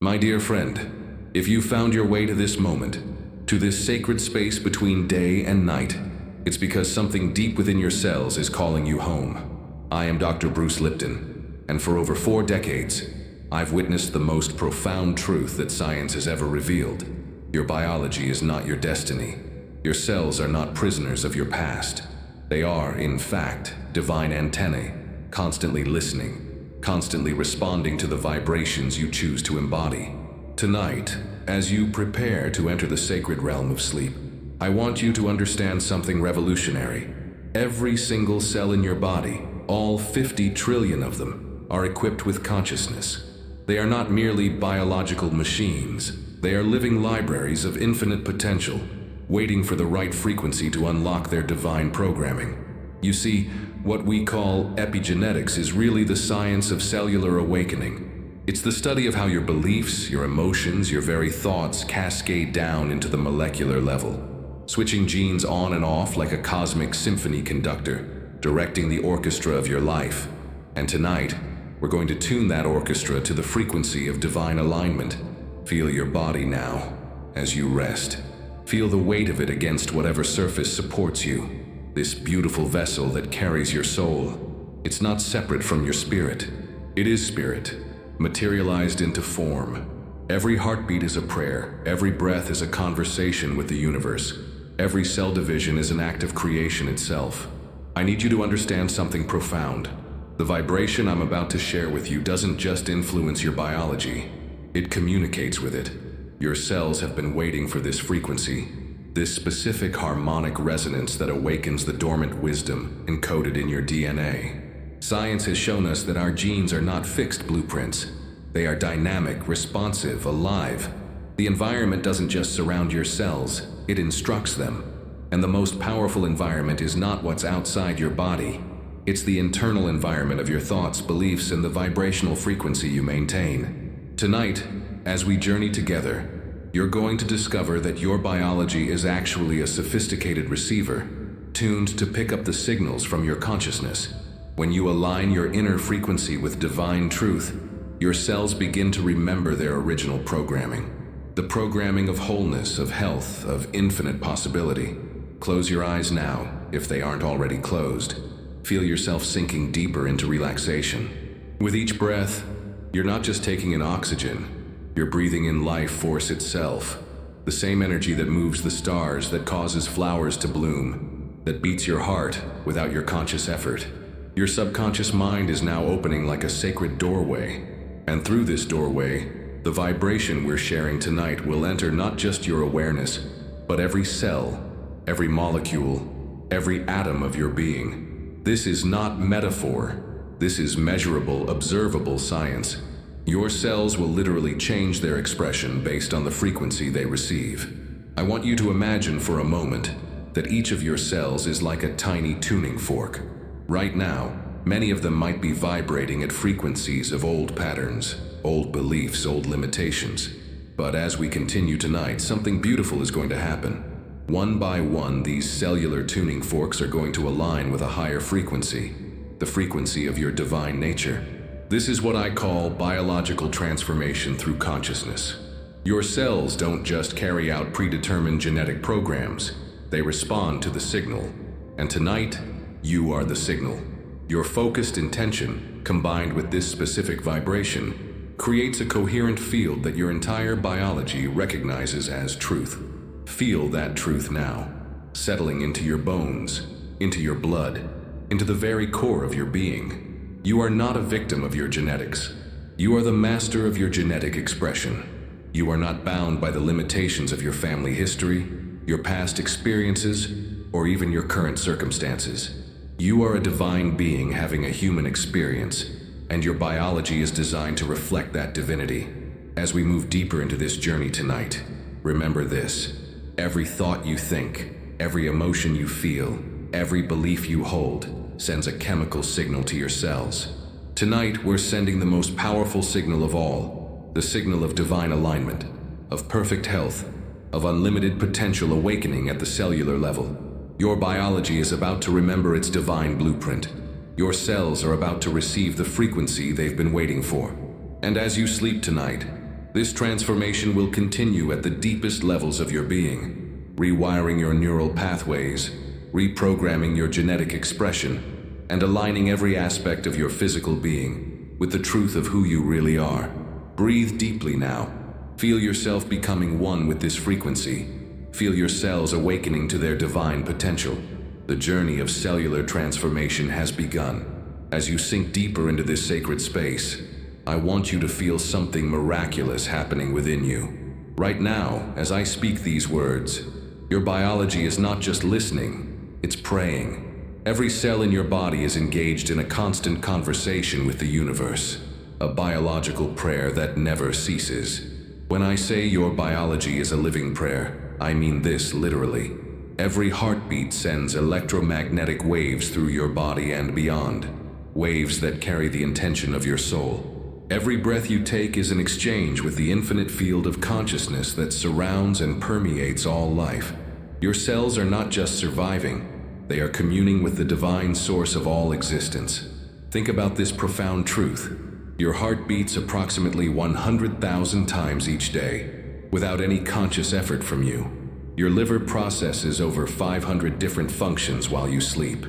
My dear friend, if you found your way to this moment, to this sacred space between day and night, it's because something deep within your cells is calling you home. I am Dr. Bruce Lipton, and for over 4 decades, I've witnessed the most profound truth that science has ever revealed. Your biology is not your destiny. Your cells are not prisoners of your past. They are, in fact, divine antennae, constantly listening, constantly responding to the vibrations you choose to embody. Tonight, as you prepare to enter the sacred realm of sleep, I want you to understand something revolutionary. Every single cell in your body, all 50 trillion of them, are equipped with consciousness. They are not merely biological machines. They are living libraries of infinite potential, waiting for the right frequency to unlock their divine programming. You see, what we call epigenetics is really the science of cellular awakening. It's the study of how your beliefs, your emotions, your very thoughts cascade down into the molecular level, switching genes on and off like a cosmic symphony conductor, directing the orchestra of your life. And tonight, we're going to tune that orchestra to the frequency of divine alignment. Feel your body now as you rest. Feel the weight of it against whatever surface supports you. This beautiful vessel that carries your soul. It's not separate from your spirit. It is spirit, materialized into form. Every heartbeat is a prayer. Every breath is a conversation with the universe. Every cell division is an act of creation itself. I need you to understand something profound. The vibration I'm about to share with you doesn't just influence your biology. It communicates with it. Your cells have been waiting for this frequency. This specific harmonic resonance that awakens the dormant wisdom encoded in your DNA. Science has shown us that our genes are not fixed blueprints. They are dynamic, responsive, alive. The environment doesn't just surround your cells, it instructs them. And the most powerful environment is not what's outside your body. It's the internal environment of your thoughts, beliefs, and the vibrational frequency you maintain. Tonight, as we journey together, you're going to discover that your biology is actually a sophisticated receiver, tuned to pick up the signals from your consciousness. When you align your inner frequency with divine truth, your cells begin to remember their original programming. The programming of wholeness, of health, of infinite possibility. Close your eyes now, if they aren't already closed. Feel yourself sinking deeper into relaxation. With each breath, you're not just taking in oxygen, you're breathing in life force itself, the same energy that moves the stars, that causes flowers to bloom, that beats your heart without your conscious effort. Your subconscious mind is now opening like a sacred doorway, and through this doorway, the vibration we're sharing tonight will enter not just your awareness, but every cell, every molecule, every atom of your being. This is not metaphor. This is measurable, observable science. Your cells will literally change their expression based on the frequency they receive. I want you to imagine for a moment that each of your cells is like a tiny tuning fork. Right now, many of them might be vibrating at frequencies of old patterns, old beliefs, old limitations. But as we continue tonight, something beautiful is going to happen. One by one, these cellular tuning forks are going to align with a higher frequency, the frequency of your divine nature. This is what I call biological transformation through consciousness. Your cells don't just carry out predetermined genetic programs, they respond to the signal. And tonight, you are the signal. Your focused intention, combined with this specific vibration, creates a coherent field that your entire biology recognizes as truth. Feel that truth now, settling into your bones, into your blood, into the very core of your being. You are not a victim of your genetics. You are the master of your genetic expression. You are not bound by the limitations of your family history, your past experiences, or even your current circumstances. You are a divine being having a human experience, and your biology is designed to reflect that divinity. As we move deeper into this journey tonight, remember this: every thought you think, every emotion you feel, every belief you hold, sends a chemical signal to your cells. Tonight, we're sending the most powerful signal of all, the signal of divine alignment, of perfect health, of unlimited potential awakening at the cellular level. Your biology is about to remember its divine blueprint. Your cells are about to receive the frequency they've been waiting for. And as you sleep tonight, This transformation will continue at the deepest levels of your being, rewiring your neural pathways, reprogramming your genetic expression, and aligning every aspect of your physical being with the truth of who you really are. Breathe deeply now. Feel yourself becoming one with this frequency. Feel your cells awakening to their divine potential. The journey of cellular transformation has begun. As you sink deeper into this sacred space, I want you to feel something miraculous happening within you. Right now, as I speak these words, your biology is not just listening, it's praying. Every cell in your body is engaged in a constant conversation with the universe, a biological prayer that never ceases. When I say your biology is a living prayer, I mean this literally. Every heartbeat sends electromagnetic waves through your body and beyond, waves that carry the intention of your soul. Every breath you take is an exchange with the infinite field of consciousness that surrounds and permeates all life. Your cells are not just surviving, they are communing with the divine source of all existence. Think about this profound truth. Your heart beats approximately 100,000 times each day, without any conscious effort from you. Your liver processes over 500 different functions while you sleep.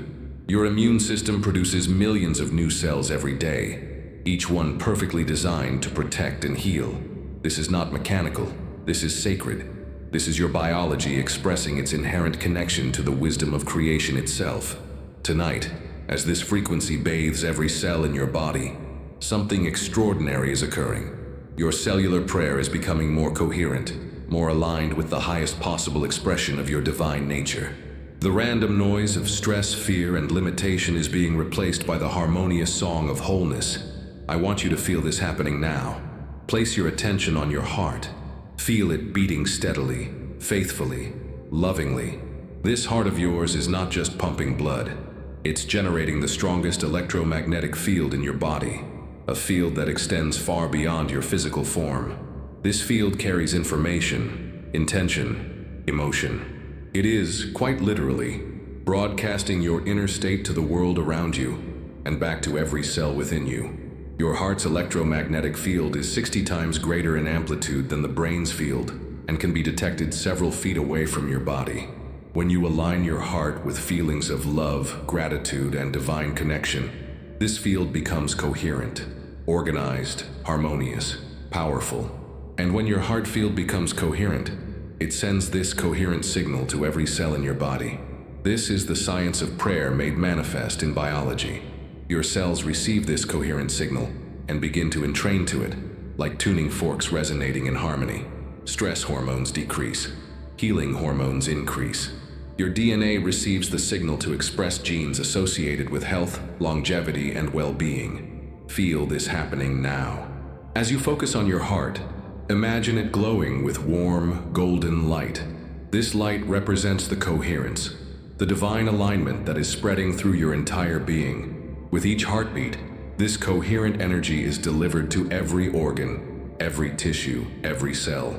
Your immune system produces millions of new cells every day, each one perfectly designed to protect and heal. This is not mechanical, this is sacred. This is your biology expressing its inherent connection to the wisdom of creation itself. Tonight, as this frequency bathes every cell in your body, something extraordinary is occurring. Your cellular prayer is becoming more coherent, more aligned with the highest possible expression of your divine nature. The random noise of stress, fear, and limitation is being replaced by the harmonious song of wholeness. I want you to feel this happening now. Place your attention on your heart. Feel it beating steadily, faithfully, lovingly. This heart of yours is not just pumping blood. It's generating the strongest electromagnetic field in your body, a field that extends far beyond your physical form. This field carries information, intention, emotion. It is, quite literally, broadcasting your inner state to the world around you and back to every cell within you. Your heart's electromagnetic field is 60 times greater in amplitude than the brain's field and can be detected several feet away from your body. When you align your heart with feelings of love, gratitude, and divine connection, this field becomes coherent, organized, harmonious, powerful. And when your heart field becomes coherent, it sends this coherent signal to every cell in your body. This is the science of prayer made manifest in biology. Your cells receive this coherent signal and begin to entrain to it, like tuning forks resonating in harmony. Stress hormones decrease. Healing hormones increase. Your DNA receives the signal to express genes associated with health, longevity, and well-being. Feel this happening now. As you focus on your heart, imagine it glowing with warm, golden light. This light represents the coherence, the divine alignment that is spreading through your entire being. With each heartbeat, this coherent energy is delivered to every organ, every tissue, every cell.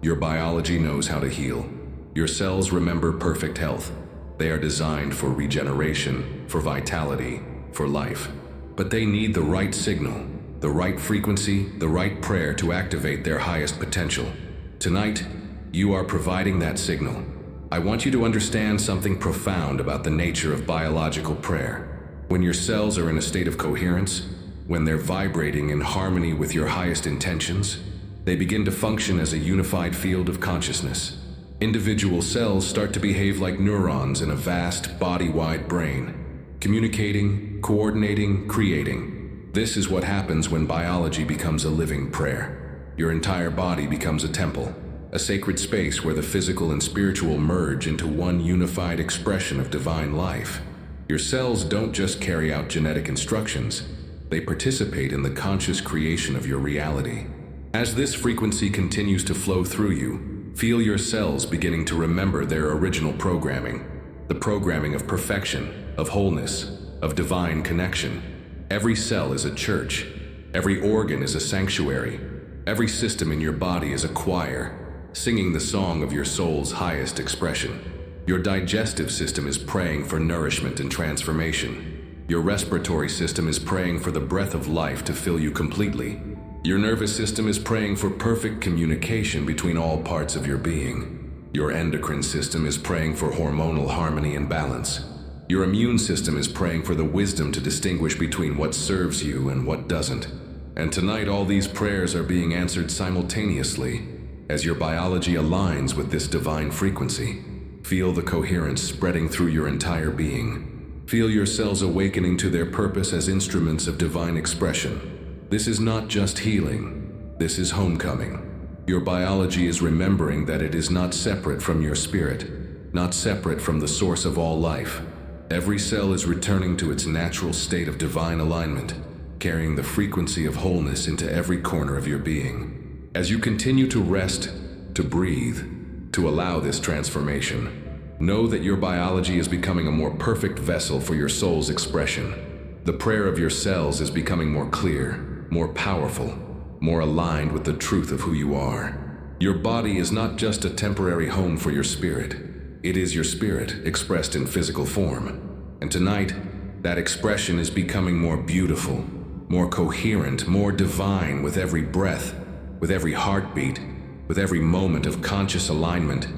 Your biology knows how to heal. Your cells remember perfect health. They are designed for regeneration, for vitality, for life. But they need the right signal, the right frequency, the right prayer to activate their highest potential. Tonight, you are providing that signal. I want you to understand something profound about the nature of biological prayer. When your cells are in a state of coherence, when they're vibrating in harmony with your highest intentions, they begin to function as a unified field of consciousness. Individual cells start to behave like neurons in a vast, body-wide brain, communicating, coordinating, creating. This is what happens when biology becomes a living prayer. Your entire body becomes a temple, a sacred space where the physical and spiritual merge into one unified expression of divine life. Your cells don't just carry out genetic instructions, they participate in the conscious creation of your reality. As this frequency continues to flow through you, feel your cells beginning to remember their original programming, the programming of perfection, of wholeness, of divine connection. Every cell is a church, every organ is a sanctuary, every system in your body is a choir, singing the song of your soul's highest expression. Your digestive system is praying for nourishment and transformation. Your respiratory system is praying for the breath of life to fill you completely. Your nervous system is praying for perfect communication between all parts of your being. Your endocrine system is praying for hormonal harmony and balance. Your immune system is praying for the wisdom to distinguish between what serves you and what doesn't. And tonight, all these prayers are being answered simultaneously as your biology aligns with this divine frequency. Feel the coherence spreading through your entire being. Feel your cells awakening to their purpose as instruments of divine expression. This is not just healing. This is homecoming. Your biology is remembering that it is not separate from your spirit, not separate from the source of all life. Every cell is returning to its natural state of divine alignment, carrying the frequency of wholeness into every corner of your being. As you continue to rest, to breathe, to allow this transformation, know that your biology is becoming a more perfect vessel for your soul's expression. The prayer of your cells is becoming more clear, more powerful, more aligned with the truth of who you are. Your body is not just a temporary home for your spirit. It is your spirit expressed in physical form. And tonight, that expression is becoming more beautiful, more coherent, more divine with every breath, with every heartbeat, with every moment of conscious alignment.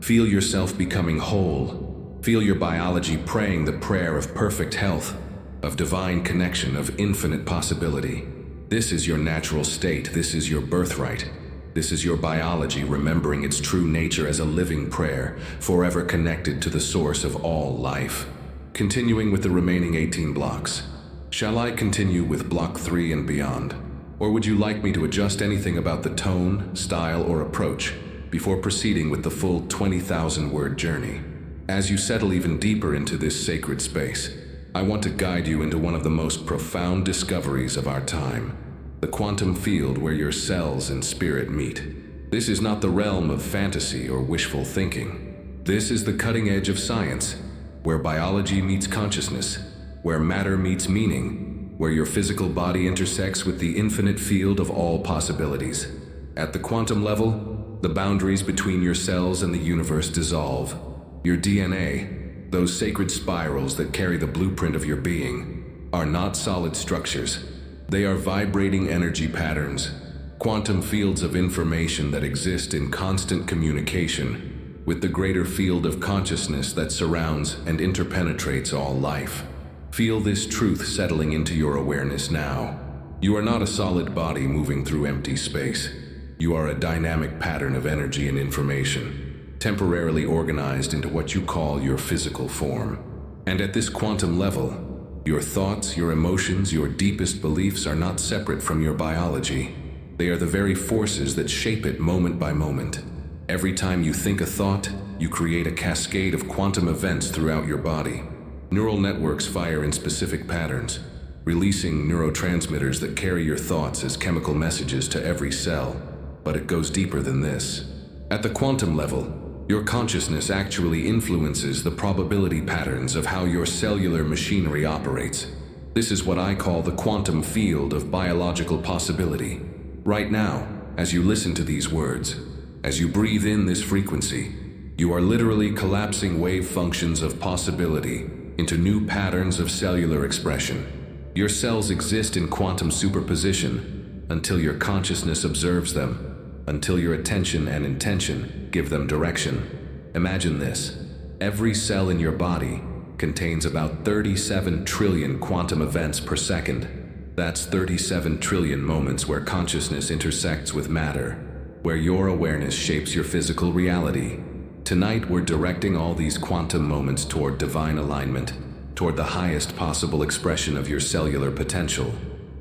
Feel yourself becoming whole. Feel your biology praying the prayer of perfect health, of divine connection, of infinite possibility. This is your natural state. This is your birthright. This is your biology remembering its true nature as a living prayer, forever connected to the source of all life. Continuing with the remaining 18 blocks. Shall I continue with block 3 and beyond? Or would you like me to adjust anything about the tone, style, or approach before proceeding with the full 20,000-word journey? As you settle even deeper into this sacred space, I want to guide you into one of the most profound discoveries of our time. The quantum field where your cells and spirit meet. This is not the realm of fantasy or wishful thinking. This is the cutting edge of science, where biology meets consciousness, where matter meets meaning, where your physical body intersects with the infinite field of all possibilities. At the quantum level, the boundaries between your cells and the universe dissolve. Your DNA, those sacred spirals that carry the blueprint of your being, are not solid structures. They are vibrating energy patterns, quantum fields of information that exist in constant communication with the greater field of consciousness that surrounds and interpenetrates all life. Feel this truth settling into your awareness now. You are not a solid body moving through empty space. You are a dynamic pattern of energy and information, temporarily organized into what you call your physical form. And at this quantum level, your thoughts, your emotions, your deepest beliefs are not separate from your biology. They are the very forces that shape it moment by moment. Every time you think a thought, you create a cascade of quantum events throughout your body. Neural networks fire in specific patterns, releasing neurotransmitters that carry your thoughts as chemical messages to every cell. But it goes deeper than this. At the quantum level, your consciousness actually influences the probability patterns of how your cellular machinery operates. This is what I call the quantum field of biological possibility. Right now, as you listen to these words, as you breathe in this frequency, you are literally collapsing wave functions of possibility into new patterns of cellular expression. Your cells exist in quantum superposition until your consciousness observes them, until your attention and intention give them direction. Imagine this. Every cell in your body contains about 37 trillion quantum events per second. That's 37 trillion moments where consciousness intersects with matter, where your awareness shapes your physical reality. Tonight, we're directing all these quantum moments toward divine alignment, toward the highest possible expression of your cellular potential.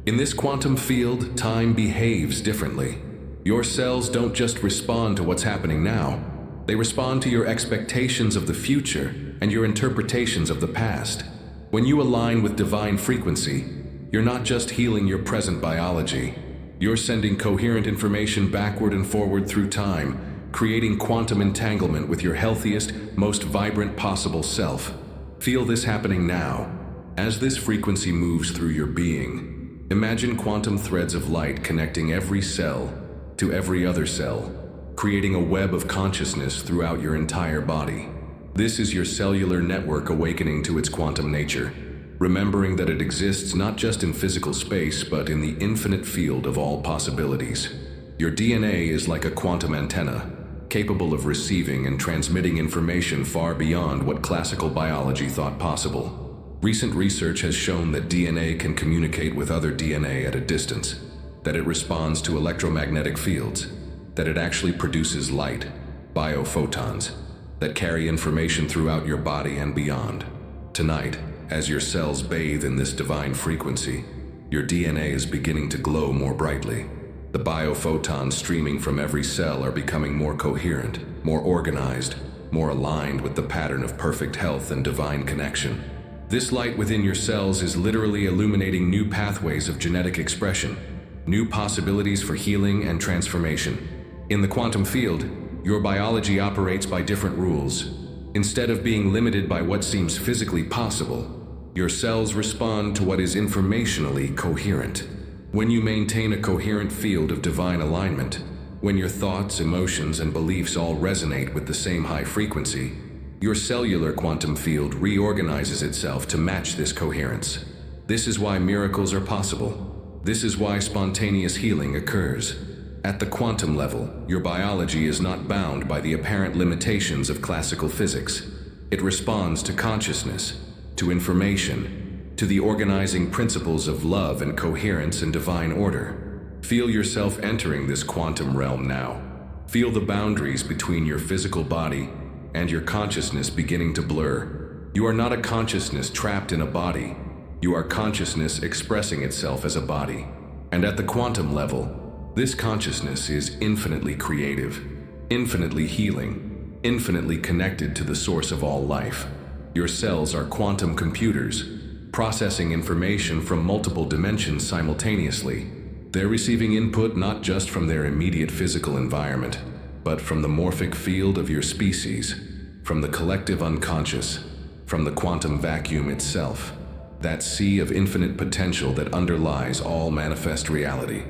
In this quantum field, time behaves differently. Your cells don't just respond to what's happening now. They respond to your expectations of the future and your interpretations of the past. When you align with divine frequency, you're not just healing your present biology. You're sending coherent information backward and forward through time, creating quantum entanglement with your healthiest, most vibrant possible self. Feel this happening now. As this frequency moves through your being, imagine quantum threads of light connecting every cell to every other cell, creating a web of consciousness throughout your entire body. This is your cellular network awakening to its quantum nature. remembering that it exists not just in physical space, but in the infinite field of all possibilities. Your DNA is like a quantum antenna, capable of receiving and transmitting information far beyond what classical biology thought possible. Recent research has shown that DNA can communicate with other DNA at a distance, that it responds to electromagnetic fields, that it actually produces light, biophotons, that carry information throughout your body and beyond. Tonight, as your cells bathe in this divine frequency, your DNA is beginning to glow more brightly. The biophotons streaming from every cell are becoming more coherent, more organized, more aligned with the pattern of perfect health and divine connection. This light within your cells is literally illuminating new pathways of genetic expression, new possibilities for healing and transformation. In the quantum field, your biology operates by different rules. Instead of being limited by what seems physically possible, your cells respond to what is informationally coherent. When you maintain a coherent field of divine alignment, when your thoughts, emotions, and beliefs all resonate with the same high frequency, your cellular quantum field reorganizes itself to match this coherence. This is why miracles are possible. This is why spontaneous healing occurs. At the quantum level, your biology is not bound by the apparent limitations of classical physics. It responds to consciousness, to information, to the organizing principles of love and coherence and divine order. Feel yourself entering this quantum realm now. Feel the boundaries between your physical body and your consciousness beginning to blur. You are not a consciousness trapped in a body. You are consciousness expressing itself as a body. And at the quantum level, this consciousness is infinitely creative, infinitely healing, infinitely connected to the source of all life. Your cells are quantum computers, processing information from multiple dimensions simultaneously. They're receiving input not just from their immediate physical environment, but from the morphic field of your species, from the collective unconscious, from the quantum vacuum itself, that sea of infinite potential that underlies all manifest reality.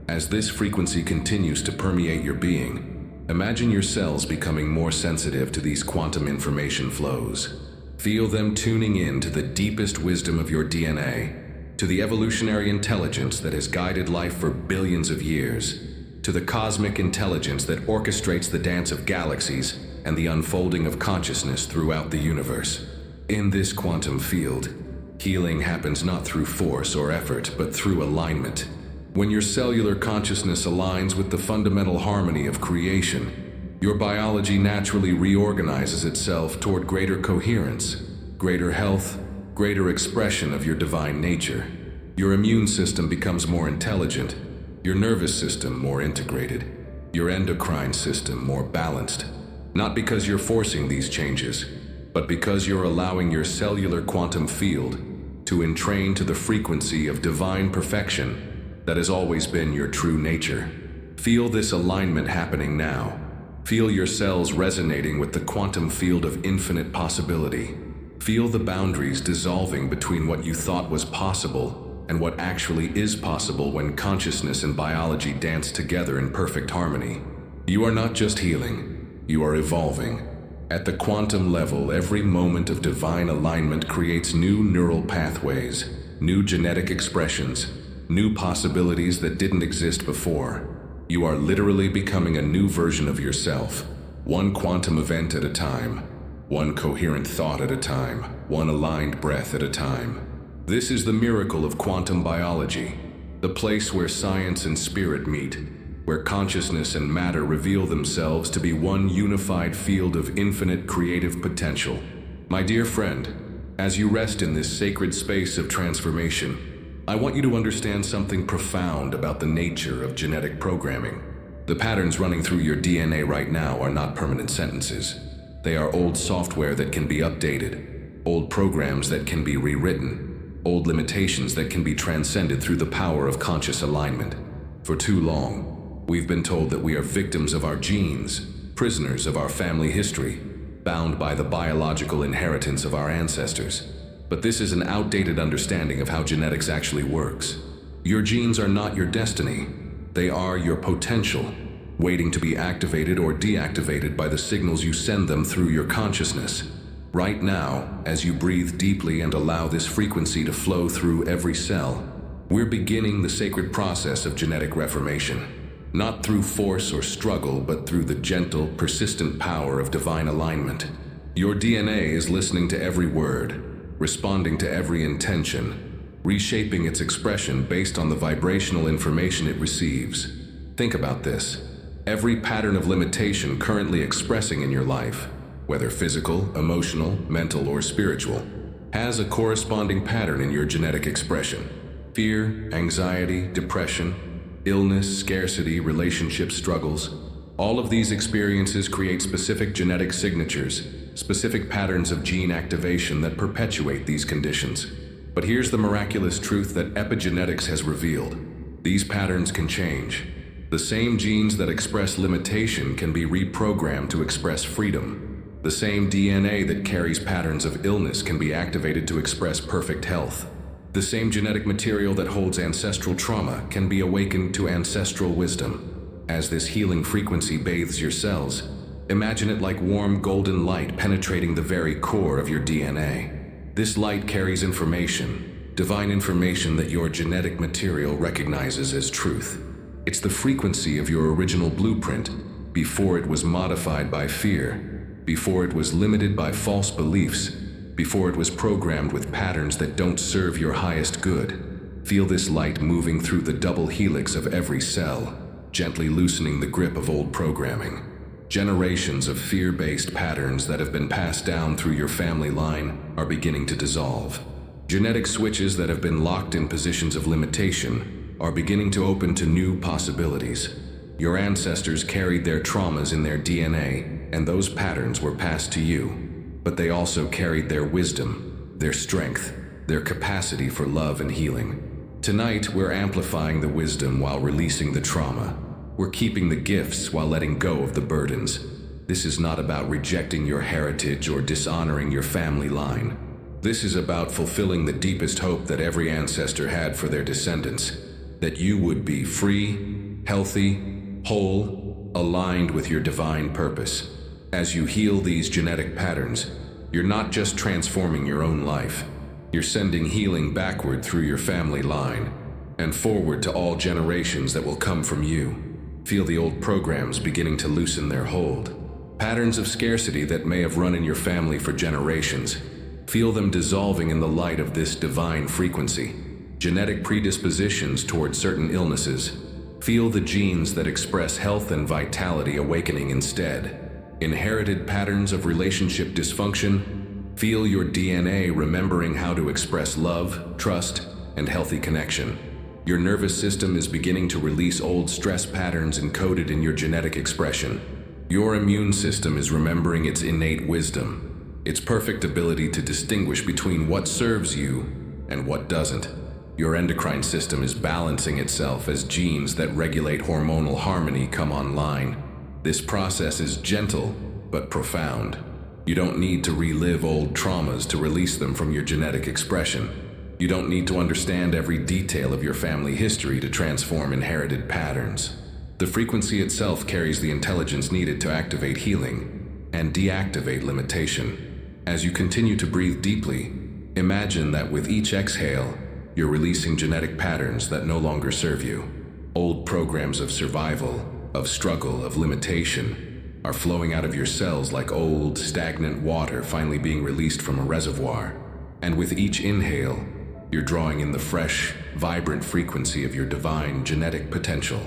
As this frequency continues to permeate your being, imagine your cells becoming more sensitive to these quantum information flows. Feel them tuning in to the deepest wisdom of your DNA, to the evolutionary intelligence that has guided life for billions of years, to the cosmic intelligence that orchestrates the dance of galaxies and the unfolding of consciousness throughout the universe. In this quantum field, healing happens not through force or effort, but through alignment. When your cellular consciousness aligns with the fundamental harmony of creation, your biology naturally reorganizes itself toward greater coherence, greater health, greater expression of your divine nature. Your immune system becomes more intelligent, your nervous system more integrated, your endocrine system more balanced. Not because you're forcing these changes, but because you're allowing your cellular quantum field to entrain to the frequency of divine perfection that has always been your true nature. Feel this alignment happening now. Feel your cells resonating with the quantum field of infinite possibility. Feel the boundaries dissolving between what you thought was possible and what actually is possible when consciousness and biology dance together in perfect harmony. You are not just healing, you are evolving. At the quantum level, every moment of divine alignment creates new neural pathways, new genetic expressions, new possibilities that didn't exist before. You are literally becoming a new version of yourself, one quantum event at a time, one coherent thought at a time, one aligned breath at a time. This is the miracle of quantum biology, the place where science and spirit meet, where consciousness and matter reveal themselves to be one unified field of infinite creative potential. My dear friend, as you rest in this sacred space of transformation, I want you to understand something profound about the nature of genetic programming. The patterns running through your DNA right now are not permanent sentences. They are old software that can be updated, old programs that can be rewritten, old limitations that can be transcended through the power of conscious alignment. For too long, we've been told that we are victims of our genes, prisoners of our family history, bound by the biological inheritance of our ancestors. But this is an outdated understanding of how genetics actually works. Your genes are not your destiny. They are your potential, waiting to be activated or deactivated by the signals you send them through your consciousness. Right now, as you breathe deeply and allow this frequency to flow through every cell, we're beginning the sacred process of genetic reformation. Not through force or struggle, but through the gentle, persistent power of divine alignment. Your DNA is listening to every word, responding to every intention, reshaping its expression based on the vibrational information it receives. Think about this. Every pattern of limitation currently expressing in your life, whether physical, emotional, mental, or spiritual, has a corresponding pattern in your genetic expression. Fear, anxiety, depression, illness, scarcity, relationship struggles, all of these experiences create specific genetic signatures, specific patterns of gene activation that perpetuate these conditions. But here's the miraculous truth that epigenetics has revealed. These patterns can change. The same genes that express limitation can be reprogrammed to express freedom. The same DNA that carries patterns of illness can be activated to express perfect health. The same genetic material that holds ancestral trauma can be awakened to ancestral wisdom. As this healing frequency bathes your cells, imagine it like warm golden light penetrating the very core of your DNA. This light carries information, divine information that your genetic material recognizes as truth. It's the frequency of your original blueprint, before it was modified by fear, before it was limited by false beliefs, before it was programmed with patterns that don't serve your highest good. Feel this light moving through the double helix of every cell, gently loosening the grip of old programming. Generations of fear-based patterns that have been passed down through your family line are beginning to dissolve. Genetic switches that have been locked in positions of limitation are beginning to open to new possibilities. Your ancestors carried their traumas in their DNA, and those patterns were passed to you. But they also carried their wisdom, their strength, their capacity for love and healing. Tonight, we're amplifying the wisdom while releasing the trauma. We're keeping the gifts while letting go of the burdens. This is not about rejecting your heritage or dishonoring your family line. This is about fulfilling the deepest hope that every ancestor had for their descendants, that you would be free, healthy, whole, aligned with your divine purpose. As you heal these genetic patterns, you're not just transforming your own life. You're sending healing backward through your family line and forward to all generations that will come from you. Feel the old programs beginning to loosen their hold. Patterns of scarcity that may have run in your family for generations. Feel them dissolving in the light of this divine frequency. Genetic predispositions toward certain illnesses. Feel the genes that express health and vitality awakening instead. Inherited patterns of relationship dysfunction. Feel your DNA remembering how to express love, trust, and healthy connection. Your nervous system is beginning to release old stress patterns encoded in your genetic expression. Your immune system is remembering its innate wisdom, its perfect ability to distinguish between what serves you and what doesn't. Your endocrine system is balancing itself as genes that regulate hormonal harmony come online. This process is gentle, but profound. You don't need to relive old traumas to release them from your genetic expression. You don't need to understand every detail of your family history to transform inherited patterns. The frequency itself carries the intelligence needed to activate healing and deactivate limitation. As you continue to breathe deeply, imagine that with each exhale, you're releasing genetic patterns that no longer serve you. Old programs of survival, of struggle, of limitation, are flowing out of your cells like old, stagnant water finally being released from a reservoir. And with each inhale, you're drawing in the fresh, vibrant frequency of your divine genetic potential.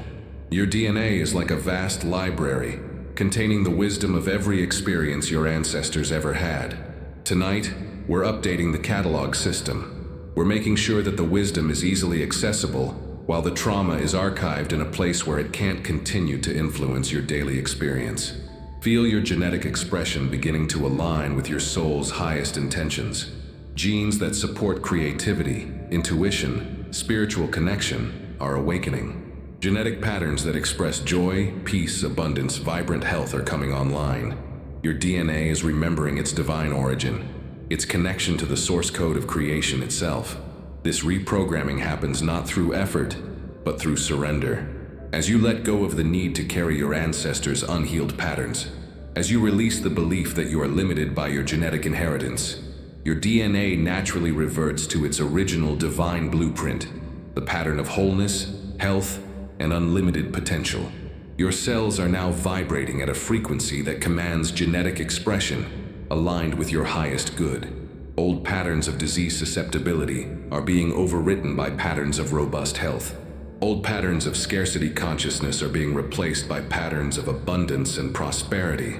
Your DNA is like a vast library, containing the wisdom of every experience your ancestors ever had. Tonight, we're updating the catalog system. We're making sure that the wisdom is easily accessible, while the trauma is archived in a place where it can't continue to influence your daily experience. Feel your genetic expression beginning to align with your soul's highest intentions. Genes that support creativity, intuition, spiritual connection are awakening. Genetic patterns that express joy, peace, abundance, vibrant health are coming online. Your DNA is remembering its divine origin, its connection to the source code of creation itself. This reprogramming happens not through effort, but through surrender. As you let go of the need to carry your ancestors' unhealed patterns, As you release the belief that you are limited by your genetic inheritance, your DNA naturally reverts to its original divine blueprint, the pattern of wholeness, health, and unlimited potential. Your cells are now vibrating at a frequency that commands genetic expression, aligned with your highest good. Old patterns of disease susceptibility are being overwritten by patterns of robust health. Old patterns of scarcity consciousness are being replaced by patterns of abundance and prosperity.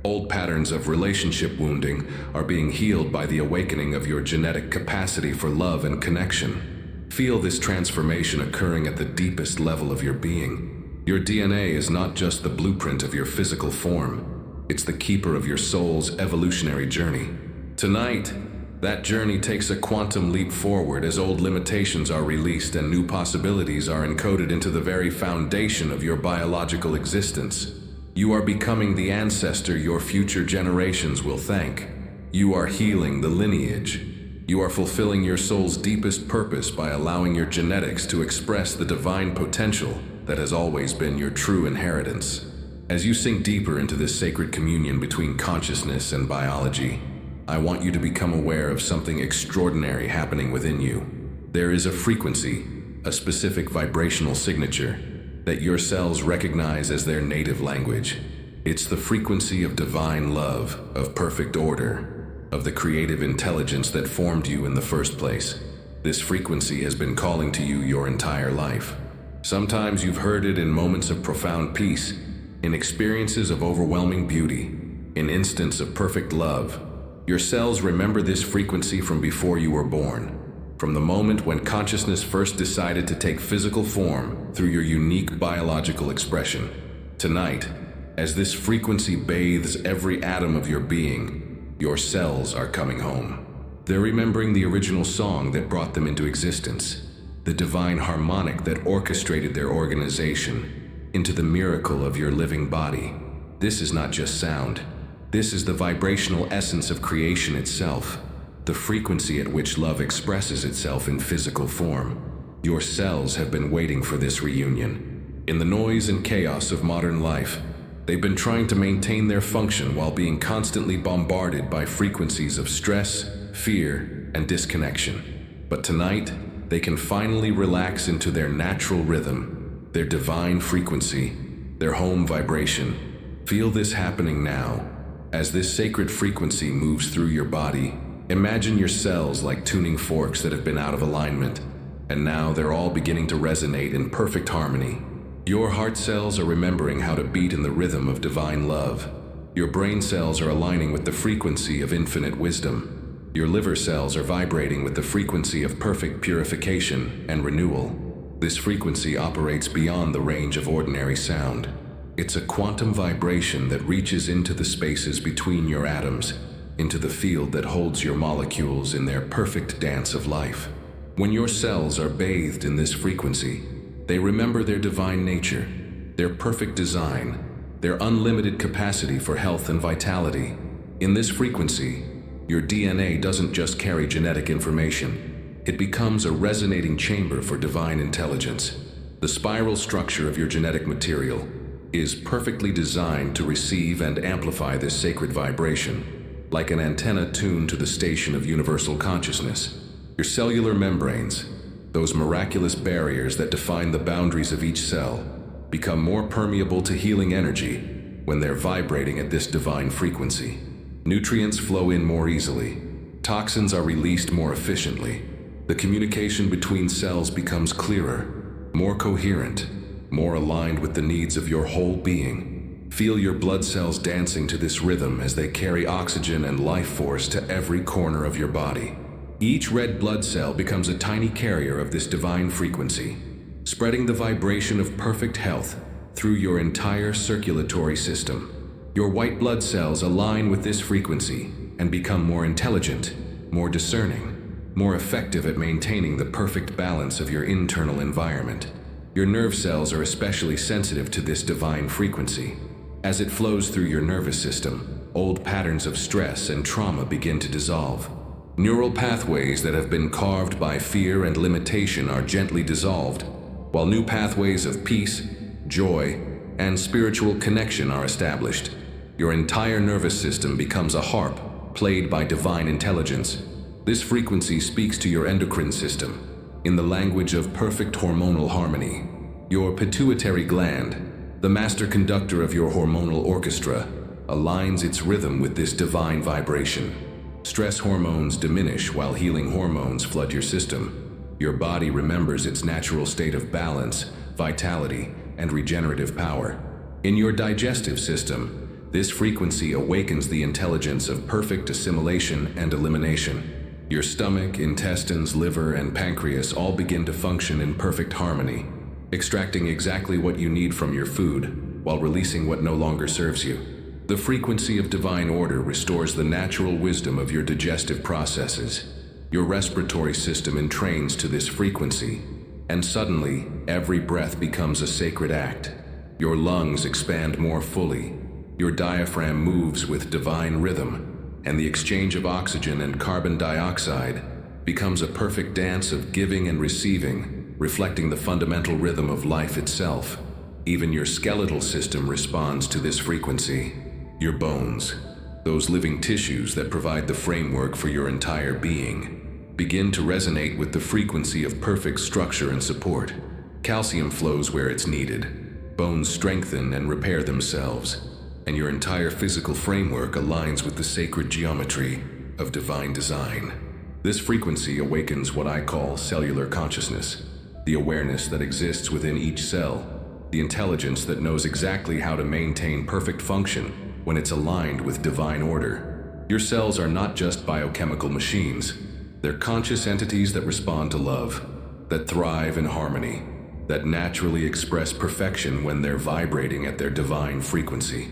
Old patterns of relationship wounding are being healed by the awakening of your genetic capacity for love and connection. Feel this transformation occurring at the deepest level of your being. Your DNA is not just the blueprint of your physical form, it's the keeper of your soul's evolutionary journey. Tonight, that journey takes a quantum leap forward as old limitations are released and new possibilities are encoded into the very foundation of your biological existence. You are becoming the ancestor your future generations will thank. You are healing the lineage. You are fulfilling your soul's deepest purpose by allowing your genetics to express the divine potential that has always been your true inheritance. As you sink deeper into this sacred communion between consciousness and biology, I want you to become aware of something extraordinary happening within you. There is a frequency, a specific vibrational signature, that your cells recognize as their native language. It's the frequency of divine love, of perfect order, of the creative intelligence that formed you in the first place. This frequency has been calling to you your entire life. Sometimes you've heard it in moments of profound peace, in experiences of overwhelming beauty, in instants of perfect love. Your cells remember this frequency from before you were born, from the moment when consciousness first decided to take physical form through your unique biological expression. Tonight, as this frequency bathes every atom of your being, your cells are coming home. They're remembering the original song that brought them into existence, the divine harmonic that orchestrated their organization into the miracle of your living body. This is not just sound. This is the vibrational essence of creation itself, the frequency at which love expresses itself in physical form. Your cells have been waiting for this reunion. In the noise and chaos of modern life, they've been trying to maintain their function while being constantly bombarded by frequencies of stress, fear, and disconnection. But tonight, they can finally relax into their natural rhythm, their divine frequency, their home vibration. Feel this happening now. As this sacred frequency moves through your body, imagine your cells like tuning forks that have been out of alignment, and now they're all beginning to resonate in perfect harmony. Your heart cells are remembering how to beat in the rhythm of divine love. Your brain cells are aligning with the frequency of infinite wisdom. Your liver cells are vibrating with the frequency of perfect purification and renewal. This frequency operates beyond the range of ordinary sound. It's a quantum vibration that reaches into the spaces between your atoms, into the field that holds your molecules in their perfect dance of life. When your cells are bathed in this frequency, they remember their divine nature, their perfect design, their unlimited capacity for health and vitality. In this frequency, your DNA doesn't just carry genetic information, it becomes a resonating chamber for divine intelligence. The spiral structure of your genetic material is perfectly designed to receive and amplify this sacred vibration, like an antenna tuned to the station of universal consciousness. Your cellular membranes, those miraculous barriers that define the boundaries of each cell, become more permeable to healing energy when they're vibrating at this divine frequency. Nutrients flow in more easily, toxins are released more efficiently, the communication between cells becomes clearer, more coherent, more aligned with the needs of your whole being. Feel your blood cells dancing to this rhythm as they carry oxygen and life force to every corner of your body. Each red blood cell becomes a tiny carrier of this divine frequency, spreading the vibration of perfect health through your entire circulatory system. Your white blood cells align with this frequency and become more intelligent, more discerning, more effective at maintaining the perfect balance of your internal environment. Your nerve cells are especially sensitive to this divine frequency. As it flows through your nervous system, old patterns of stress and trauma begin to dissolve. Neural pathways that have been carved by fear and limitation are gently dissolved, while new pathways of peace, joy, and spiritual connection are established. Your entire nervous system becomes a harp played by divine intelligence. This frequency speaks to your endocrine system in the language of perfect hormonal harmony. Your pituitary gland, the master conductor of your hormonal orchestra, aligns its rhythm with this divine vibration. Stress hormones diminish while healing hormones flood your system. Your body remembers its natural state of balance, vitality, and regenerative power. In your digestive system, this frequency awakens the intelligence of perfect assimilation and elimination. Your stomach, intestines, liver, and pancreas all begin to function in perfect harmony, extracting exactly what you need from your food while releasing what no longer serves you. The frequency of divine order restores the natural wisdom of your digestive processes. Your respiratory system entrains to this frequency, and suddenly, every breath becomes a sacred act. Your lungs expand more fully, your diaphragm moves with divine rhythm, and the exchange of oxygen and carbon dioxide becomes a perfect dance of giving and receiving, reflecting the fundamental rhythm of life itself. Even your skeletal system responds to this frequency. Your bones, those living tissues that provide the framework for your entire being, begin to resonate with the frequency of perfect structure and support. Calcium flows where it's needed. Bones strengthen and repair themselves, and your entire physical framework aligns with the sacred geometry of divine design. This frequency awakens what I call cellular consciousness, the awareness that exists within each cell, the intelligence that knows exactly how to maintain perfect function when it's aligned with divine order. Your cells are not just biochemical machines. They're conscious entities that respond to love, that thrive in harmony, that naturally express perfection when they're vibrating at their divine frequency.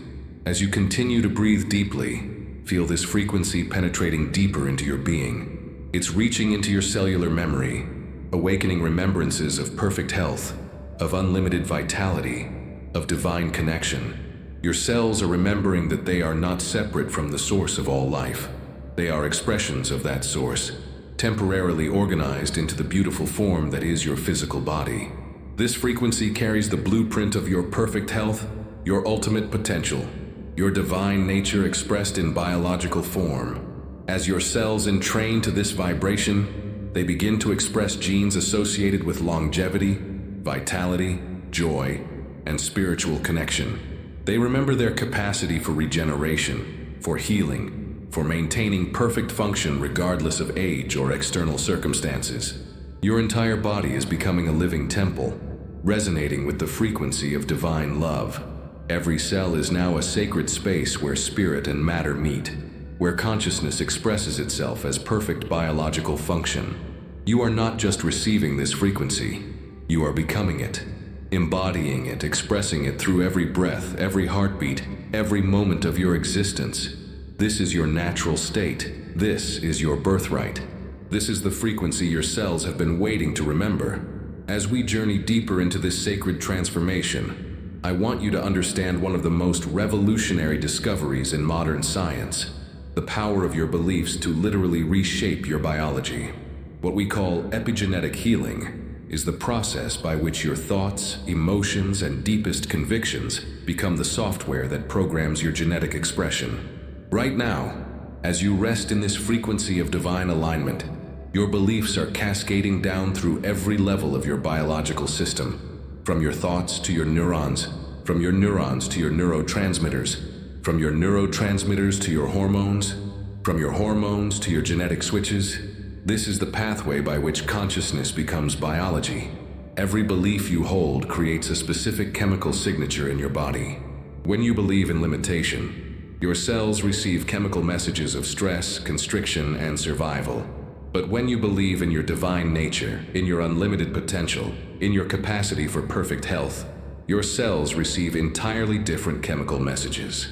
As you continue to breathe deeply, feel this frequency penetrating deeper into your being. It's reaching into your cellular memory, awakening remembrances of perfect health, of unlimited vitality, of divine connection. Your cells are remembering that they are not separate from the source of all life. They are expressions of that source, temporarily organized into the beautiful form that is your physical body. This frequency carries the blueprint of your perfect health, your ultimate potential, your divine nature expressed in biological form. As your cells entrain to this vibration, they begin to express genes associated with longevity, vitality, joy, and spiritual connection. They remember their capacity for regeneration, for healing, for maintaining perfect function regardless of age or external circumstances. Your entire body is becoming a living temple, resonating with the frequency of divine love. Every cell is now a sacred space where spirit and matter meet, where consciousness expresses itself as perfect biological function. You are not just receiving this frequency, you are becoming it. Embodying it, expressing it through every breath, every heartbeat, every moment of your existence. This is your natural state. This is your birthright. This is the frequency your cells have been waiting to remember. As we journey deeper into this sacred transformation, I want you to understand one of the most revolutionary discoveries in modern science: the power of your beliefs to literally reshape your biology. What we call epigenetic healing is the process by which your thoughts, emotions, and deepest convictions become the software that programs your genetic expression. Right now, as you rest in this frequency of divine alignment, your beliefs are cascading down through every level of your biological system, from your thoughts to your neurons, from your neurons to your neurotransmitters, from your neurotransmitters to your hormones, from your hormones to your genetic switches. This is the pathway by which consciousness becomes biology. Every belief you hold creates a specific chemical signature in your body. When you believe in limitation, your cells receive chemical messages of stress, constriction, and survival. But when you believe in your divine nature, in your unlimited potential, in your capacity for perfect health, your cells receive entirely different chemical messages.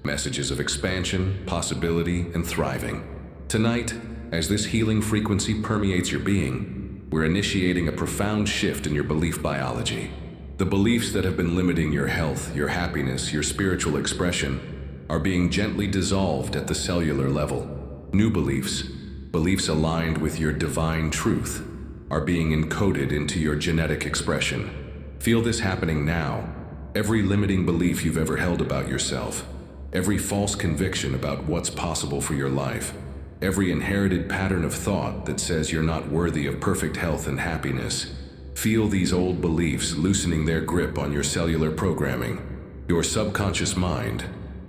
Messages of expansion, possibility, and thriving. Tonight, as this healing frequency permeates your being, we're initiating a profound shift in your belief biology. The beliefs that have been limiting your health, your happiness, your spiritual expression, are being gently dissolved at the cellular level. New beliefs, beliefs aligned with your divine truth, are being encoded into your genetic expression. Feel this happening now. Every limiting belief you've ever held about yourself, every false conviction about what's possible for your life, every inherited pattern of thought that says you're not worthy of perfect health and happiness. Feel these old beliefs loosening their grip on your cellular programming. Your subconscious mind,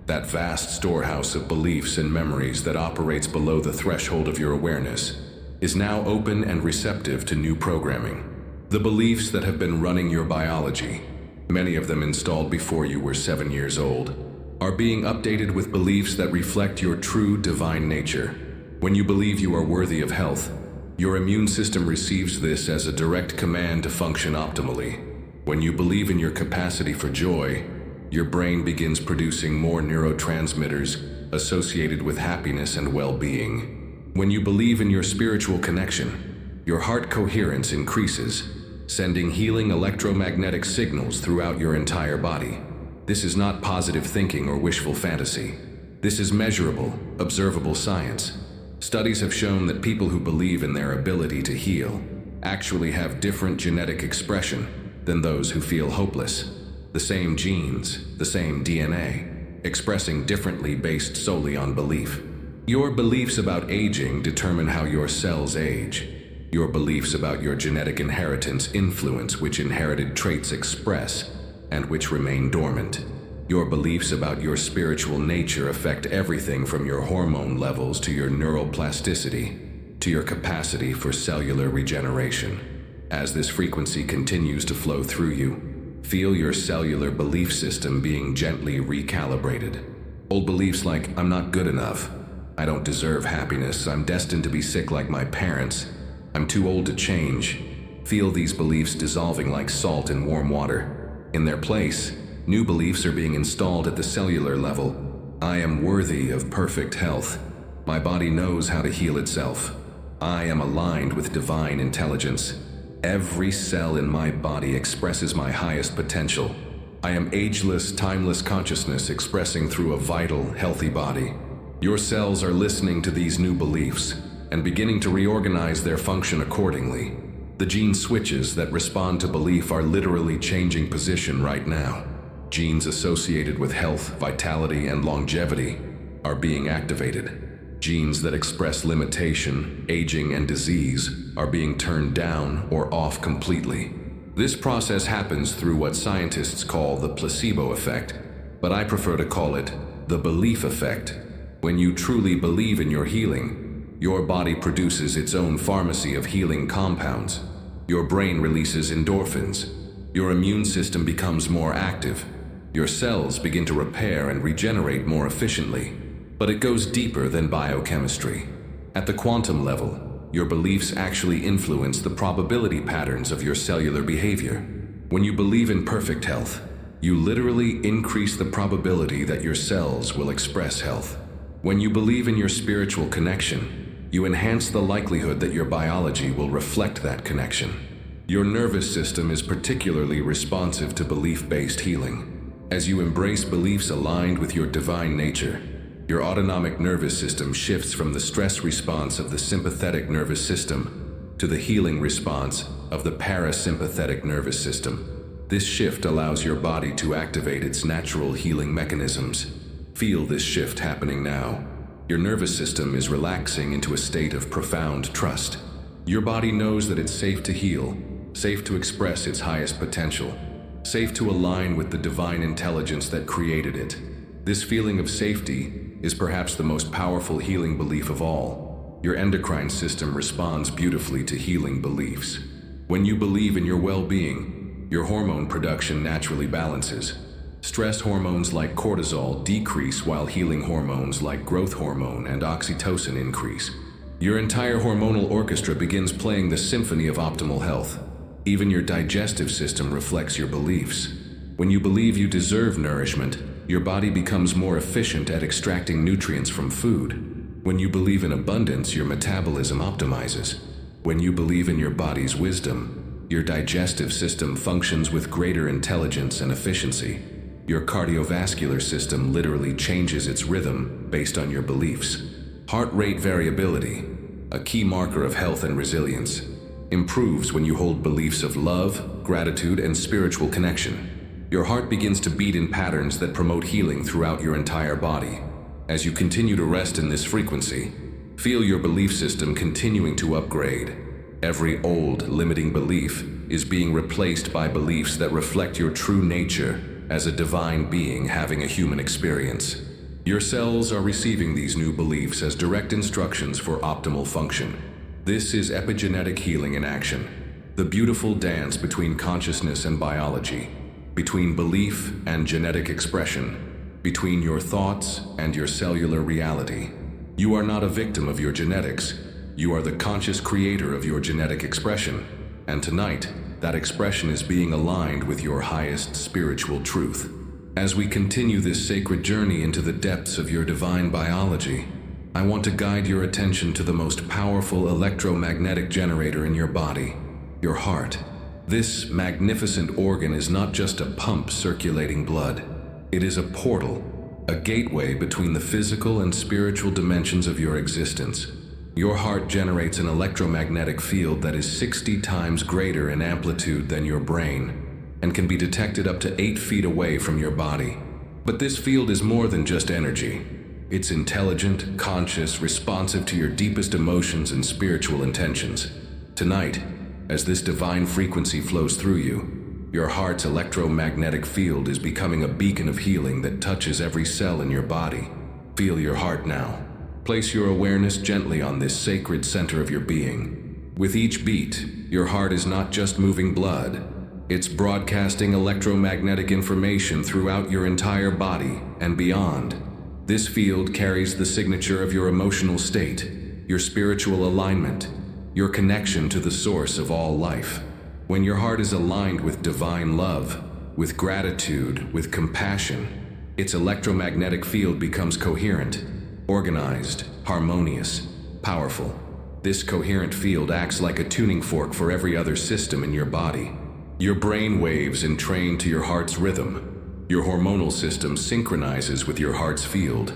that vast storehouse of beliefs and memories that operates below the threshold of your awareness, is now open and receptive to new programming. The beliefs that have been running your biology, many of them installed before you were 7 years old, are being updated with beliefs that reflect your true divine nature. When you believe you are worthy of health, your immune system receives this as a direct command to function optimally. When you believe in your capacity for joy, your brain begins producing more neurotransmitters associated with happiness and well-being. When you believe in your spiritual connection, your heart coherence increases, sending healing electromagnetic signals throughout your entire body. This is not positive thinking or wishful fantasy. This is measurable, observable science. Studies have shown that people who believe in their ability to heal actually have different genetic expression than those who feel hopeless. The same genes, the same DNA, expressing differently based solely on belief. Your beliefs about aging determine how your cells age. Your beliefs about your genetic inheritance influence which inherited traits express and which remain dormant. Your beliefs about your spiritual nature affect everything from your hormone levels to your neuroplasticity, to your capacity for cellular regeneration. As this frequency continues to flow through you, feel your cellular belief system being gently recalibrated. Old beliefs like, I'm not good enough, I don't deserve happiness, I'm destined to be sick like my parents, I'm too old to change. Feel these beliefs dissolving like salt in warm water. In their place, new beliefs are being installed at the cellular level. I am worthy of perfect health. My body knows how to heal itself. I am aligned with divine intelligence. Every cell in my body expresses my highest potential. I am ageless, timeless consciousness expressing through a vital, healthy body. Your cells are listening to these new beliefs and beginning to reorganize their function accordingly. The gene switches that respond to belief are literally changing position right now. Genes associated with health, vitality, and longevity are being activated. Genes that express limitation, aging, and disease are being turned down or off completely. This process happens through what scientists call the placebo effect, but I prefer to call it the belief effect. When you truly believe in your healing, your body produces its own pharmacy of healing compounds. Your brain releases endorphins. Your immune system becomes more active. Your cells begin to repair and regenerate more efficiently. But it goes deeper than biochemistry. At the quantum level, your beliefs actually influence the probability patterns of your cellular behavior. When you believe in perfect health, you literally increase the probability that your cells will express health. When you believe in your spiritual connection, you enhance the likelihood that your biology will reflect that connection. Your nervous system is particularly responsive to belief-based healing. As you embrace beliefs aligned with your divine nature, your autonomic nervous system shifts from the stress response of the sympathetic nervous system to the healing response of the parasympathetic nervous system. This shift allows your body to activate its natural healing mechanisms. Feel this shift happening now. Your nervous system is relaxing into a state of profound trust. Your body knows that it's safe to heal, safe to express its highest potential, safe to align with the divine intelligence that created it. This feeling of safety is perhaps the most powerful healing belief of all. Your endocrine system responds beautifully to healing beliefs. When you believe in your well-being, your hormone production naturally balances. Stress hormones like cortisol decrease while healing hormones like growth hormone and oxytocin increase. Your entire hormonal orchestra begins playing the symphony of optimal health. Even your digestive system reflects your beliefs. When you believe you deserve nourishment, your body becomes more efficient at extracting nutrients from food. When you believe in abundance, your metabolism optimizes. When you believe in your body's wisdom, your digestive system functions with greater intelligence and efficiency. Your cardiovascular system literally changes its rhythm based on your beliefs. Heart rate variability, a key marker of health and resilience, improves when you hold beliefs of love, gratitude, and spiritual connection. Your heart begins to beat in patterns that promote healing throughout your entire body. As you continue to rest in this frequency, feel your belief system continuing to upgrade. Every old, limiting belief is being replaced by beliefs that reflect your true nature as a divine being having a human experience. Your cells are receiving these new beliefs as direct instructions for optimal function. This is epigenetic healing in action, the beautiful dance between consciousness and biology, between belief and genetic expression, between your thoughts and your cellular reality. You are not a victim of your genetics. You are the conscious creator of your genetic expression, and tonight, that expression is being aligned with your highest spiritual truth. As we continue this sacred journey into the depths of your divine biology, I want to guide your attention to the most powerful electromagnetic generator in your body, your heart. This magnificent organ is not just a pump circulating blood. It is a portal, a gateway between the physical and spiritual dimensions of your existence. Your heart generates an electromagnetic field that is 60 times greater in amplitude than your brain and can be detected up to 8 feet away from your body. But this field is more than just energy. It's intelligent, conscious, responsive to your deepest emotions and spiritual intentions. Tonight, as this divine frequency flows through you, your heart's electromagnetic field is becoming a beacon of healing that touches every cell in your body. Feel your heart now. Place your awareness gently on this sacred center of your being. With each beat, your heart is not just moving blood, it's broadcasting electromagnetic information throughout your entire body and beyond. This field carries the signature of your emotional state, your spiritual alignment, your connection to the source of all life. When your heart is aligned with divine love, with gratitude, with compassion, its electromagnetic field becomes coherent, organized, harmonious, powerful. This coherent field acts like a tuning fork for every other system in your body. Your brain waves entrain to your heart's rhythm. Your hormonal system synchronizes with your heart's field.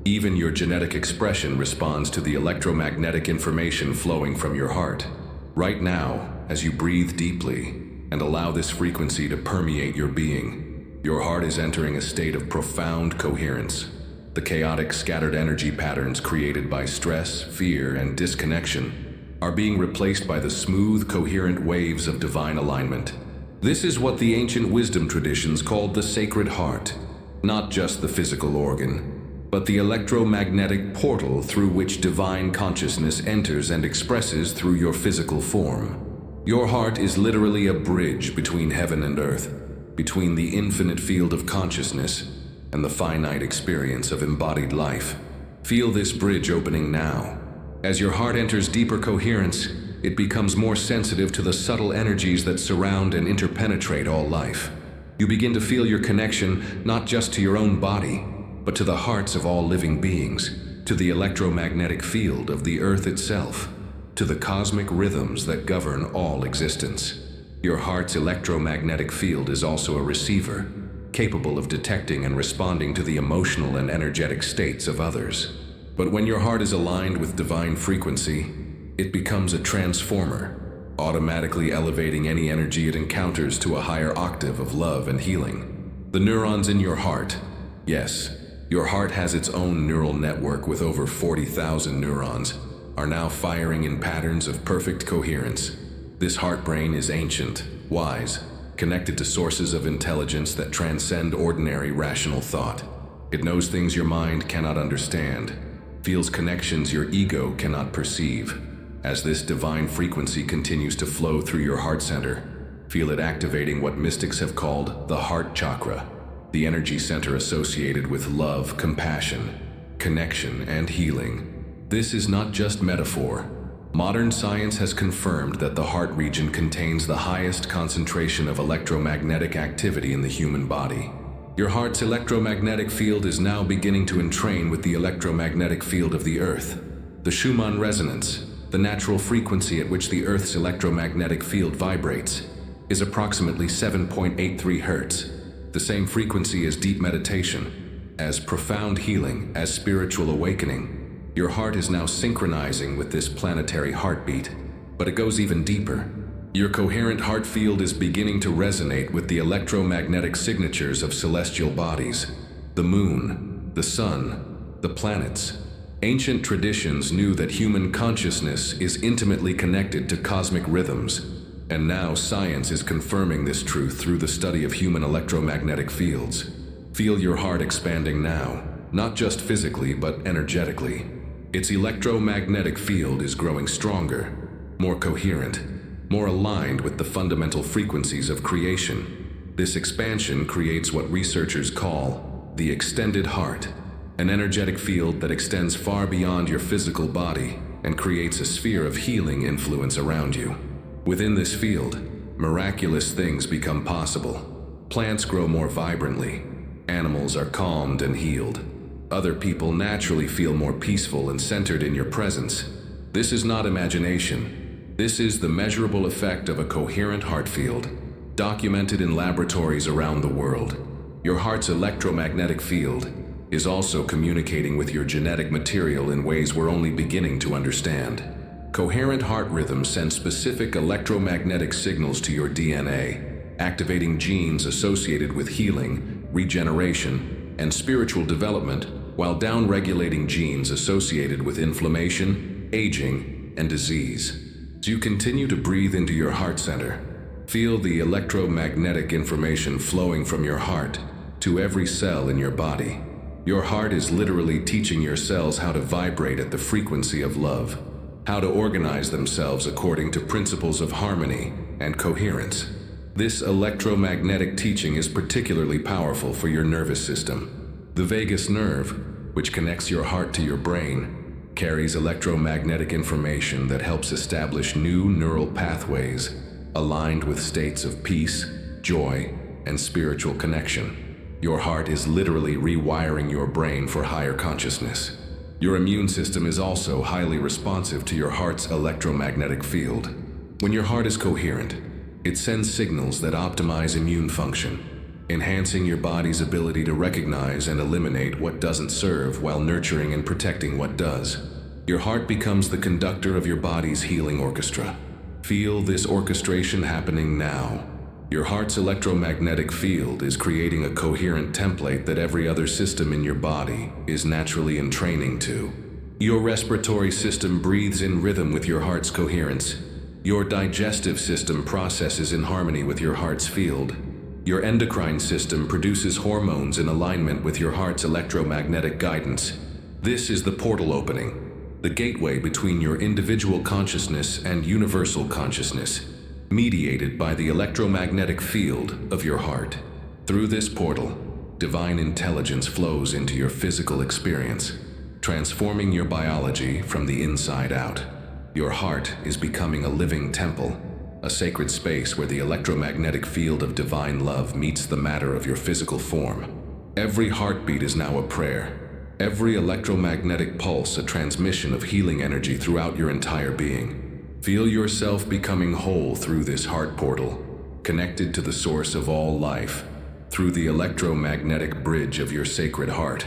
Even your genetic expression responds to the electromagnetic information flowing from your heart. Right now, as you breathe deeply and allow this frequency to permeate your being, your heart is entering a state of profound coherence. The chaotic, scattered energy patterns created by stress, fear, and disconnection are being replaced by the smooth, coherent waves of divine alignment. This is what the ancient wisdom traditions called the sacred heart, not just the physical organ, but the electromagnetic portal through which divine consciousness enters and expresses through your physical form. Your heart is literally a bridge between heaven and earth, between the infinite field of consciousness and the finite experience of embodied life. Feel this bridge opening now. As your heart enters deeper coherence, it becomes more sensitive to the subtle energies that surround and interpenetrate all life. You begin to feel your connection not just to your own body, but to the hearts of all living beings, to the electromagnetic field of the earth itself, to the cosmic rhythms that govern all existence. Your heart's electromagnetic field is also a receiver, capable of detecting and responding to the emotional and energetic states of others. But when your heart is aligned with divine frequency, it becomes a transformer, automatically elevating any energy it encounters to a higher octave of love and healing. The neurons in your heart, yes, your heart has its own neural network with over 40,000 neurons, are now firing in patterns of perfect coherence. This heart brain is ancient, wise, connected to sources of intelligence that transcend ordinary rational thought. It knows things your mind cannot understand, feels connections your ego cannot perceive. As this divine frequency continues to flow through your heart center, feel it activating what mystics have called the heart chakra, the energy center associated with love, compassion, connection, and healing. This is not just metaphor. Modern science has confirmed that the heart region contains the highest concentration of electromagnetic activity in the human body. Your heart's electromagnetic field is now beginning to entrain with the electromagnetic field of the Earth. The Schumann resonance, the natural frequency at which the Earth's electromagnetic field vibrates, is approximately 7.83 Hz, the same frequency as deep meditation, as profound healing, as spiritual awakening. Your heart is now synchronizing with this planetary heartbeat, but it goes even deeper. Your coherent heart field is beginning to resonate with the electromagnetic signatures of celestial bodies, the moon, the sun, the planets. Ancient traditions knew that human consciousness is intimately connected to cosmic rhythms, and now science is confirming this truth through the study of human electromagnetic fields. Feel your heart expanding now, not just physically but energetically. Its electromagnetic field is growing stronger, more coherent, more aligned with the fundamental frequencies of creation. This expansion creates what researchers call the extended heart, an energetic field that extends far beyond your physical body and creates a sphere of healing influence around you. Within this field, miraculous things become possible. Plants grow more vibrantly, animals are calmed and healed. Other people naturally feel more peaceful and centered in your presence. This is not imagination. This is the measurable effect of a coherent heart field, documented in laboratories around the world. Your heart's electromagnetic field is also communicating with your genetic material in ways we're only beginning to understand. Coherent heart rhythms send specific electromagnetic signals to your DNA, activating genes associated with healing, regeneration, and spiritual development, while downregulating genes associated with inflammation, aging, and disease. As you continue to breathe into your heart center, feel the electromagnetic information flowing from your heart to every cell in your body. Your heart is literally teaching your cells how to vibrate at the frequency of love, how to organize themselves according to principles of harmony and coherence. This electromagnetic teaching is particularly powerful for your nervous system. The vagus nerve, which connects your heart to your brain, carries electromagnetic information that helps establish new neural pathways aligned with states of peace, joy, and spiritual connection. Your heart is literally rewiring your brain for higher consciousness. Your immune system is also highly responsive to your heart's electromagnetic field. When your heart is coherent, it sends signals that optimize immune function, enhancing your body's ability to recognize and eliminate what doesn't serve while nurturing and protecting what does. Your heart becomes the conductor of your body's healing orchestra. Feel this orchestration happening now. Your heart's electromagnetic field is creating a coherent template that every other system in your body is naturally in training to. Your respiratory system breathes in rhythm with your heart's coherence. Your digestive system processes in harmony with your heart's field. Your endocrine system produces hormones in alignment with your heart's electromagnetic guidance. This is the portal opening, the gateway between your individual consciousness and universal consciousness, mediated by the electromagnetic field of your heart. Through this portal, divine intelligence flows into your physical experience, transforming your biology from the inside out. Your heart is becoming a living temple, a sacred space where the electromagnetic field of divine love meets the matter of your physical form. Every heartbeat is now a prayer. Every electromagnetic pulse a transmission of healing energy throughout your entire being. Feel yourself becoming whole through this heart portal, connected to the source of all life, through the electromagnetic bridge of your sacred heart.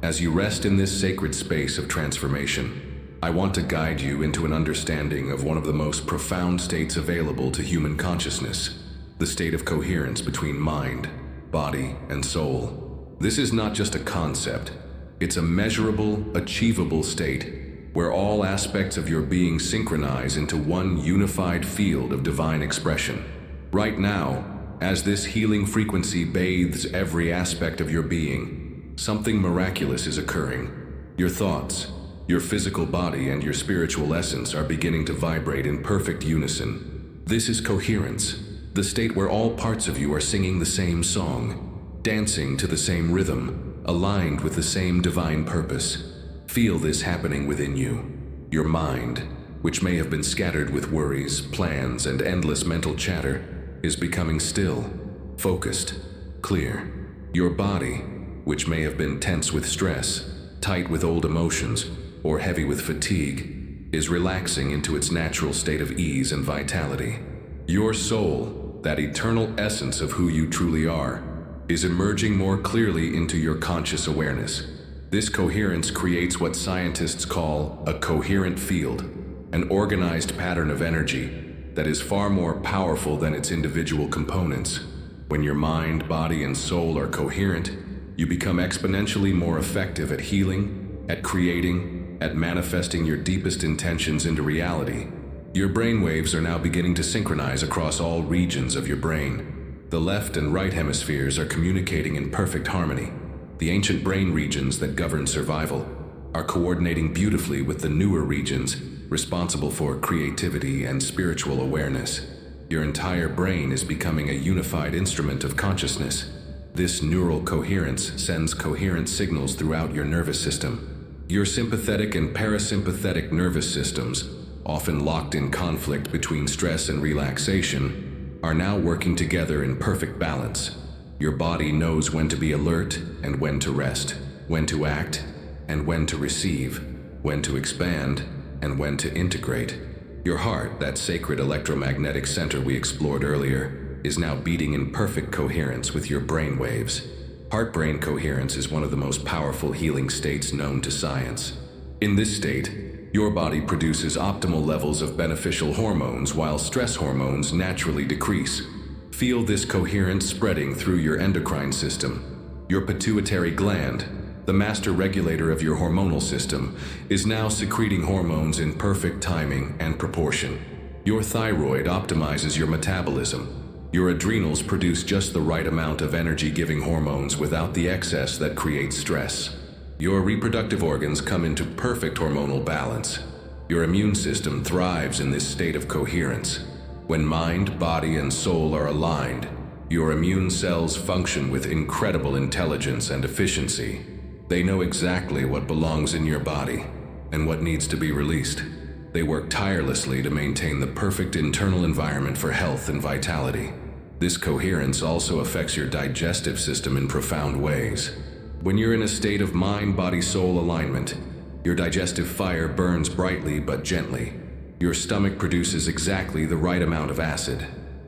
As you rest in this sacred space of transformation, I want to guide you into an understanding of one of the most profound states available to human consciousness, the state of coherence between mind, body, and soul. This is not just a concept. It's a measurable, achievable state where all aspects of your being synchronize into one unified field of divine expression. Right now, as this healing frequency bathes every aspect of your being, something miraculous is occurring. Your thoughts, your physical body, and your spiritual essence are beginning to vibrate in perfect unison. This is coherence, the state where all parts of you are singing the same song, dancing to the same rhythm, aligned with the same divine purpose. Feel this happening within you. Your mind, which may have been scattered with worries, plans, and endless mental chatter, is becoming still, focused, clear. Your body, which may have been tense with stress, tight with old emotions, or heavy with fatigue, is relaxing into its natural state of ease and vitality. Your soul, that eternal essence of who you truly are, is emerging more clearly into your conscious awareness. This coherence creates what scientists call a coherent field, an organized pattern of energy that is far more powerful than its individual components. When your mind, body, and soul are coherent, you become exponentially more effective at healing, at creating, at manifesting your deepest intentions into reality. Your brainwaves are now beginning to synchronize across all regions of your brain. The left and right hemispheres are communicating in perfect harmony. The ancient brain regions that govern survival are coordinating beautifully with the newer regions responsible for creativity and spiritual awareness. Your entire brain is becoming a unified instrument of consciousness. This neural coherence sends coherent signals throughout your nervous system. Your sympathetic and parasympathetic nervous systems, often locked in conflict between stress and relaxation, are now working together in perfect balance. Your body knows when to be alert and when to rest, when to act and when to receive, when to expand and when to integrate. Your heart, that sacred electromagnetic center we explored earlier, is now beating in perfect coherence with your brain waves. Heart-brain coherence is one of the most powerful healing states known to science. In this state, your body produces optimal levels of beneficial hormones while stress hormones naturally decrease. Feel this coherence spreading through your endocrine system. Your pituitary gland, the master regulator of your hormonal system, is now secreting hormones in perfect timing and proportion. Your thyroid optimizes your metabolism. Your adrenals produce just the right amount of energy-giving hormones without the excess that creates stress. Your reproductive organs come into perfect hormonal balance. Your immune system thrives in this state of coherence. When mind, body, and soul are aligned, your immune cells function with incredible intelligence and efficiency. They know exactly what belongs in your body and what needs to be released. They work tirelessly to maintain the perfect internal environment for health and vitality. This coherence also affects your digestive system in profound ways. When you're in a state of mind-body-soul alignment, your digestive fire burns brightly but gently. Your stomach produces exactly the right amount of acid.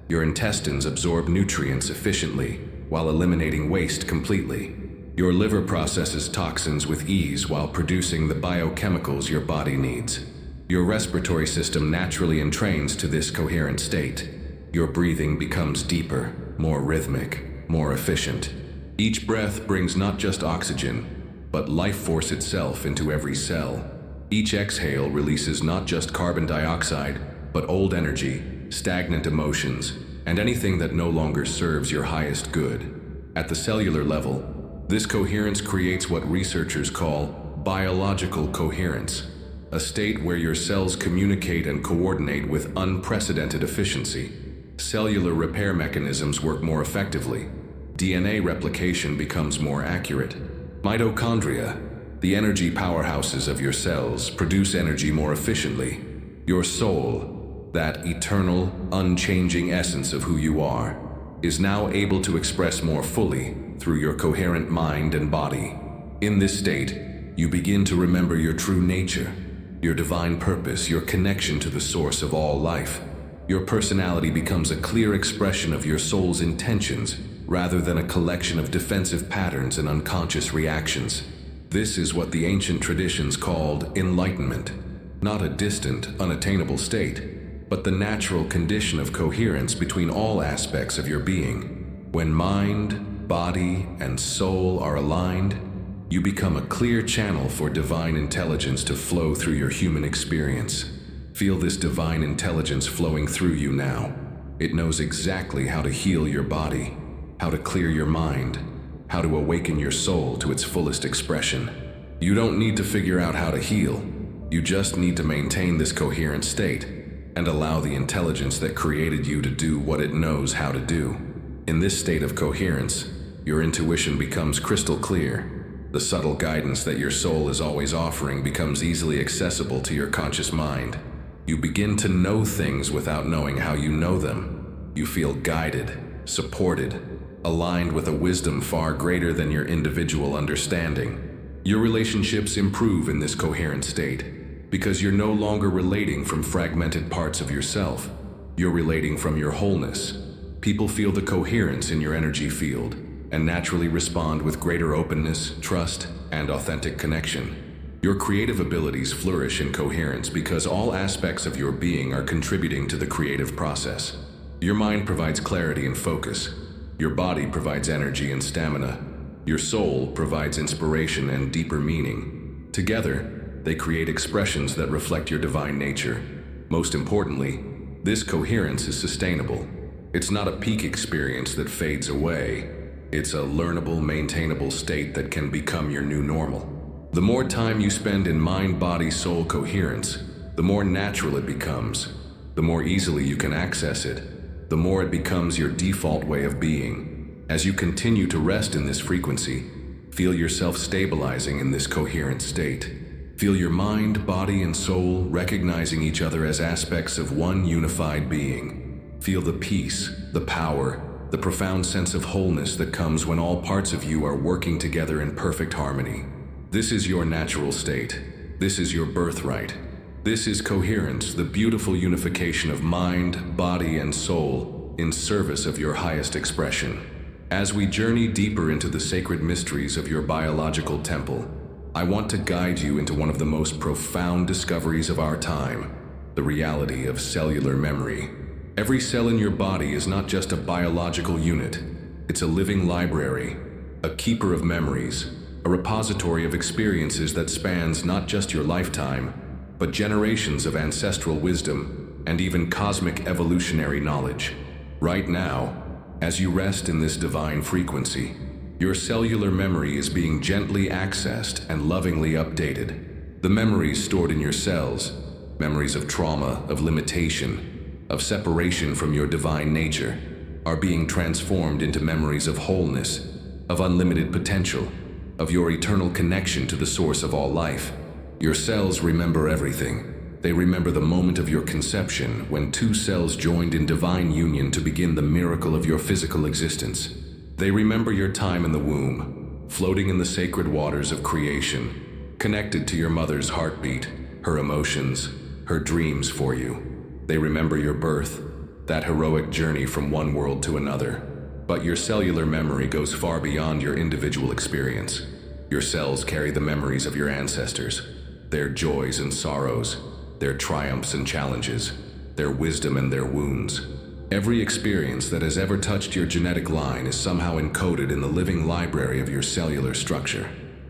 Your intestines absorb nutrients efficiently while eliminating waste completely. Your liver processes toxins with ease while producing the biochemicals your body needs. Your respiratory system naturally entrains to this coherent state. Your breathing becomes deeper, more rhythmic, more efficient. Each breath brings not just oxygen, but life force itself into every cell. Each exhale releases not just carbon dioxide, but old energy, stagnant emotions, and anything that no longer serves your highest good. At the cellular level, this coherence creates what researchers call biological coherence, a state where your cells communicate and coordinate with unprecedented efficiency. Cellular repair mechanisms work more effectively. DNA replication becomes more accurate. Mitochondria, the energy powerhouses of your cells, produce energy more efficiently. Your soul, that eternal, unchanging essence of who you are, is now able to express more fully through your coherent mind and body. In this state, you begin to remember your true nature, your divine purpose, your connection to the source of all life. Your personality becomes a clear expression of your soul's intentions, rather than a collection of defensive patterns and unconscious reactions. This is what the ancient traditions called enlightenment, not a distant, unattainable state, but the natural condition of coherence between all aspects of your being. When mind, body, and soul are aligned, you become a clear channel for divine intelligence to flow through your human experience. Feel this divine intelligence flowing through you now. It knows exactly how to heal your body, how to clear your mind, how to awaken your soul to its fullest expression. You don't need to figure out how to heal. You just need to maintain this coherent state and allow the intelligence that created you to do what it knows how to do. In this state of coherence, your intuition becomes crystal clear. The subtle guidance that your soul is always offering becomes easily accessible to your conscious mind. You begin to know things without knowing how you know them. You feel guided, supported, aligned with a wisdom far greater than your individual understanding. Your relationships improve in this coherent state because you're no longer relating from fragmented parts of yourself. You're relating from your wholeness. People feel the coherence in your energy field and naturally respond with greater openness, trust, and authentic connection. Your creative abilities flourish in coherence because all aspects of your being are contributing to the creative process. Your mind provides clarity and focus. Your body provides energy and stamina. Your soul provides inspiration and deeper meaning. Together, they create expressions that reflect your divine nature. Most importantly, this coherence is sustainable. It's not a peak experience that fades away. It's a learnable, maintainable state that can become your new normal. The more time you spend in mind-body-soul coherence, the more natural it becomes. The more easily you can access it, the more it becomes your default way of being. As you continue to rest in this frequency, feel yourself stabilizing in this coherent state. Feel your mind, body, and soul recognizing each other as aspects of one unified being. Feel the peace, the power, the profound sense of wholeness that comes when all parts of you are working together in perfect harmony. This is your natural state. This is your birthright. This is coherence, the beautiful unification of mind, body, and soul in service of your highest expression. As we journey deeper into the sacred mysteries of your biological temple, I want to guide you into one of the most profound discoveries of our time, the reality of cellular memory. Every cell in your body is not just a biological unit. It's a living library, a keeper of memories, a repository of experiences that spans not just your lifetime, but generations of ancestral wisdom and even cosmic evolutionary knowledge. Right now, as you rest in this divine frequency, your cellular memory is being gently accessed and lovingly updated. The memories stored in your cells, memories of trauma, of limitation, of separation from your divine nature, are being transformed into memories of wholeness, of unlimited potential, of your eternal connection to the source of all life. Your cells remember everything. They remember the moment of your conception, when two cells joined in divine union to begin the miracle of your physical existence. They remember your time in the womb, floating in the sacred waters of creation, connected to your mother's heartbeat, her emotions, her dreams for you. They remember your birth, that heroic journey from one world to another. But your cellular memory goes far beyond your individual experience. Your cells carry the memories of your ancestors, their joys and sorrows, their triumphs and challenges, their wisdom and their wounds. Every experience that has ever touched your genetic line is somehow encoded in the living library of your cellular structure.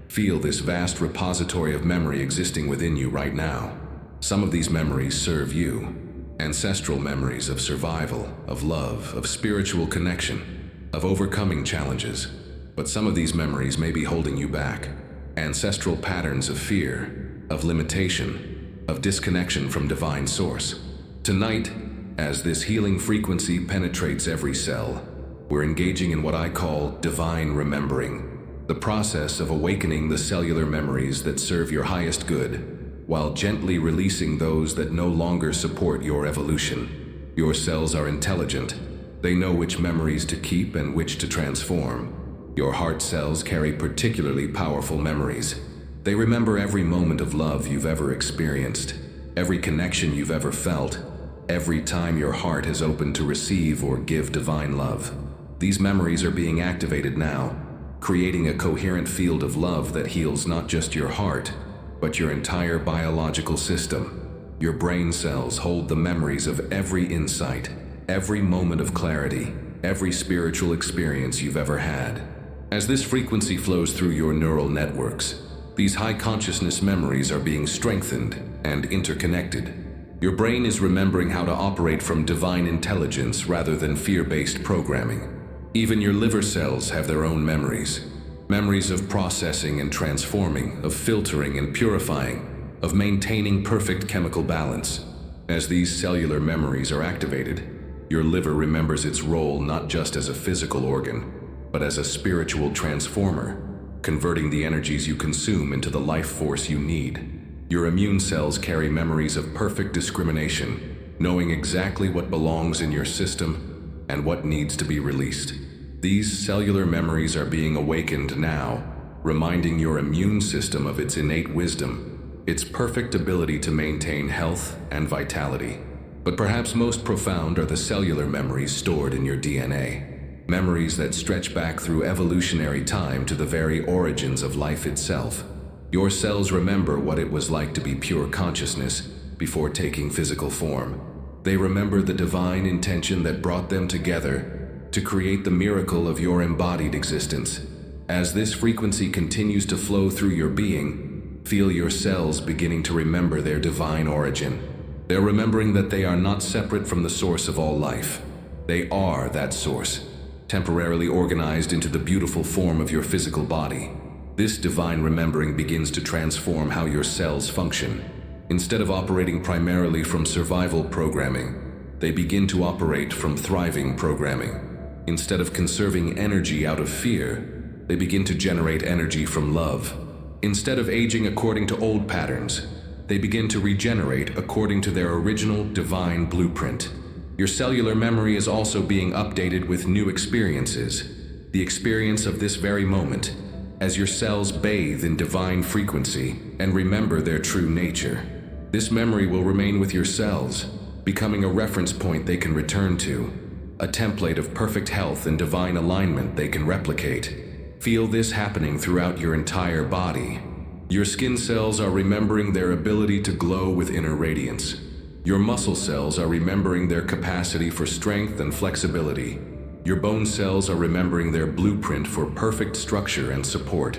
Feel this vast repository of memory existing within you right now. Some of these memories serve you. Ancestral memories of survival, of love, of spiritual connection, of overcoming challenges. But some of these memories may be holding you back. Ancestral patterns of fear, of limitation, of disconnection from divine source. Tonight, as this healing frequency penetrates every cell, we're engaging in what I call divine remembering, the process of awakening the cellular memories that serve your highest good, while gently releasing those that no longer support your evolution. Your cells are intelligent. They know which memories to keep and which to transform. Your heart cells carry particularly powerful memories. They remember every moment of love you've ever experienced, every connection you've ever felt, every time your heart has opened to receive or give divine love. These memories are being activated now, creating a coherent field of love that heals not just your heart, but your entire biological system. Your brain cells hold the memories of every insight, every moment of clarity, every spiritual experience you've ever had. As this frequency flows through your neural networks, these high consciousness memories are being strengthened and interconnected. Your brain is remembering how to operate from divine intelligence rather than fear-based programming. Even your liver cells have their own memories. Memories of processing and transforming, of filtering and purifying, of maintaining perfect chemical balance. As these cellular memories are activated, your liver remembers its role not just as a physical organ, but as a spiritual transformer, converting the energies you consume into the life force you need. Your immune cells carry memories of perfect discrimination, knowing exactly what belongs in your system and what needs to be released. These cellular memories are being awakened now, reminding your immune system of its innate wisdom, its perfect ability to maintain health and vitality. But perhaps most profound are the cellular memories stored in your DNA. Memories that stretch back through evolutionary time to the very origins of life itself. Your cells remember what it was like to be pure consciousness before taking physical form. They remember the divine intention that brought them together to create the miracle of your embodied existence. As this frequency continues to flow through your being, feel your cells beginning to remember their divine origin. They're remembering that they are not separate from the source of all life. They are that source, temporarily organized into the beautiful form of your physical body. This divine remembering begins to transform how your cells function. Instead of operating primarily from survival programming, they begin to operate from thriving programming. Instead of conserving energy out of fear, they begin to generate energy from love. Instead of aging according to old patterns, they begin to regenerate according to their original divine blueprint. Your cellular memory is also being updated with new experiences, the experience of this very moment, as your cells bathe in divine frequency and remember their true nature. This memory will remain with your cells, becoming a reference point they can return to, a template of perfect health and divine alignment they can replicate. Feel this happening throughout your entire body. Your skin cells are remembering their ability to glow with inner radiance. Your muscle cells are remembering their capacity for strength and flexibility. Your bone cells are remembering their blueprint for perfect structure and support.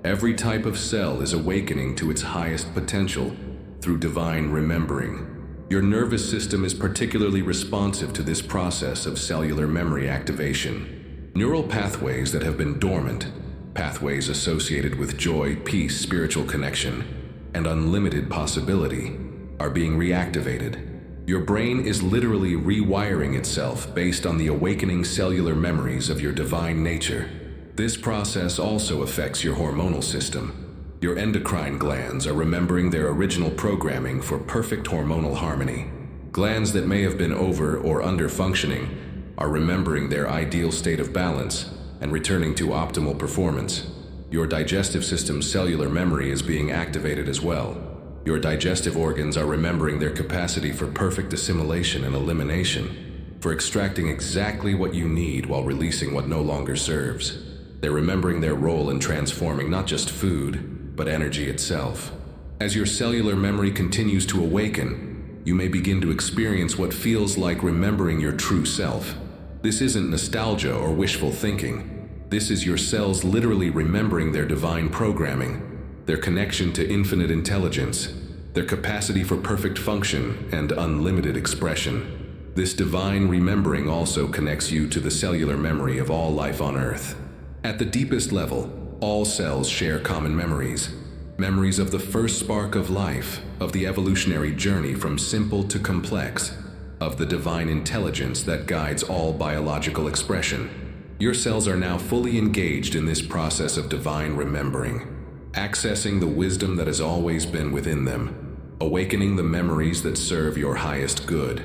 Every type of cell is awakening to its highest potential through divine remembering. Your nervous system is particularly responsive to this process of cellular memory activation. Neural pathways that have been dormant, pathways associated with joy, peace, spiritual connection, and unlimited possibility, are being reactivated. Your brain is literally rewiring itself based on the awakening cellular memories of your divine nature. This process also affects your hormonal system. Your endocrine glands are remembering their original programming for perfect hormonal harmony. Glands that may have been over or under functioning are remembering their ideal state of balance and returning to optimal performance. Your digestive system's cellular memory is being activated as well. Your digestive organs are remembering their capacity for perfect assimilation and elimination, for extracting exactly what you need while releasing what no longer serves. They're remembering their role in transforming not just food, but energy itself. As your cellular memory continues to awaken, you may begin to experience what feels like remembering your true self. This isn't nostalgia or wishful thinking. This is your cells literally remembering their divine programming, their connection to infinite intelligence, their capacity for perfect function and unlimited expression. This divine remembering also connects you to the cellular memory of all life on Earth. At the deepest level, all cells share common memories. Memories of the first spark of life, of the evolutionary journey from simple to complex, of the divine intelligence that guides all biological expression. Your cells are now fully engaged in this process of divine remembering, accessing the wisdom that has always been within them, awakening the memories that serve your highest good,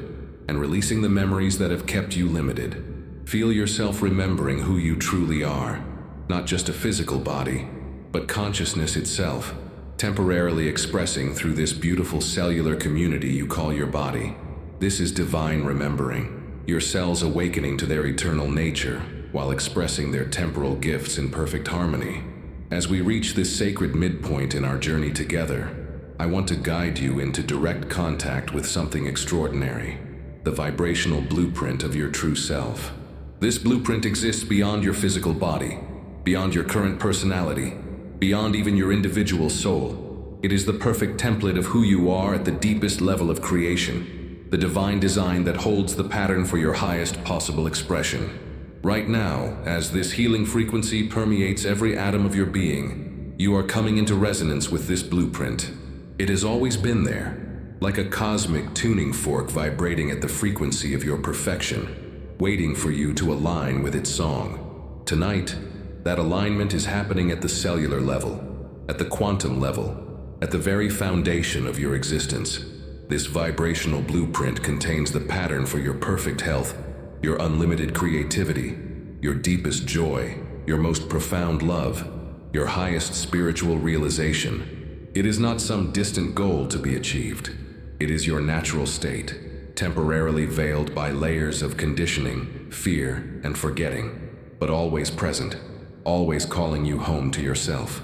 and releasing the memories that have kept you limited. Feel yourself remembering who you truly are, not just a physical body, but consciousness itself, temporarily expressing through this beautiful cellular community you call your body. This is divine remembering, your cells awakening to their eternal nature while expressing their temporal gifts in perfect harmony. As we reach this sacred midpoint in our journey together, I want to guide you into direct contact with something extraordinary, the vibrational blueprint of your true self. This blueprint exists beyond your physical body, beyond your current personality, beyond even your individual soul. It is the perfect template of who you are at the deepest level of creation, the divine design that holds the pattern for your highest possible expression. Right now, as this healing frequency permeates every atom of your being, you are coming into resonance with this blueprint. It has always been there, like a cosmic tuning fork vibrating at the frequency of your perfection, waiting for you to align with its song. Tonight, that alignment is happening at the cellular level, at the quantum level, at the very foundation of your existence. This vibrational blueprint contains the pattern for your perfect health, your unlimited creativity, your deepest joy, your most profound love, your highest spiritual realization. It is not some distant goal to be achieved. It is your natural state, temporarily veiled by layers of conditioning, fear, and forgetting, but always present, always calling you home to yourself.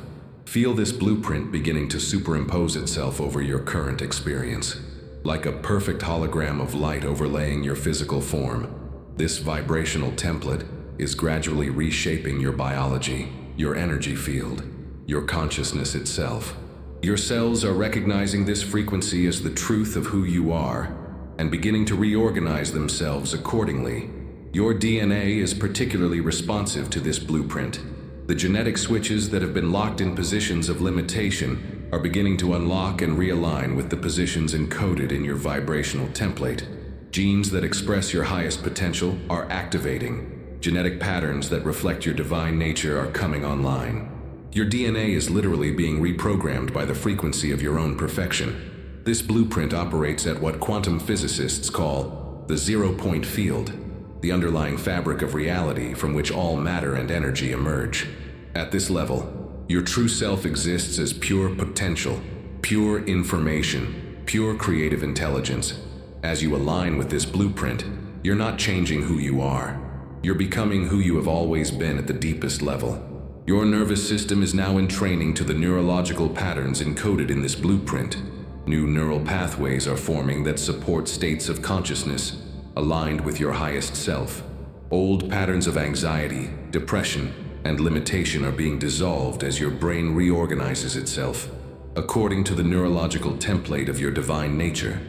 Feel this blueprint beginning to superimpose itself over your current experience. Like a perfect hologram of light overlaying your physical form, this vibrational template is gradually reshaping your biology, your energy field, your consciousness itself. Your cells are recognizing this frequency as the truth of who you are and beginning to reorganize themselves accordingly. Your DNA is particularly responsive to this blueprint. The genetic switches that have been locked in positions of limitation are beginning to unlock and realign with the positions encoded in your vibrational template. Genes that express your highest potential are activating. Genetic patterns that reflect your divine nature are coming online. Your DNA is literally being reprogrammed by the frequency of your own perfection. This blueprint operates at what quantum physicists call the zero-point field, the underlying fabric of reality from which all matter and energy emerge. At this level, your true self exists as pure potential, pure information, pure creative intelligence. As you align with this blueprint, you're not changing who you are. You're becoming who you have always been at the deepest level. Your nervous system is now in training to the neurological patterns encoded in this blueprint. New neural pathways are forming that support states of consciousness aligned with your highest self. Old patterns of anxiety, depression, and limitation are being dissolved as your brain reorganizes itself according to the neurological template of your divine nature.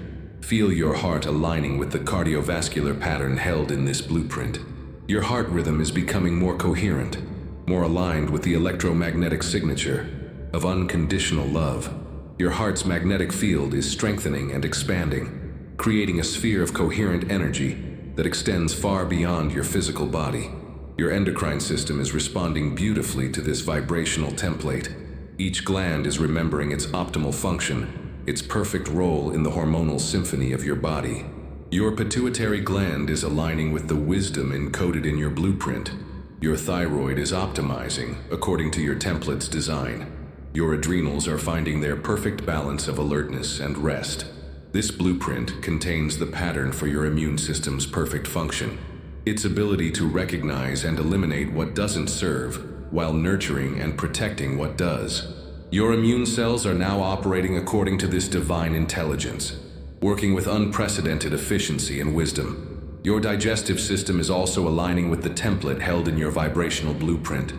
Feel your heart aligning with the cardiovascular pattern held in this blueprint. Your heart rhythm is becoming more coherent, more aligned with the electromagnetic signature of unconditional love. Your heart's magnetic field is strengthening and expanding, creating a sphere of coherent energy that extends far beyond your physical body. Your endocrine system is responding beautifully to this vibrational template. Each gland is remembering its optimal function, its perfect role in the hormonal symphony of your body. Your pituitary gland is aligning with the wisdom encoded in your blueprint. Your thyroid is optimizing according to your template's design. Your adrenals are finding their perfect balance of alertness and rest. This blueprint contains the pattern for your immune system's perfect function, its ability to recognize and eliminate what doesn't serve, while nurturing and protecting what does. Your immune cells are now operating according to this divine intelligence, working with unprecedented efficiency and wisdom. Your digestive system is also aligning with the template held in your vibrational blueprint.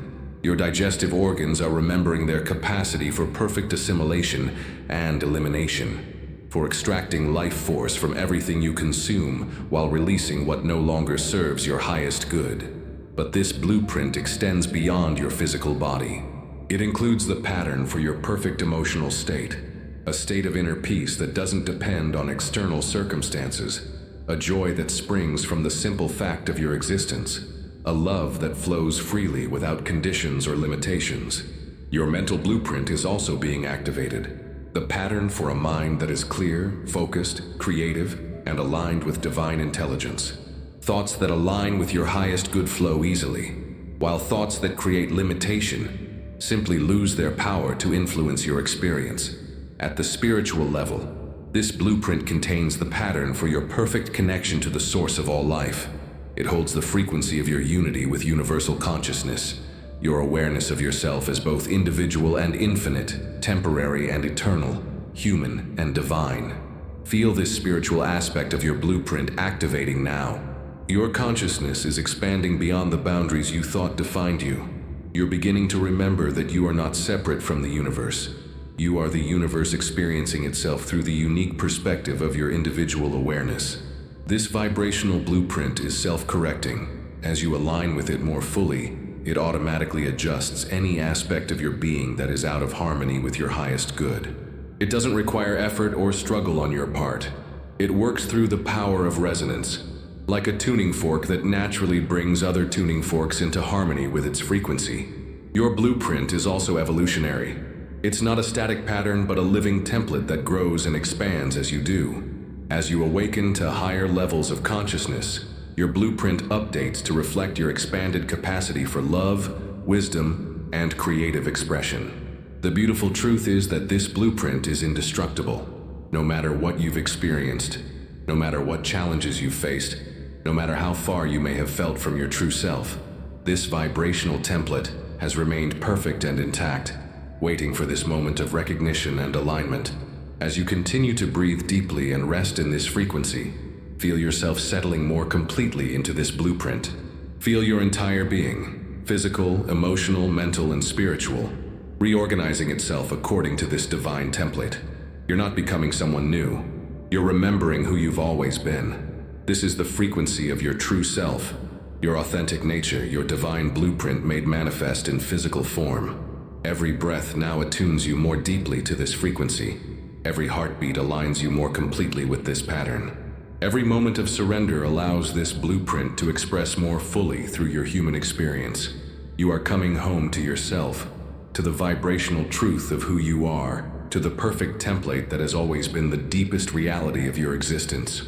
Your digestive organs are remembering their capacity for perfect assimilation and elimination, for extracting life force from everything you consume while releasing what no longer serves your highest good. But this blueprint extends beyond your physical body. It includes the pattern for your perfect emotional state, a state of inner peace that doesn't depend on external circumstances, a joy that springs from the simple fact of your existence, a love that flows freely without conditions or limitations. Your mental blueprint is also being activated, the pattern for a mind that is clear, focused, creative, and aligned with divine intelligence. Thoughts that align with your highest good flow easily, while thoughts that create limitation simply lose their power to influence your experience. At the spiritual level, this blueprint contains the pattern for your perfect connection to the source of all life. It holds the frequency of your unity with universal consciousness, your awareness of yourself as both individual and infinite, temporary and eternal, human and divine. Feel this spiritual aspect of your blueprint activating now. Your consciousness is expanding beyond the boundaries you thought defined you. You're beginning to remember that you are not separate from the universe. You are the universe experiencing itself through the unique perspective of your individual awareness. This vibrational blueprint is self-correcting. As you align with it more fully, it automatically adjusts any aspect of your being that is out of harmony with your highest good. It doesn't require effort or struggle on your part. It works through the power of resonance, like a tuning fork that naturally brings other tuning forks into harmony with its frequency. Your blueprint is also evolutionary. It's not a static pattern, but a living template that grows and expands as you do. As you awaken to higher levels of consciousness, your blueprint updates to reflect your expanded capacity for love, wisdom, and creative expression. The beautiful truth is that this blueprint is indestructible. No matter what you've experienced, no matter what challenges you've faced, no matter how far you may have felt from your true self, this vibrational template has remained perfect and intact. waiting for this moment of recognition and alignment. As you continue to breathe deeply and rest in this frequency, feel yourself settling more completely into this blueprint. Feel your entire being, physical, emotional, mental, and spiritual, reorganizing itself according to this divine template. You're not becoming someone new. You're remembering who you've always been. This is the frequency of your true self, your authentic nature, your divine blueprint made manifest in physical form. Every breath now attunes you more deeply to this frequency. Every heartbeat aligns you more completely with this pattern. Every moment of surrender allows this blueprint to express more fully through your human experience. You are coming home to yourself, to the vibrational truth of who you are, to the perfect template that has always been the deepest reality of your existence.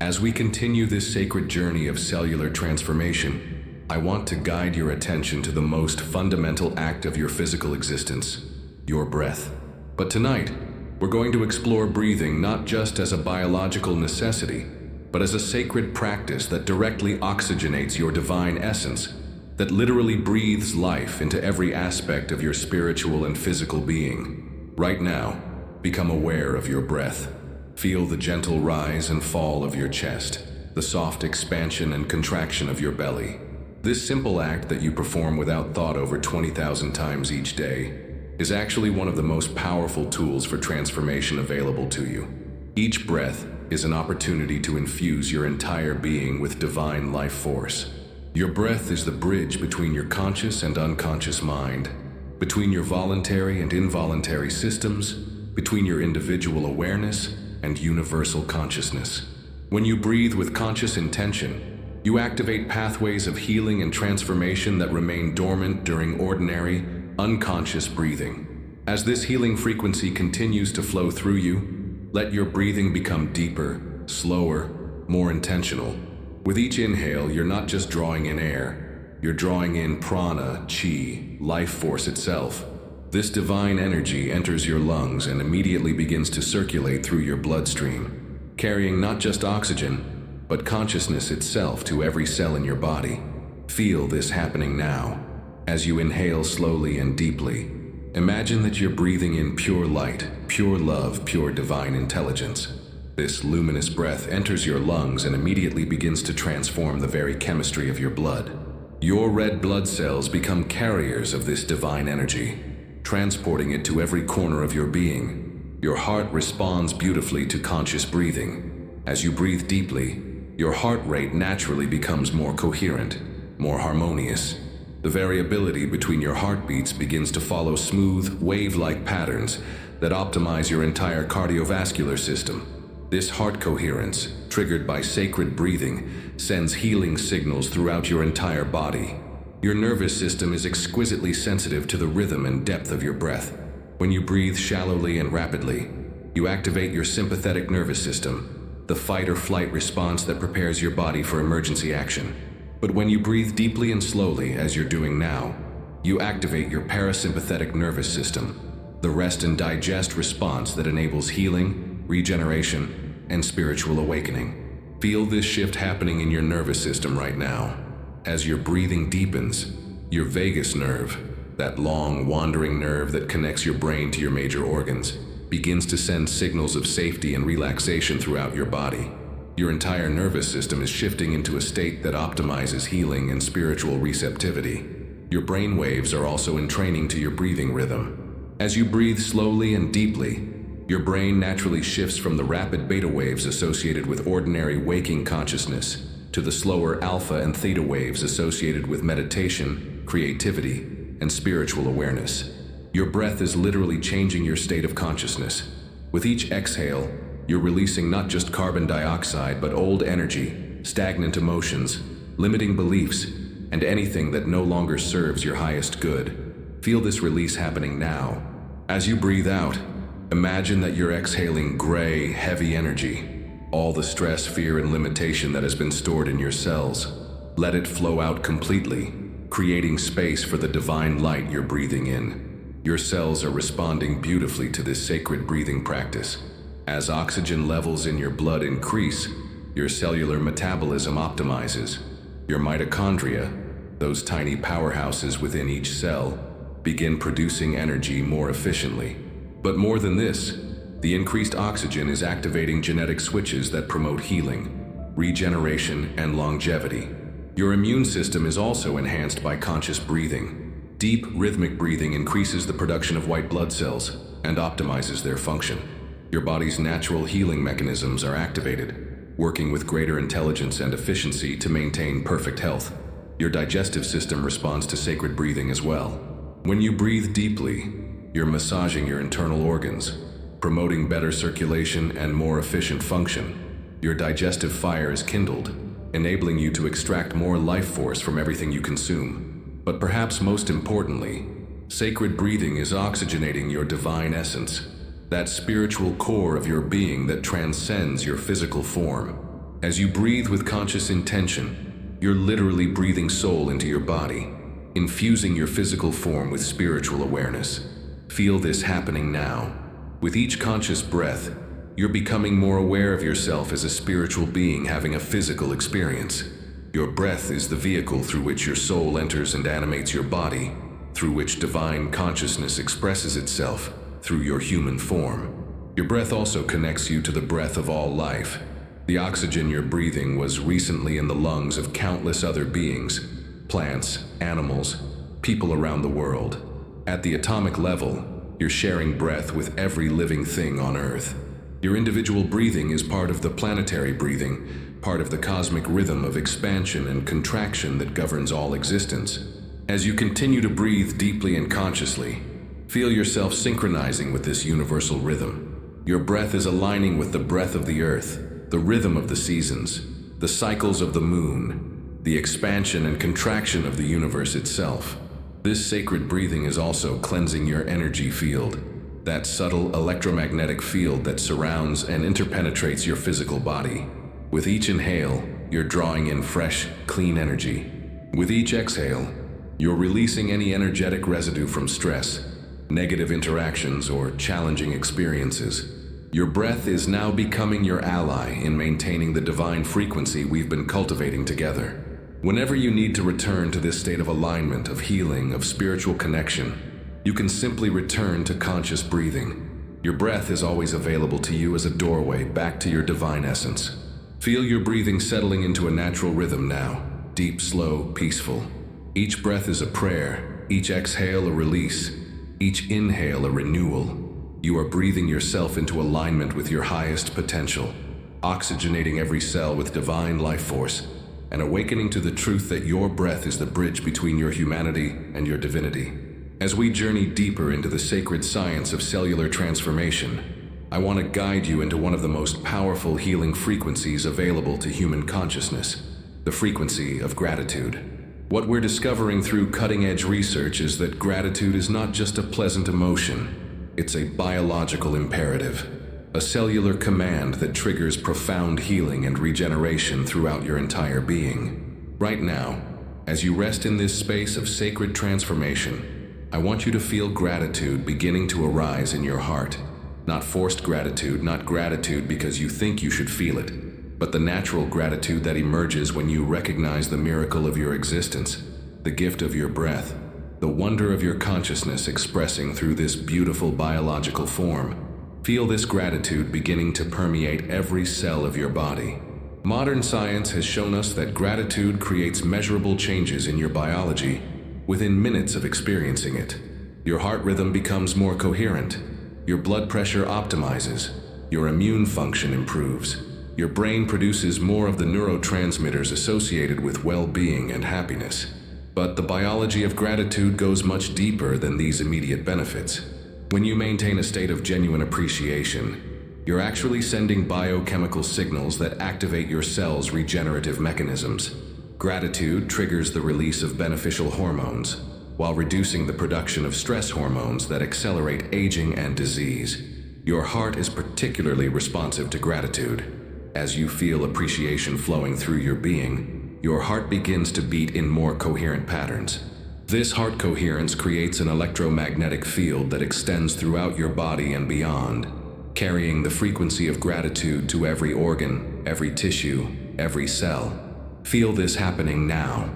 As we continue this sacred journey of cellular transformation, I want to guide your attention to the most fundamental act of your physical existence, your breath. But tonight, we're going to explore breathing not just as a biological necessity, but as a sacred practice that directly oxygenates your divine essence, that literally breathes life into every aspect of your spiritual and physical being. Right now, become aware of your breath. Feel the gentle rise and fall of your chest, the soft expansion and contraction of your belly. This simple act that you perform without thought over 20,000 times each day is actually one of the most powerful tools for transformation available to you. Each breath is an opportunity to infuse your entire being with divine life force. Your breath is the bridge between your conscious and unconscious mind, between your voluntary and involuntary systems, between your individual awareness and universal consciousness. When you breathe with conscious intention, you activate pathways of healing and transformation that remain dormant during ordinary, unconscious breathing. As this healing frequency continues to flow through you, let your breathing become deeper, slower, more intentional. With each inhale, you're not just drawing in air, you're drawing in prana, chi, life force itself. This divine energy enters your lungs and immediately begins to circulate through your bloodstream, carrying not just oxygen, but consciousness itself to every cell in your body. Feel this happening now. As you inhale slowly and deeply, imagine that you're breathing in pure light, pure love, pure divine intelligence. This luminous breath enters your lungs and immediately begins to transform the very chemistry of your blood. Your red blood cells become carriers of this divine energy, transporting it to every corner of your being. Your heart responds beautifully to conscious breathing. As you breathe deeply, your heart rate naturally becomes more coherent, more harmonious. The variability between your heartbeats begins to follow smooth, wave-like patterns that optimize your entire cardiovascular system. This heart coherence, triggered by sacred breathing, sends healing signals throughout your entire body. Your nervous system is exquisitely sensitive to the rhythm and depth of your breath. When you breathe shallowly and rapidly, you activate your sympathetic nervous system, the fight or flight response that prepares your body for emergency action. But when you breathe deeply and slowly, as you're doing now, you activate your parasympathetic nervous system, the rest and digest response that enables healing, regeneration, and spiritual awakening. Feel this shift happening in your nervous system right now. As your breathing deepens, your vagus nerve, that long, wandering nerve that connects your brain to your major organs, begins to send signals of safety and relaxation throughout your body. Your entire nervous system is shifting into a state that optimizes healing and spiritual receptivity. Your brain waves are also in training to your breathing rhythm. As you breathe slowly and deeply, your brain naturally shifts from the rapid beta waves associated with ordinary waking consciousness to the slower alpha and theta waves associated with meditation, creativity, and spiritual awareness. Your breath is literally changing your state of consciousness. With each exhale, you're releasing not just carbon dioxide, but old energy, stagnant emotions, limiting beliefs, and anything that no longer serves your highest good. Feel this release happening now. As you breathe out, imagine that you're exhaling gray, heavy energy, all the stress, fear, and limitation that has been stored in your cells. Let it flow out completely, creating space for the divine light you're breathing in. Your cells are responding beautifully to this sacred breathing practice. As oxygen levels in your blood increase, your cellular metabolism optimizes. Your mitochondria, those tiny powerhouses within each cell, begin producing energy more efficiently. But more than this, the increased oxygen is activating genetic switches that promote healing, regeneration, and longevity. Your immune system is also enhanced by conscious breathing. Deep, rhythmic breathing increases the production of white blood cells and optimizes their function. Your body's natural healing mechanisms are activated, working with greater intelligence and efficiency to maintain perfect health. Your digestive system responds to sacred breathing as well. When you breathe deeply, you're massaging your internal organs, promoting better circulation and more efficient function. Your digestive fire is kindled, enabling you to extract more life force from everything you consume. But perhaps most importantly, sacred breathing is oxygenating your divine essence, that spiritual core of your being that transcends your physical form. As you breathe with conscious intention, you're literally breathing soul into your body, infusing your physical form with spiritual awareness. Feel this happening now. With each conscious breath, you're becoming more aware of yourself as a spiritual being having a physical experience. Your breath is the vehicle through which your soul enters and animates your body, through which divine consciousness expresses itself through your human form. Your breath also connects you to the breath of all life. The oxygen you're breathing was recently in the lungs of countless other beings, plants, animals, people around the world. At the atomic level, you're sharing breath with every living thing on Earth. Your individual breathing is part of the planetary breathing, part of the cosmic rhythm of expansion and contraction that governs all existence. As you continue to breathe deeply and consciously, feel yourself synchronizing with this universal rhythm. Your breath is aligning with the breath of the earth, the rhythm of the seasons, the cycles of the moon, the expansion and contraction of the universe itself. This sacred breathing is also cleansing your energy field, that subtle electromagnetic field that surrounds and interpenetrates your physical body. With each inhale, you're drawing in fresh, clean energy. With each exhale, you're releasing any energetic residue from stress, negative interactions, or challenging experiences. Your breath is now becoming your ally in maintaining the divine frequency we've been cultivating together. Whenever you need to return to this state of alignment, of healing, of spiritual connection, you can simply return to conscious breathing. Your breath is always available to you as a doorway back to your divine essence. Feel your breathing settling into a natural rhythm now, deep, slow, peaceful. Each breath is a prayer, each exhale a release, each inhale a renewal. You are breathing yourself into alignment with your highest potential, oxygenating every cell with divine life force, and awakening to the truth that your breath is the bridge between your humanity and your divinity. As we journey deeper into the sacred science of cellular transformation, I want to guide you into one of the most powerful healing frequencies available to human consciousness, the frequency of gratitude. What we're discovering through cutting-edge research is that gratitude is not just a pleasant emotion, it's a biological imperative, a cellular command that triggers profound healing and regeneration throughout your entire being. Right now, as you rest in this space of sacred transformation, I want you to feel gratitude beginning to arise in your heart. Not forced gratitude, not gratitude because you think you should feel it, but the natural gratitude that emerges when you recognize the miracle of your existence, the gift of your breath, the wonder of your consciousness expressing through this beautiful biological form. Feel this gratitude beginning to permeate every cell of your body. Modern science has shown us that gratitude creates measurable changes in your biology within minutes of experiencing it. Your heart rhythm becomes more coherent, your blood pressure optimizes, your immune function improves, your brain produces more of the neurotransmitters associated with well-being and happiness. But the biology of gratitude goes much deeper than these immediate benefits. When you maintain a state of genuine appreciation, you're actually sending biochemical signals that activate your cells' regenerative mechanisms. Gratitude triggers the release of beneficial hormones, while reducing the production of stress hormones that accelerate aging and disease. Your heart is particularly responsive to gratitude. As you feel appreciation flowing through your being, your heart begins to beat in more coherent patterns. This heart coherence creates an electromagnetic field that extends throughout your body and beyond, carrying the frequency of gratitude to every organ, every tissue, every cell. Feel this happening now.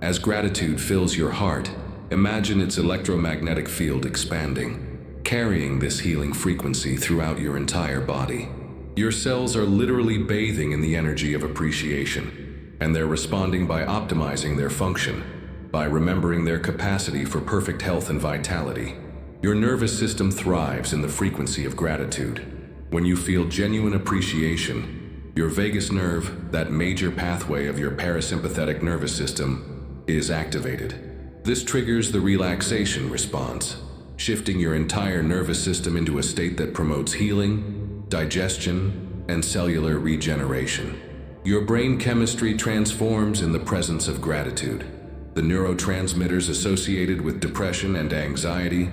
As gratitude fills your heart, Imagine its electromagnetic field expanding, carrying this healing frequency throughout your entire body. Your cells are literally bathing in the energy of appreciation, and they're responding by optimizing their function, by remembering their capacity for perfect health and vitality. Your nervous system thrives in the frequency of gratitude. When you feel genuine appreciation, your vagus nerve, that major pathway of your parasympathetic nervous system, is activated. This triggers the relaxation response, shifting your entire nervous system into a state that promotes healing, digestion, and cellular regeneration. Your brain chemistry transforms in the presence of gratitude. The neurotransmitters associated with depression and anxiety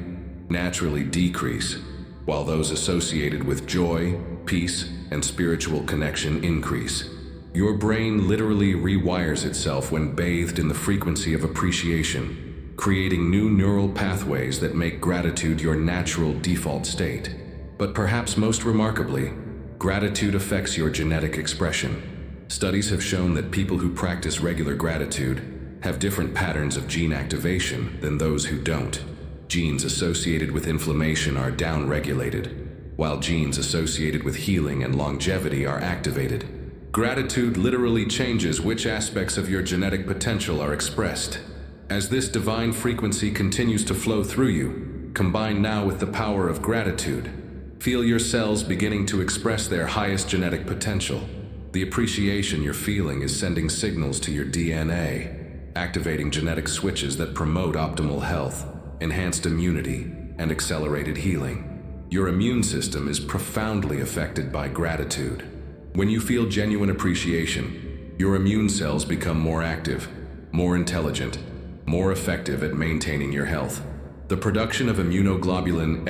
naturally decrease, while those associated with joy, peace, and spiritual connection increase. Your brain literally rewires itself when bathed in the frequency of appreciation, creating new neural pathways that make gratitude your natural default state. But perhaps most remarkably, gratitude affects your genetic expression. Studies have shown that people who practice regular gratitude have different patterns of gene activation than those who don't. Genes associated with inflammation are downregulated, while genes associated with healing and longevity are activated. Gratitude literally changes which aspects of your genetic potential are expressed. As this divine frequency continues to flow through you, combined now with the power of gratitude, feel your cells beginning to express their highest genetic potential. The appreciation you're feeling is sending signals to your DNA, activating genetic switches that promote optimal health, enhanced immunity, and accelerated healing. Your immune system is profoundly affected by gratitude. When you feel genuine appreciation, your immune cells become more active, more intelligent, more effective at maintaining your health. The production of immunoglobulin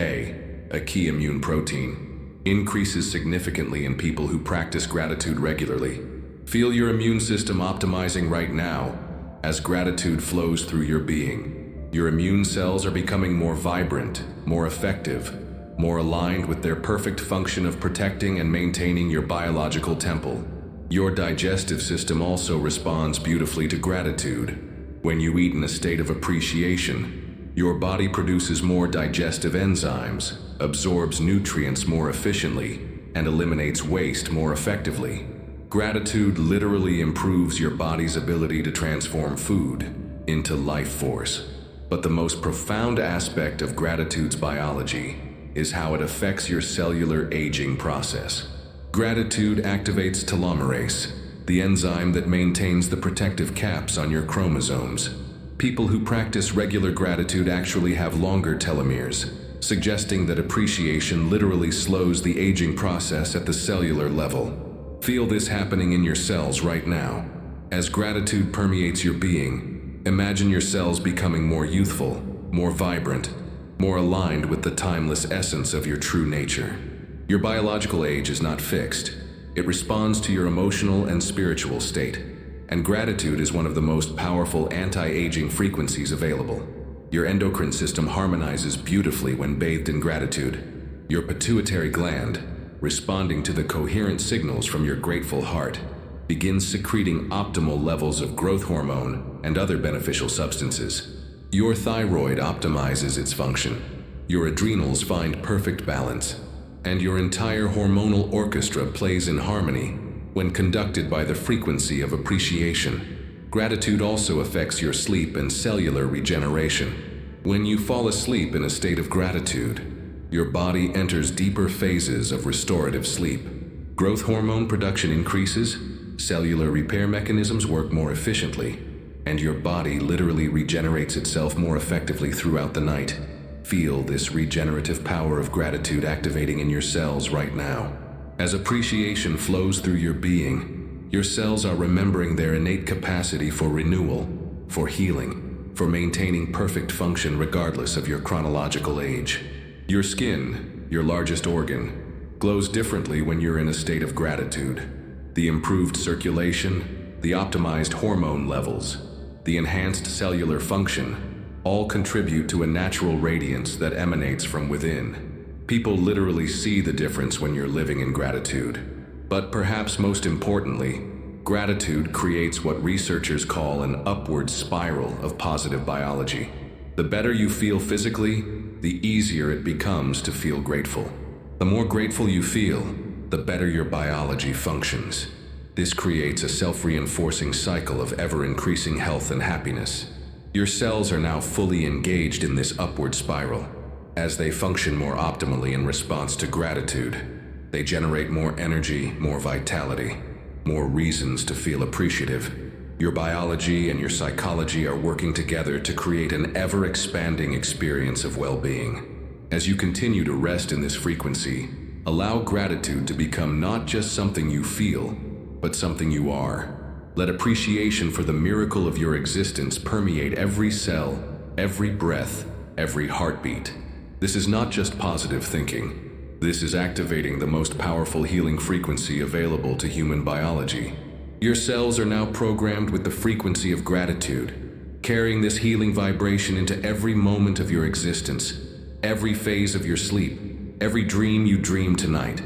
A key immune protein, increases significantly in people who practice gratitude regularly. Feel your immune system optimizing right now as gratitude flows through your being. Your immune cells are becoming more vibrant, more effective, more aligned with their perfect function of protecting and maintaining your biological temple. Your digestive system also responds beautifully to gratitude. When you eat in a state of appreciation, your body produces more digestive enzymes, absorbs nutrients more efficiently, and eliminates waste more effectively. Gratitude literally improves your body's ability to transform food into life force. But the most profound aspect of gratitude's biology is how it affects your cellular aging process. Gratitude activates telomerase, the enzyme that maintains the protective caps on your chromosomes. People who practice regular gratitude actually have longer telomeres, suggesting that appreciation literally slows the aging process at the cellular level. Feel this happening in your cells right now. As gratitude permeates your being, imagine your cells becoming more youthful, more vibrant, more aligned with the timeless essence of your true nature. Your biological age is not fixed. It responds to your emotional and spiritual state, and gratitude is one of the most powerful anti-aging frequencies available. Your endocrine system harmonizes beautifully when bathed in gratitude. Your pituitary gland, responding to the coherent signals from your grateful heart, begins secreting optimal levels of growth hormone and other beneficial substances. Your thyroid optimizes its function. Your adrenals find perfect balance, and your entire hormonal orchestra plays in harmony when conducted by the frequency of appreciation. Gratitude also affects your sleep and cellular regeneration. When you fall asleep in a state of gratitude, your body enters deeper phases of restorative sleep. Growth hormone production increases, cellular repair mechanisms work more efficiently, and your body literally regenerates itself more effectively throughout the night. Feel this regenerative power of gratitude activating in your cells right now. As appreciation flows through your being, your cells are remembering their innate capacity for renewal, for healing, for maintaining perfect function regardless of your chronological age. Your skin, your largest organ, glows differently when you're in a state of gratitude. The improved circulation, the optimized hormone levels, the enhanced cellular function, all contribute to a natural radiance that emanates from within. People literally see the difference when you're living in gratitude. But perhaps most importantly, gratitude creates what researchers call an upward spiral of positive biology. The better you feel physically, the easier it becomes to feel grateful. The more grateful you feel, the better your biology functions. This creates a self-reinforcing cycle of ever-increasing health and happiness. Your cells are now fully engaged in this upward spiral. As they function more optimally in response to gratitude, they generate more energy, more vitality, more reasons to feel appreciative. Your biology and your psychology are working together to create an ever-expanding experience of well-being. As you continue to rest in this frequency, allow gratitude to become not just something you feel, but something you are. Let appreciation for the miracle of your existence permeate every cell, every breath, every heartbeat. This is not just positive thinking. This is activating the most powerful healing frequency available to human biology. Your cells are now programmed with the frequency of gratitude, carrying this healing vibration into every moment of your existence, every phase of your sleep, every dream you dream tonight.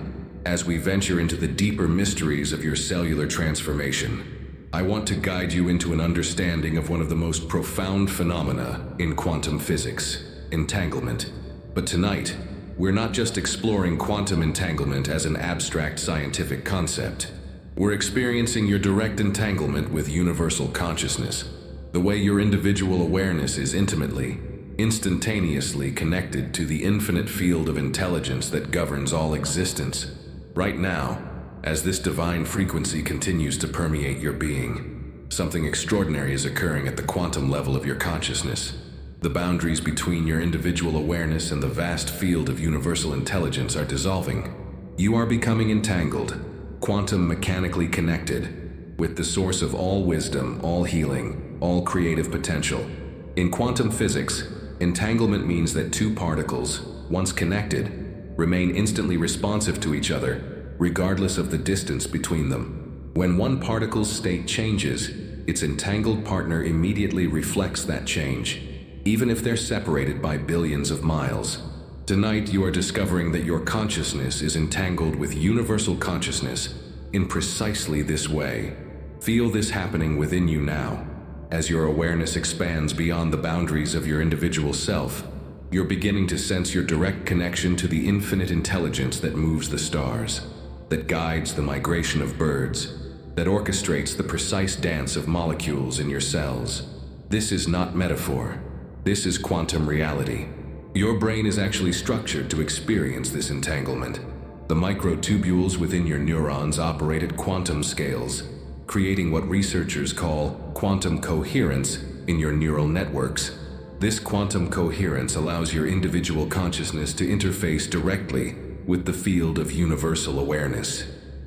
As we venture into the deeper mysteries of your cellular transformation, I want to guide you into an understanding of one of the most profound phenomena in quantum physics, entanglement. But tonight, we're not just exploring quantum entanglement as an abstract scientific concept. We're experiencing your direct entanglement with universal consciousness, the way your individual awareness is intimately, instantaneously connected to the infinite field of intelligence that governs all existence. Right now, as this divine frequency continues to permeate your being, something extraordinary is occurring at the quantum level of your consciousness. The boundaries between your individual awareness and the vast field of universal intelligence are dissolving. You are becoming entangled, quantum mechanically connected, with the source of all wisdom, all healing, all creative potential. In quantum physics, entanglement means that two particles, once connected, remain instantly responsive to each other, regardless of the distance between them. When one particle's state changes, its entangled partner immediately reflects that change, even if they're separated by billions of miles. Tonight, you are discovering that your consciousness is entangled with universal consciousness in precisely this way. Feel this happening within you now. As your awareness expands beyond the boundaries of your individual self, you're beginning to sense your direct connection to the infinite intelligence that moves the stars, that guides the migration of birds, that orchestrates the precise dance of molecules in your cells. This is not metaphor. This is quantum reality. Your brain is actually structured to experience this entanglement. The microtubules within your neurons operate at quantum scales, creating what researchers call quantum coherence in your neural networks. This quantum coherence allows your individual consciousness to interface directly with the field of universal awareness.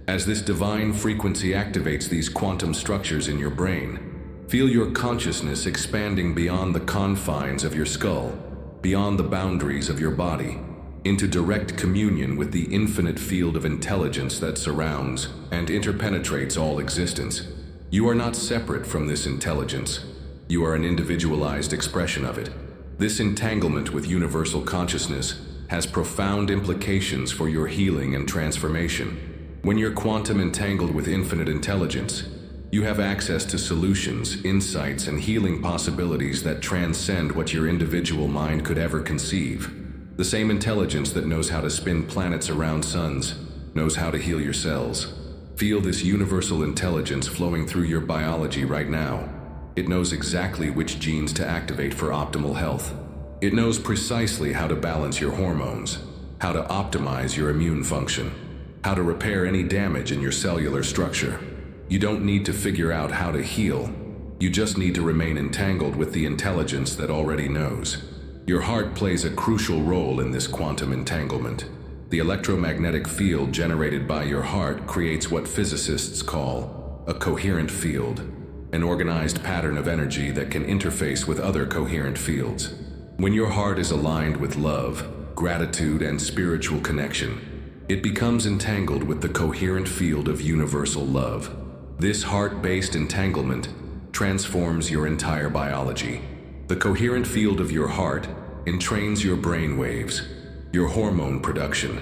As this divine frequency activates these quantum structures in your brain, feel your consciousness expanding beyond the confines of your skull, beyond the boundaries of your body, into direct communion with the infinite field of intelligence that surrounds and interpenetrates all existence. You are not separate from this intelligence. You are an individualized expression of it. This entanglement with universal consciousness has profound implications for your healing and transformation. When you're quantum entangled with infinite intelligence, you have access to solutions, insights, and healing possibilities that transcend what your individual mind could ever conceive. The same intelligence that knows how to spin planets around suns knows how to heal your cells. Feel this universal intelligence flowing through your biology right now. It knows exactly which genes to activate for optimal health. It knows precisely how to balance your hormones, how to optimize your immune function, how to repair any damage in your cellular structure. You don't need to figure out how to heal. You just need to remain entangled with the intelligence that already knows. Your heart plays a crucial role in this quantum entanglement. The electromagnetic field generated by your heart creates what physicists call a coherent field, an organized pattern of energy that can interface with other coherent fields. When your heart is aligned with love, gratitude, and spiritual connection, it becomes entangled with the coherent field of universal love. This heart-based entanglement transforms your entire biology. The coherent field of your heart entrains your brain waves, your hormone production,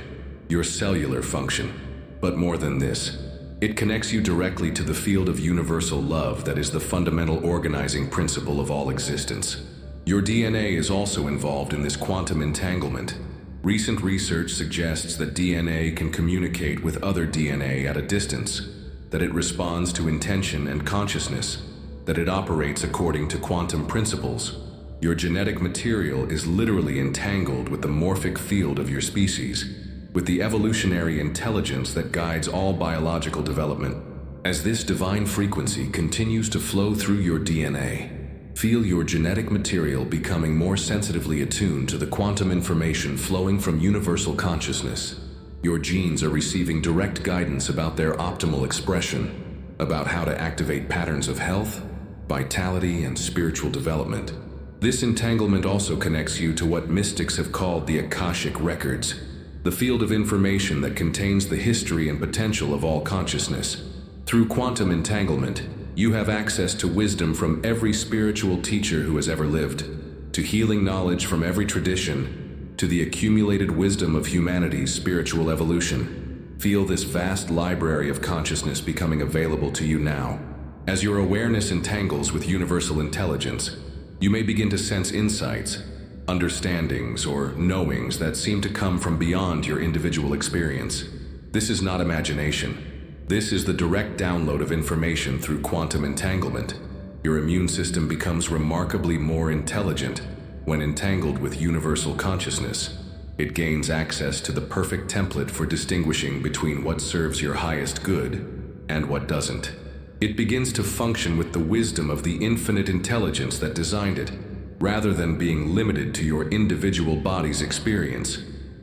your cellular function. But more than this, it connects you directly to the field of universal love that is the fundamental organizing principle of all existence. Your DNA is also involved in this quantum entanglement. Recent research suggests that DNA can communicate with other DNA at a distance, that it responds to intention and consciousness, that it operates according to quantum principles. Your genetic material is literally entangled with the morphic field of your species, with the evolutionary intelligence that guides all biological development. As this divine frequency continues to flow through your DNA, feel your genetic material becoming more sensitively attuned to the quantum information flowing from universal consciousness. Your genes are receiving direct guidance about their optimal expression, about how to activate patterns of health, vitality, and spiritual development. This entanglement also connects you to what mystics have called the Akashic Records, the field of information that contains the history and potential of all consciousness. Through quantum entanglement, you have access to wisdom from every spiritual teacher who has ever lived, to healing knowledge from every tradition, to the accumulated wisdom of humanity's spiritual evolution. Feel this vast library of consciousness becoming available to you now. As your awareness entangles with universal intelligence, you may begin to sense insights, understandings, or knowings that seem to come from beyond your individual experience. This is not imagination. This is the direct download of information through quantum entanglement. Your immune system becomes remarkably more intelligent when entangled with universal consciousness. It gains access to the perfect template for distinguishing between what serves your highest good and what doesn't. It begins to function with the wisdom of the infinite intelligence that designed it, rather than being limited to your individual body's experience.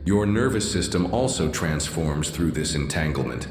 Your nervous system also transforms through this entanglement.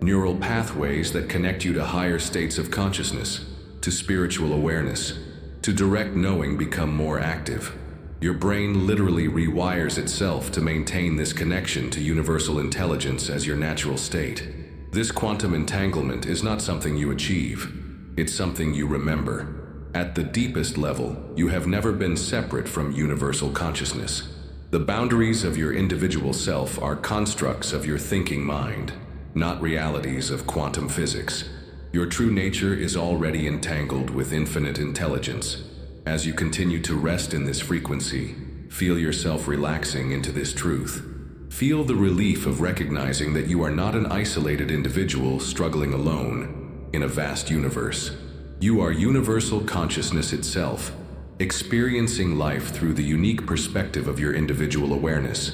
Neural pathways that connect you to higher states of consciousness, to spiritual awareness, to direct knowing become more active. Your brain literally rewires itself to maintain this connection to universal intelligence as your natural state. This quantum entanglement is not something you achieve. It's something you remember. At the deepest level, you have never been separate from universal consciousness. The boundaries of your individual self are constructs of your thinking mind, not realities of quantum physics. Your true nature is already entangled with infinite intelligence. As you continue to rest in this frequency, feel yourself relaxing into this truth. Feel the relief of recognizing that you are not an isolated individual struggling alone in a vast universe. You are universal consciousness itself, experiencing life through the unique perspective of your individual awareness,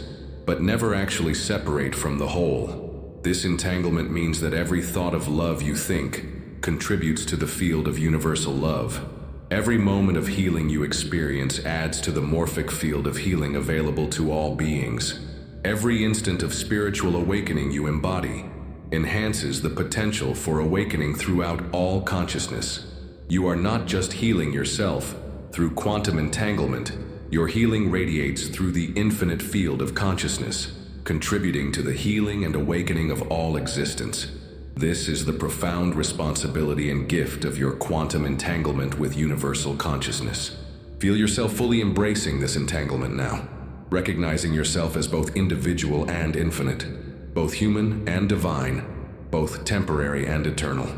but never actually separate from the whole. This entanglement means that every thought of love you think contributes to the field of universal love. Every moment of healing you experience adds to the morphic field of healing available to all beings. Every instant of spiritual awakening you embody enhances the potential for awakening throughout all consciousness. You are not just healing yourself. Through quantum entanglement, your healing radiates through the infinite field of consciousness, contributing to the healing and awakening of all existence. This is the profound responsibility and gift of your quantum entanglement with universal consciousness. Feel yourself fully embracing this entanglement now, recognizing yourself as both individual and infinite, both human and divine, both temporary and eternal.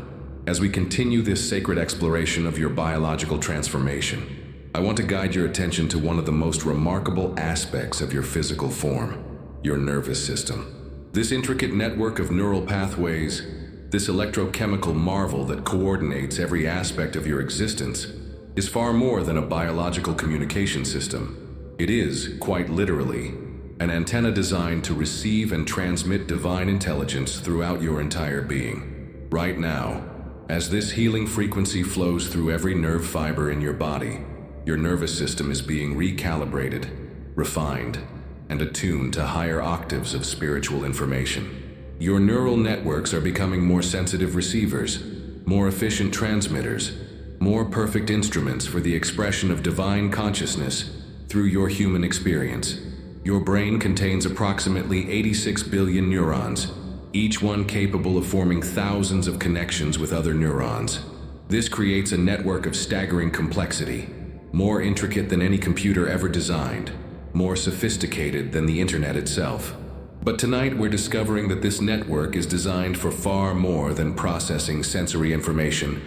As we continue this sacred exploration of your biological transformation, I want to guide your attention to one of the most remarkable aspects of your physical form, your nervous system. This intricate network of neural pathways, this electrochemical marvel that coordinates every aspect of your existence, is far more than a biological communication system. It is, quite literally, an antenna designed to receive and transmit divine intelligence throughout your entire being. Right now, as this healing frequency flows through every nerve fiber in your body, your nervous system is being recalibrated, refined, and attuned to higher octaves of spiritual information. Your neural networks are becoming more sensitive receivers, more efficient transmitters, more perfect instruments for the expression of divine consciousness through your human experience. Your brain contains approximately 86 billion neurons, each one capable of forming thousands of connections with other neurons. This creates a network of staggering complexity, more intricate than any computer ever designed, more sophisticated than the internet itself. But tonight we're discovering that this network is designed for far more than processing sensory information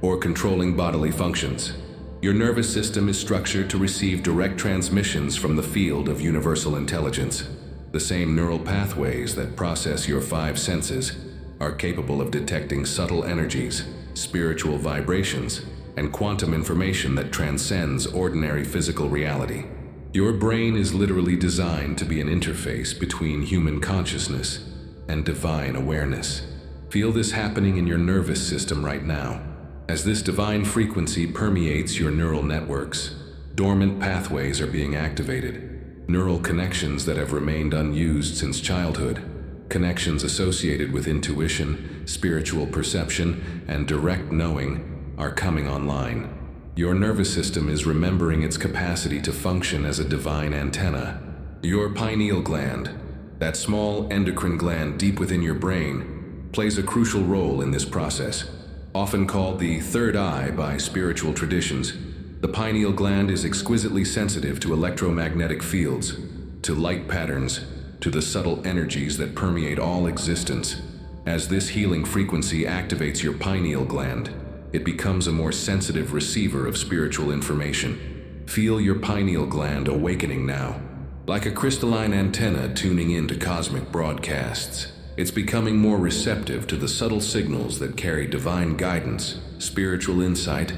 or controlling bodily functions. Your nervous system is structured to receive direct transmissions from the field of universal intelligence. The same neural pathways that process your five senses are capable of detecting subtle energies, spiritual vibrations, and quantum information that transcends ordinary physical reality. Your brain is literally designed to be an interface between human consciousness and divine awareness. Feel this happening in your nervous system right now. As this divine frequency permeates your neural networks, dormant pathways are being activated. Neural connections that have remained unused since childhood, connections associated with intuition, spiritual perception, and direct knowing are coming online. Your nervous system is remembering its capacity to function as a divine antenna. Your pineal gland, that small endocrine gland deep within your brain, plays a crucial role in this process. Often called the third eye by spiritual traditions, the pineal gland is exquisitely sensitive to electromagnetic fields, to light patterns, to the subtle energies that permeate all existence. As this healing frequency activates your pineal gland, it becomes a more sensitive receiver of spiritual information. Feel your pineal gland awakening now. Like a crystalline antenna tuning into cosmic broadcasts, it's becoming more receptive to the subtle signals that carry divine guidance, spiritual insight,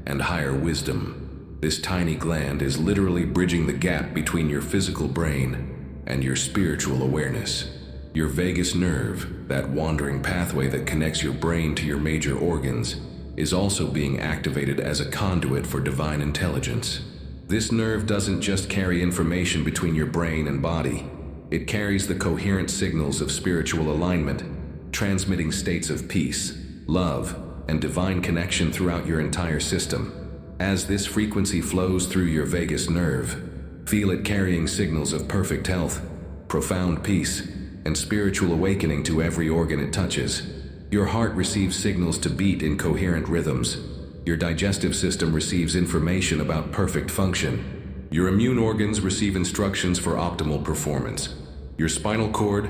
and higher wisdom. This tiny gland is literally bridging the gap between your physical brain and your spiritual awareness. Your vagus nerve, that wandering pathway that connects your brain to your major organs, is also being activated as a conduit for divine intelligence. This nerve doesn't just carry information between your brain and body. It carries the coherent signals of spiritual alignment, transmitting states of peace, love, and divine connection throughout your entire system. As this frequency flows through your vagus nerve, feel it carrying signals of perfect health, profound peace, and spiritual awakening to every organ it touches. Your heart receives signals to beat in coherent rhythms. Your digestive system receives information about perfect function. Your immune organs receive instructions for optimal performance. Your spinal cord,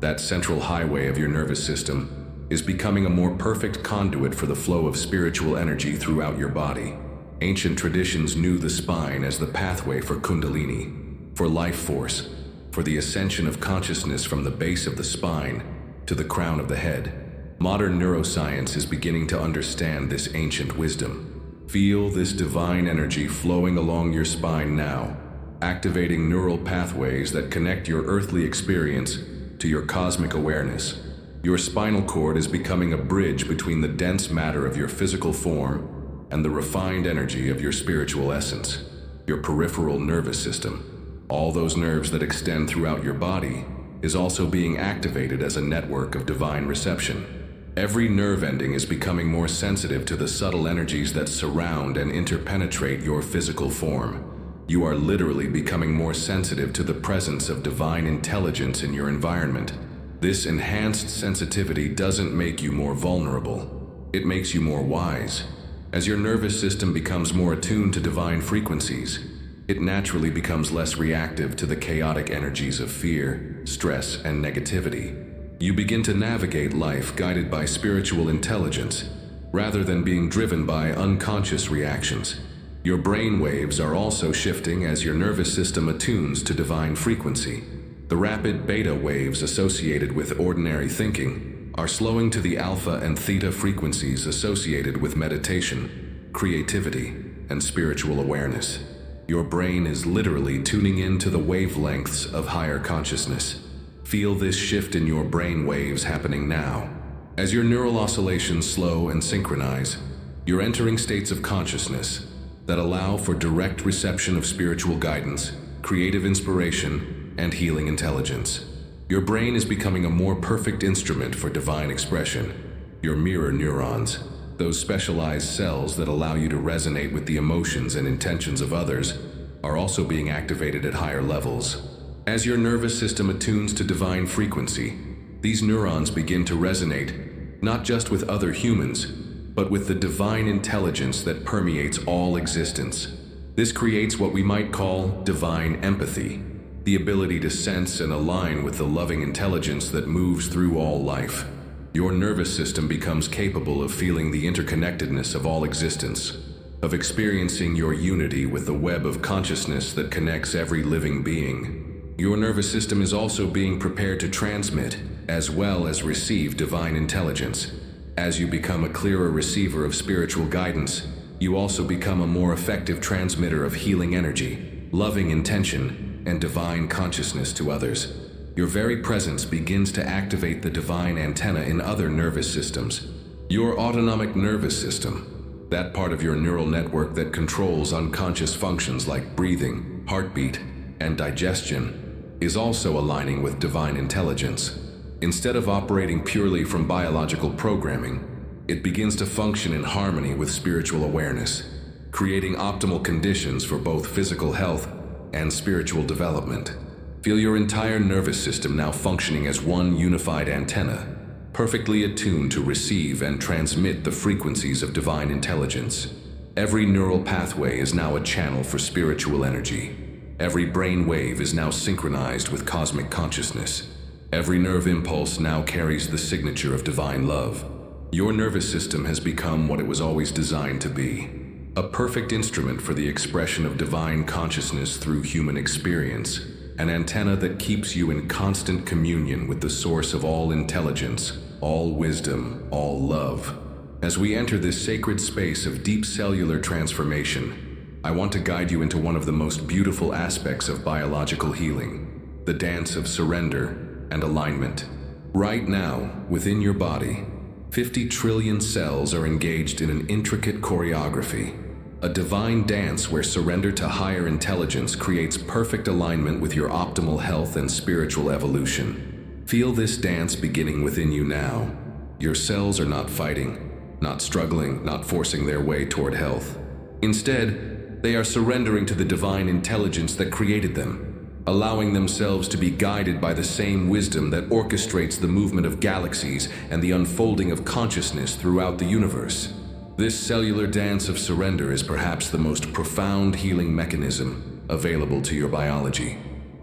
that central highway of your nervous system, is becoming a more perfect conduit for the flow of spiritual energy throughout your body. Ancient traditions knew the spine as the pathway for Kundalini, for life force, for the ascension of consciousness from the base of the spine to the crown of the head. Modern neuroscience is beginning to understand this ancient wisdom. Feel this divine energy flowing along your spine now, activating neural pathways that connect your earthly experience to your cosmic awareness. Your spinal cord is becoming a bridge between the dense matter of your physical form and the refined energy of your spiritual essence. Your peripheral nervous system, all those nerves that extend throughout your body, is also being activated as a network of divine reception. Every nerve ending is becoming more sensitive to the subtle energies that surround and interpenetrate your physical form. You are literally becoming more sensitive to the presence of divine intelligence in your environment. This enhanced sensitivity doesn't make you more vulnerable. It makes you more wise. As your nervous system becomes more attuned to divine frequencies, it naturally becomes less reactive to the chaotic energies of fear, stress, and negativity. You begin to navigate life guided by spiritual intelligence, rather than being driven by unconscious reactions. Your brain waves are also shifting as your nervous system attunes to divine frequency. The rapid beta waves associated with ordinary thinking are slowing to the alpha and theta frequencies associated with meditation, creativity, and spiritual awareness. Your brain is literally tuning in to the wavelengths of higher consciousness. Feel this shift in your brain waves happening now. As your neural oscillations slow and synchronize, you're entering states of consciousness that allow for direct reception of spiritual guidance, creative inspiration, and healing intelligence. Your brain is becoming a more perfect instrument for divine expression. Your mirror neurons, those specialized cells that allow you to resonate with the emotions and intentions of others, are also being activated at higher levels. As your nervous system attunes to divine frequency, these neurons begin to resonate, not just with other humans, but with the divine intelligence that permeates all existence. This creates what we might call divine empathy, the ability to sense and align with the loving intelligence that moves through all life. Your nervous system becomes capable of feeling the interconnectedness of all existence. of experiencing your unity with the web of consciousness that connects every living being. Your nervous system is also being prepared to transmit, as well as receive divine intelligence. As you become a clearer receiver of spiritual guidance, you also become a more effective transmitter of healing energy, loving intention, and divine consciousness to others. Your very presence begins to activate the divine antenna in other nervous systems. Your autonomic nervous system, that part of your neural network that controls unconscious functions like breathing, heartbeat, and digestion, is also aligning with divine intelligence. Instead of operating purely from biological programming, it begins to function in harmony with spiritual awareness, creating optimal conditions for both physical health and spiritual development. Feel your entire nervous system now functioning as one unified antenna, perfectly attuned to receive and transmit the frequencies of divine intelligence. Every neural pathway is now a channel for spiritual energy. Every brain wave is now synchronized with cosmic consciousness. Every nerve impulse now carries the signature of divine love. Your nervous system has become what it was always designed to be, a perfect instrument for the expression of divine consciousness through human experience, an antenna that keeps you in constant communion with the source of all intelligence, all wisdom, all love. As we enter this sacred space of deep cellular transformation, I want to guide you into one of the most beautiful aspects of biological healing, the dance of surrender and alignment. Right now, within your body, 50 trillion cells are engaged in an intricate choreography, a divine dance where surrender to higher intelligence creates perfect alignment with your optimal health and spiritual evolution. Feel this dance beginning within you now. Your cells are not fighting, not struggling, not forcing their way toward health. Instead, they are surrendering to the divine intelligence that created them, allowing themselves to be guided by the same wisdom that orchestrates the movement of galaxies and the unfolding of consciousness throughout the universe. This cellular dance of surrender is perhaps the most profound healing mechanism available to your biology.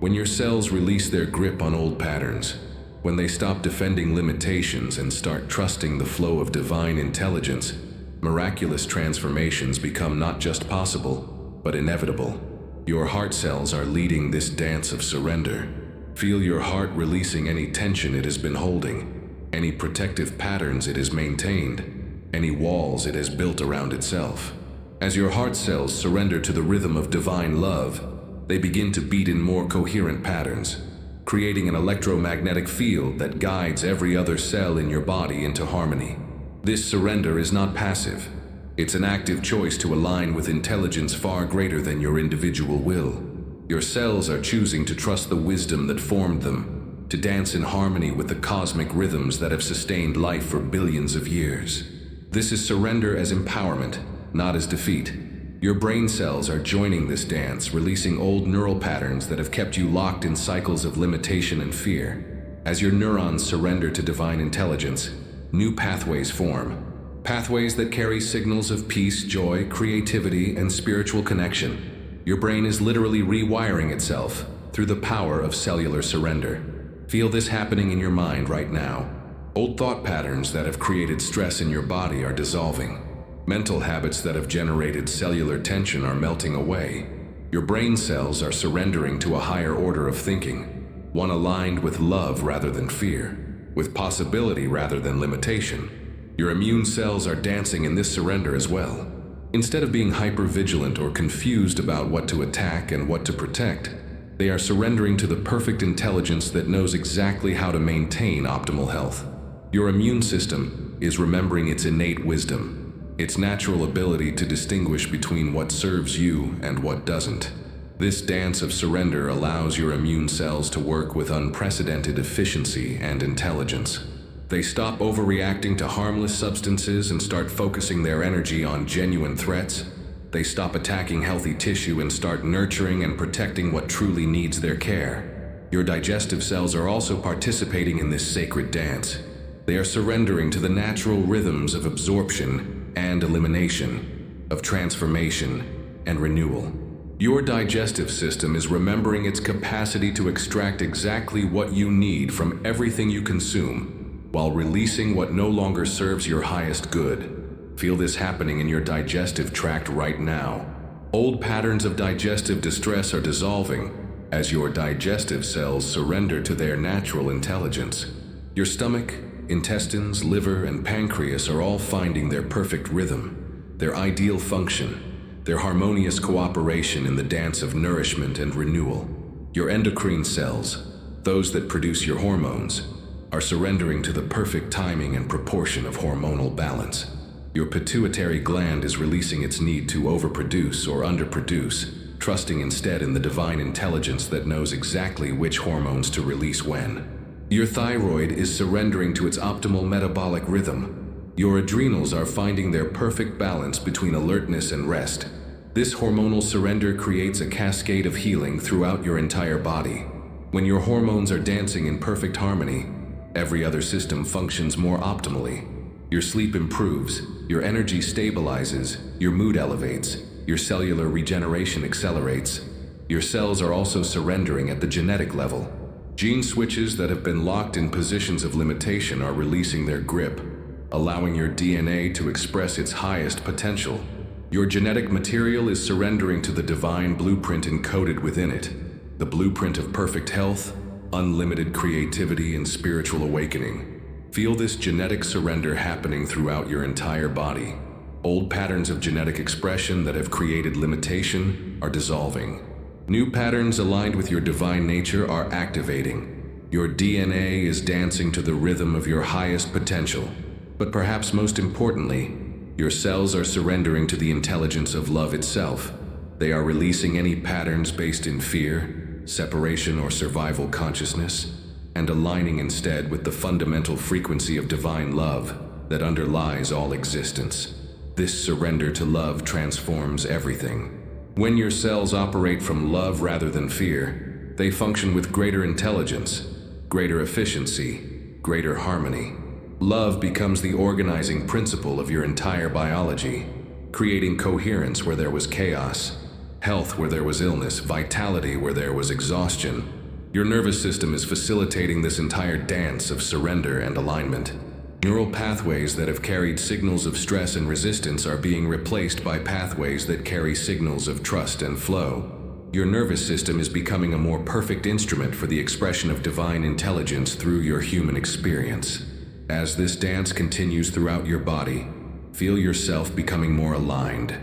When your cells release their grip on old patterns, when they stop defending limitations and start trusting the flow of divine intelligence, miraculous transformations become not just possible, but inevitable. Your heart cells are leading this dance of surrender. Feel your heart releasing any tension it has been holding, any protective patterns it has maintained, any walls it has built around itself. As your heart cells surrender to the rhythm of divine love, they begin to beat in more coherent patterns, creating an electromagnetic field that guides every other cell in your body into harmony. This surrender is not passive. It's an active choice to align with intelligence far greater than your individual will. Your cells are choosing to trust the wisdom that formed them, to dance in harmony with the cosmic rhythms that have sustained life for billions of years. This is surrender as empowerment, not as defeat. Your brain cells are joining this dance, releasing old neural patterns that have kept you locked in cycles of limitation and fear. As your neurons surrender to divine intelligence, new pathways form. Pathways that carry signals of peace, joy, creativity, and spiritual connection. Your brain is literally rewiring itself through the power of cellular surrender. Feel this happening in your mind right now. Old thought patterns that have created stress in your body are dissolving. Mental habits that have generated cellular tension are melting away. Your brain cells are surrendering to a higher order of thinking, one aligned with love rather than fear, with possibility rather than limitation. Your immune cells are dancing in this surrender as well. Instead of being hyper-vigilant or confused about what to attack and what to protect, they are surrendering to the perfect intelligence that knows exactly how to maintain optimal health. Your immune system is remembering its innate wisdom, its natural ability to distinguish between what serves you and what doesn't. This dance of surrender allows your immune cells to work with unprecedented efficiency and intelligence. They stop overreacting to harmless substances and start focusing their energy on genuine threats. They stop attacking healthy tissue and start nurturing and protecting what truly needs their care. Your digestive cells are also participating in this sacred dance. They are surrendering to the natural rhythms of absorption and elimination, of transformation and renewal. Your digestive system is remembering its capacity to extract exactly what you need from everything you consume, while releasing what no longer serves your highest good. Feel this happening in your digestive tract right now. Old patterns of digestive distress are dissolving as your digestive cells surrender to their natural intelligence. Your stomach, intestines, liver, and pancreas are all finding their perfect rhythm, their ideal function, their harmonious cooperation in the dance of nourishment and renewal. Your endocrine cells, those that produce your hormones, are surrendering to the perfect timing and proportion of hormonal balance. Your pituitary gland is releasing its need to overproduce or underproduce, trusting instead in the divine intelligence that knows exactly which hormones to release when. Your thyroid is surrendering to its optimal metabolic rhythm. Your adrenals are finding their perfect balance between alertness and rest. This hormonal surrender creates a cascade of healing throughout your entire body. When your hormones are dancing in perfect harmony, every other system functions more optimally. Your sleep improves, your energy stabilizes, your mood elevates, your cellular regeneration accelerates. Your cells are also surrendering at the genetic level. Gene switches that have been locked in positions of limitation are releasing their grip, allowing your DNA to express its highest potential. Your genetic material is surrendering to the divine blueprint encoded within it, the blueprint of perfect health, unlimited creativity, and spiritual awakening. Feel this genetic surrender happening throughout your entire body. Old patterns of genetic expression that have created limitation are dissolving. New patterns aligned with your divine nature are activating. Your DNA is dancing to the rhythm of your highest potential. But perhaps most importantly, your cells are surrendering to the intelligence of love itself. They are releasing any patterns based in fear, separation, or survival consciousness, and aligning instead with the fundamental frequency of divine love that underlies all existence. This surrender to love transforms everything. When your cells operate from love rather than fear, they function with greater intelligence, greater efficiency, greater harmony. Love becomes the organizing principle of your entire biology, creating coherence where there was chaos, health where there was illness, vitality where there was exhaustion. Your nervous system is facilitating this entire dance of surrender and alignment. Neural pathways that have carried signals of stress and resistance are being replaced by pathways that carry signals of trust and flow. Your nervous system is becoming a more perfect instrument for the expression of divine intelligence through your human experience. As this dance continues throughout your body, feel yourself becoming more aligned,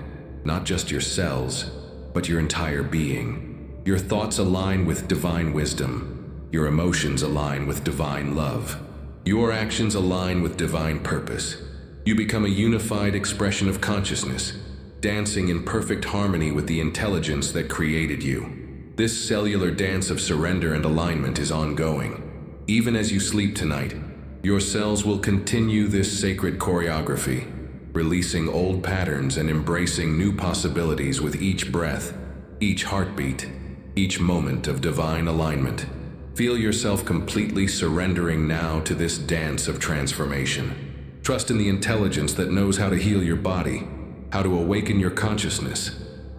not just your cells, but your entire being. Your thoughts align with divine wisdom. Your emotions align with divine love. Your actions align with divine purpose. You become a unified expression of consciousness, dancing in perfect harmony with the intelligence that created you. This cellular dance of surrender and alignment is ongoing. Even as you sleep tonight, your cells will continue this sacred choreography, releasing old patterns and embracing new possibilities with each breath, each heartbeat, each moment of divine alignment. Feel yourself completely surrendering now to this dance of transformation. Trust in the intelligence that knows how to heal your body, how to awaken your consciousness,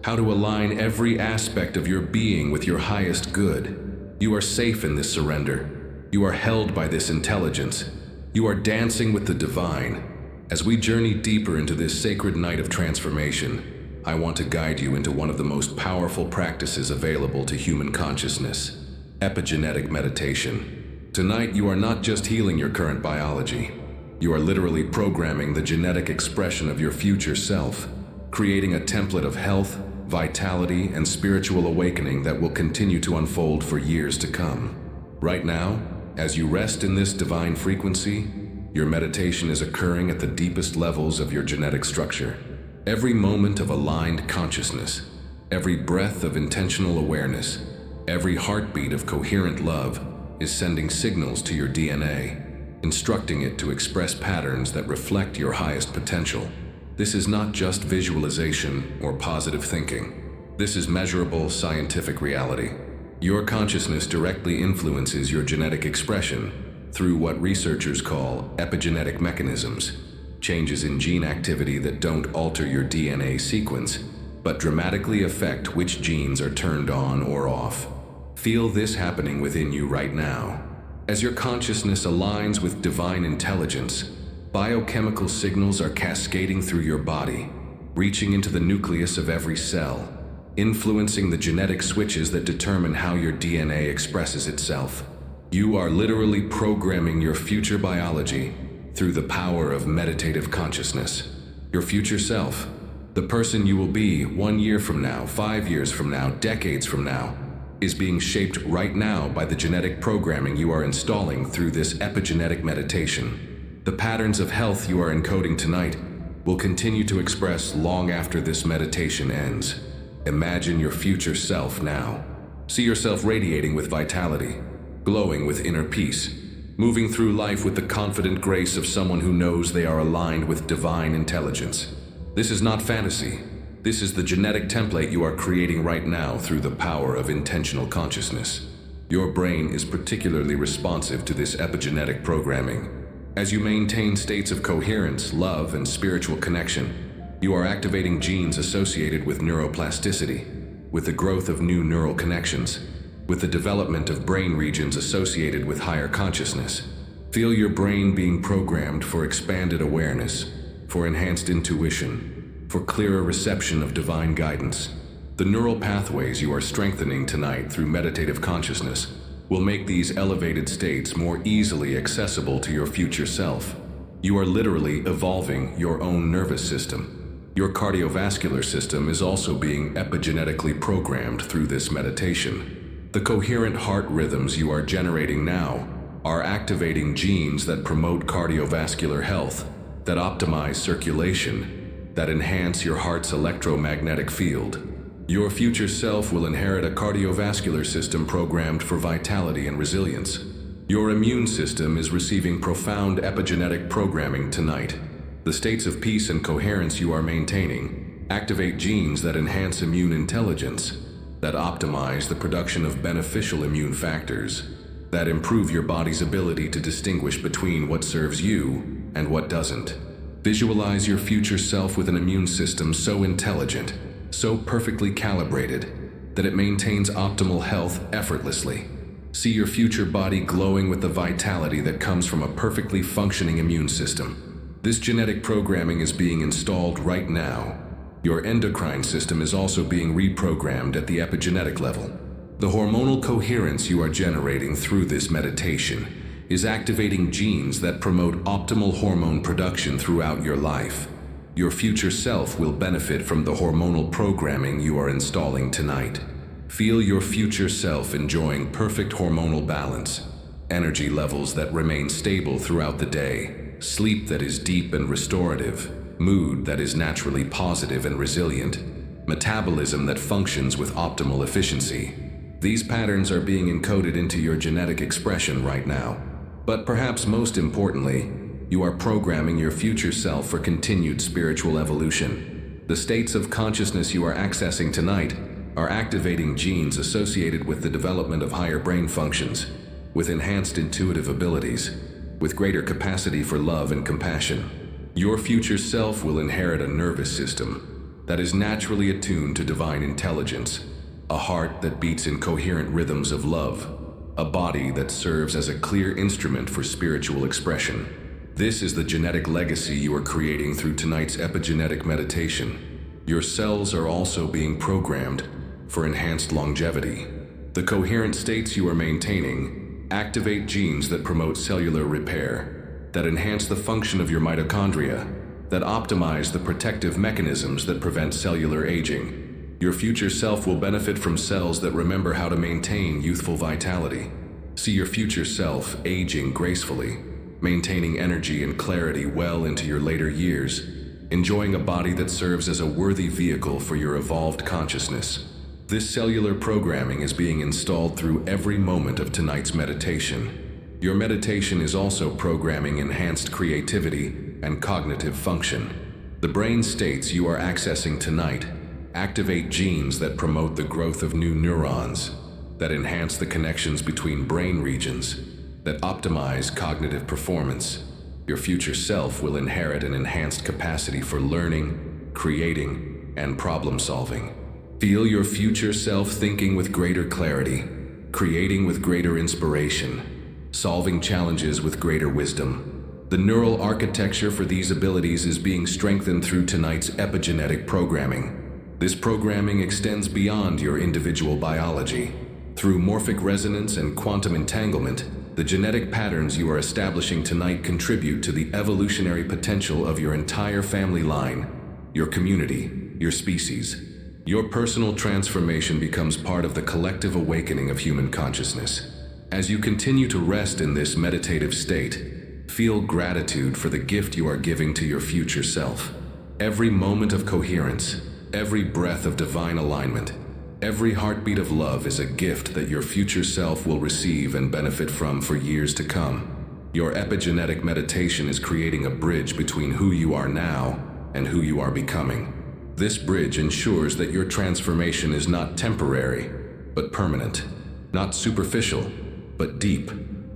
how to align every aspect of your being with your highest good. You are safe in this surrender. You are held by this intelligence. You are dancing with the divine. As we journey deeper into this sacred night of transformation, I want to guide you into one of the most powerful practices available to human consciousness: epigenetic meditation. Tonight, you are not just healing your current biology. You are literally programming the genetic expression of your future self, creating a template of health, vitality, and spiritual awakening that will continue to unfold for years to come. Right now, as you rest in this divine frequency, your meditation is occurring at the deepest levels of your genetic structure. Every moment of aligned consciousness, every breath of intentional awareness, every heartbeat of coherent love is sending signals to your DNA, instructing it to express patterns that reflect your highest potential. This is not just visualization or positive thinking. This is measurable scientific reality. Your consciousness directly influences your genetic expression through what researchers call epigenetic mechanisms, changes in gene activity that don't alter your DNA sequence, but dramatically affect which genes are turned on or off. Feel this happening within you right now. As your consciousness aligns with divine intelligence, Biochemical signals are cascading through your body, reaching into the nucleus of every cell, influencing the genetic switches that determine how your DNA expresses itself. You are literally programming your future biology through the power of meditative consciousness. Your future self, the person you will be 1 year from now, 5 years from now, decades from now, is being shaped right now by the genetic programming you are installing through this epigenetic meditation. The patterns of health you are encoding tonight will continue to express long after this meditation ends. Imagine your future self now. See yourself radiating with vitality, glowing with inner peace, moving through life with the confident grace of someone who knows they are aligned with divine intelligence. This is not fantasy. This is the genetic template you are creating right now through the power of intentional consciousness. Your brain is particularly responsive to this epigenetic programming. As you maintain states of coherence, love, and spiritual connection, you are activating genes associated with neuroplasticity, with the growth of new neural connections, with the development of brain regions associated with higher consciousness. Feel your brain being programmed for expanded awareness, for enhanced intuition, for clearer reception of divine guidance. The neural pathways you are strengthening tonight through meditative consciousness will make these elevated states more easily accessible to your future self. You are literally evolving your own nervous system. Your cardiovascular system is also being epigenetically programmed through this meditation. The coherent heart rhythms you are generating now are activating genes that promote cardiovascular health, that optimize circulation, that enhance your heart's electromagnetic field. Your future self will inherit a cardiovascular system programmed for vitality and resilience. Your immune system is receiving profound epigenetic programming tonight. The states of peace and coherence you are maintaining activate genes that enhance immune intelligence, that optimize the production of beneficial immune factors, that improve your body's ability to distinguish between what serves you and what doesn't. Visualize your future self with an immune system so intelligent, so perfectly calibrated, that it maintains optimal health effortlessly. See your future body glowing with the vitality that comes from a perfectly functioning immune system. This genetic programming is being installed right now. Your endocrine system is also being reprogrammed at the epigenetic level. The hormonal coherence you are generating through this meditation is activating genes that promote optimal hormone production throughout your life. Your future self will benefit from the hormonal programming you are installing tonight. Feel your future self enjoying perfect hormonal balance, energy levels that remain stable throughout the day, sleep that is deep and restorative, mood that is naturally positive and resilient, metabolism that functions with optimal efficiency. These patterns are being encoded into your genetic expression right now. But perhaps most importantly, you are programming your future self for continued spiritual evolution. The states of consciousness you are accessing tonight are activating genes associated with the development of higher brain functions, with enhanced intuitive abilities, with greater capacity for love and compassion. Your future self will inherit a nervous system that is naturally attuned to divine intelligence, a heart that beats in coherent rhythms of love, a body that serves as a clear instrument for spiritual expression. This is the genetic legacy you are creating through tonight's epigenetic meditation. Your cells are also being programmed for enhanced longevity. The coherent states you are maintaining activate genes that promote cellular repair, that enhance the function of your mitochondria, that optimize the protective mechanisms that prevent cellular aging. Your future self will benefit from cells that remember how to maintain youthful vitality. See your future self aging gracefully, maintaining energy and clarity well into your later years, enjoying a body that serves as a worthy vehicle for your evolved consciousness. This cellular programming is being installed through every moment of tonight's meditation. Your meditation is also programming enhanced creativity and cognitive function. The brain states you are accessing tonight activate genes that promote the growth of new neurons, that enhance the connections between brain regions, that optimize cognitive performance. Your future self will inherit an enhanced capacity for learning, creating, and problem solving. Feel your future self thinking with greater clarity, creating with greater inspiration, solving challenges with greater wisdom. The neural architecture for these abilities is being strengthened through tonight's epigenetic programming. This programming extends beyond your individual biology. Through morphic resonance and quantum entanglement, the genetic patterns you are establishing tonight contribute to the evolutionary potential of your entire family line, your community, your species. Your personal transformation becomes part of the collective awakening of human consciousness. As you continue to rest in this meditative state, feel gratitude for the gift you are giving to your future self. Every moment of coherence, every breath of divine alignment, every heartbeat of love is a gift that your future self will receive and benefit from for years to come. Your epigenetic meditation is creating a bridge between who you are now and who you are becoming. This bridge ensures that your transformation is not temporary, but permanent, not superficial, but deep,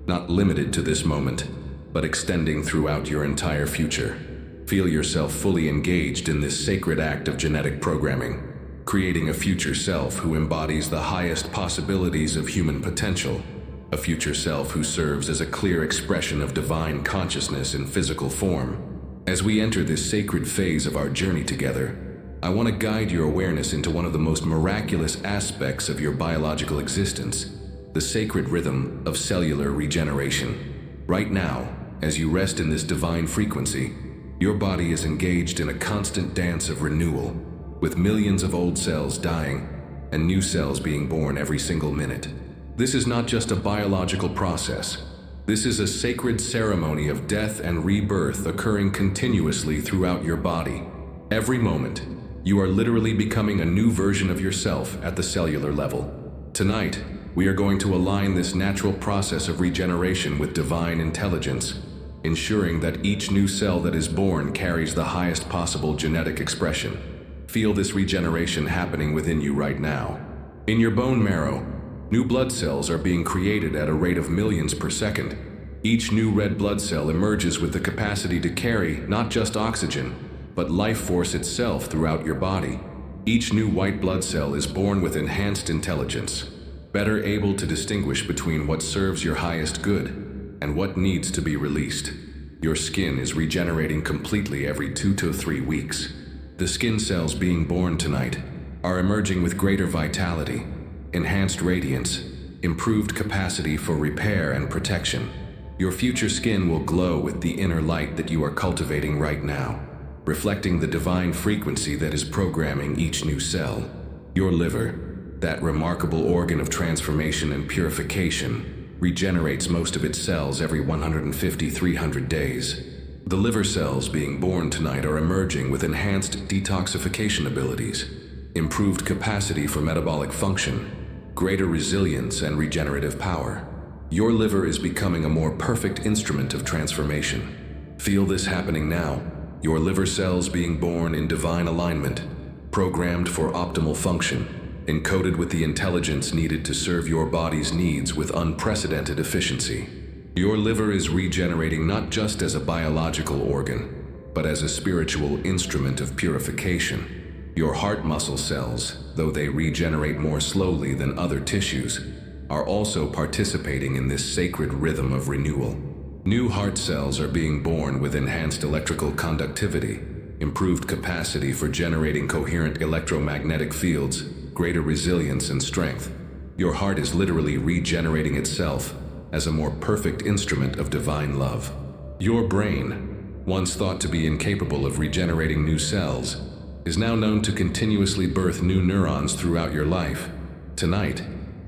not limited to this moment, but extending throughout your entire future. Feel yourself fully engaged in this sacred act of genetic programming, creating a future self who embodies the highest possibilities of human potential, a future self who serves as a clear expression of divine consciousness in physical form. As we enter this sacred phase of our journey together, I want to guide your awareness into one of the most miraculous aspects of your biological existence, the sacred rhythm of cellular regeneration. Right now, as you rest in this divine frequency, your body is engaged in a constant dance of renewal, with millions of old cells dying and new cells being born every single minute. This is not just a biological process. This is a sacred ceremony of death and rebirth occurring continuously throughout your body. Every moment, you are literally becoming a new version of yourself at the cellular level. Tonight, we are going to align this natural process of regeneration with divine intelligence, ensuring that each new cell that is born carries the highest possible genetic expression. Feel this regeneration happening within you right now. In your bone marrow, new blood cells are being created at a rate of millions per second. Each new red blood cell emerges with the capacity to carry not just oxygen, but life force itself throughout your body. Each new white blood cell is born with enhanced intelligence, better able to distinguish between what serves your highest good and what needs to be released. Your skin is regenerating completely every 2 to 3 weeks. The skin cells being born tonight are emerging with greater vitality, enhanced radiance, improved capacity for repair and protection. Your future skin will glow with the inner light that you are cultivating right now, reflecting the divine frequency that is programming each new cell. Your liver, that remarkable organ of transformation and purification, regenerates most of its cells every 150-300 days. The liver cells being born tonight are emerging with enhanced detoxification abilities, improved capacity for metabolic function, greater resilience and regenerative power. Your liver is becoming a more perfect instrument of transformation. Feel this happening now, your liver cells being born in divine alignment, programmed for optimal function, encoded with the intelligence needed to serve your body's needs with unprecedented efficiency. Your liver is regenerating not just as a biological organ, but as a spiritual instrument of purification. Your heart muscle cells, though they regenerate more slowly than other tissues, are also participating in this sacred rhythm of renewal. New heart cells are being born with enhanced electrical conductivity, improved capacity for generating coherent electromagnetic fields, greater resilience and strength. Your heart is literally regenerating itself as a more perfect instrument of divine love. Your brain, once thought to be incapable of regenerating new cells, is now known to continuously birth new neurons throughout your life. Tonight,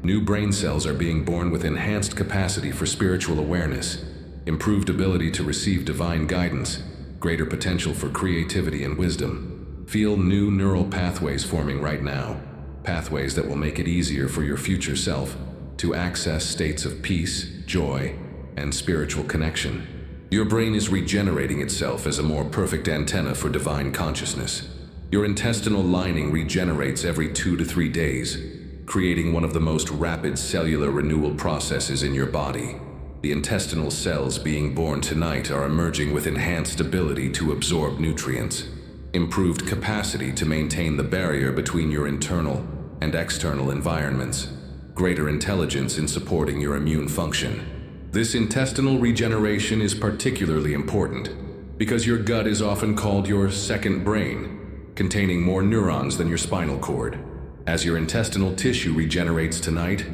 new brain cells are being born with enhanced capacity for spiritual awareness, improved ability to receive divine guidance, greater potential for creativity and wisdom. Feel new neural pathways forming right now. Pathways that will make it easier for your future self to access states of peace, joy, and spiritual connection. Your brain is regenerating itself as a more perfect antenna for divine consciousness. Your intestinal lining regenerates every 2 to 3 days, creating one of the most rapid cellular renewal processes in your body. The intestinal cells being born tonight are emerging with enhanced ability to absorb nutrients, improved capacity to maintain the barrier between your internal and external environments, greater intelligence in supporting your immune function. This intestinal regeneration is particularly important because your gut is often called your second brain, containing more neurons than your spinal cord. As your intestinal tissue regenerates tonight,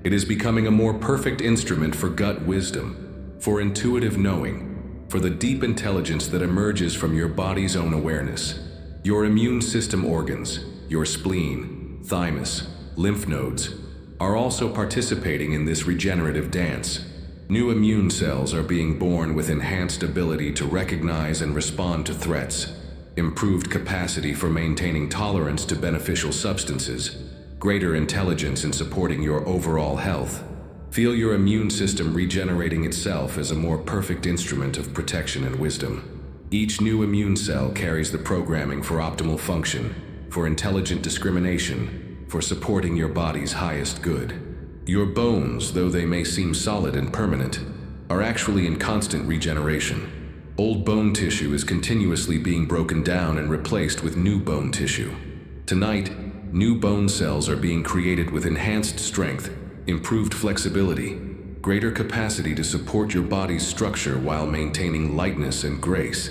it is becoming a more perfect instrument for gut wisdom, for intuitive knowing, for the deep intelligence that emerges from your body's own awareness. Your immune system organs, your spleen, thymus, lymph nodes, are also participating in this regenerative dance. New immune cells are being born with enhanced ability to recognize and respond to threats, improved capacity for maintaining tolerance to beneficial substances, greater intelligence in supporting your overall health. Feel your immune system regenerating itself as a more perfect instrument of protection and wisdom. Each new immune cell carries the programming for optimal function, for intelligent discrimination, for supporting your body's highest good. Your bones, though they may seem solid and permanent, are actually in constant regeneration. Old bone tissue is continuously being broken down and replaced with new bone tissue. Tonight, new bone cells are being created with enhanced strength, improved flexibility, greater capacity to support your body's structure while maintaining lightness and grace.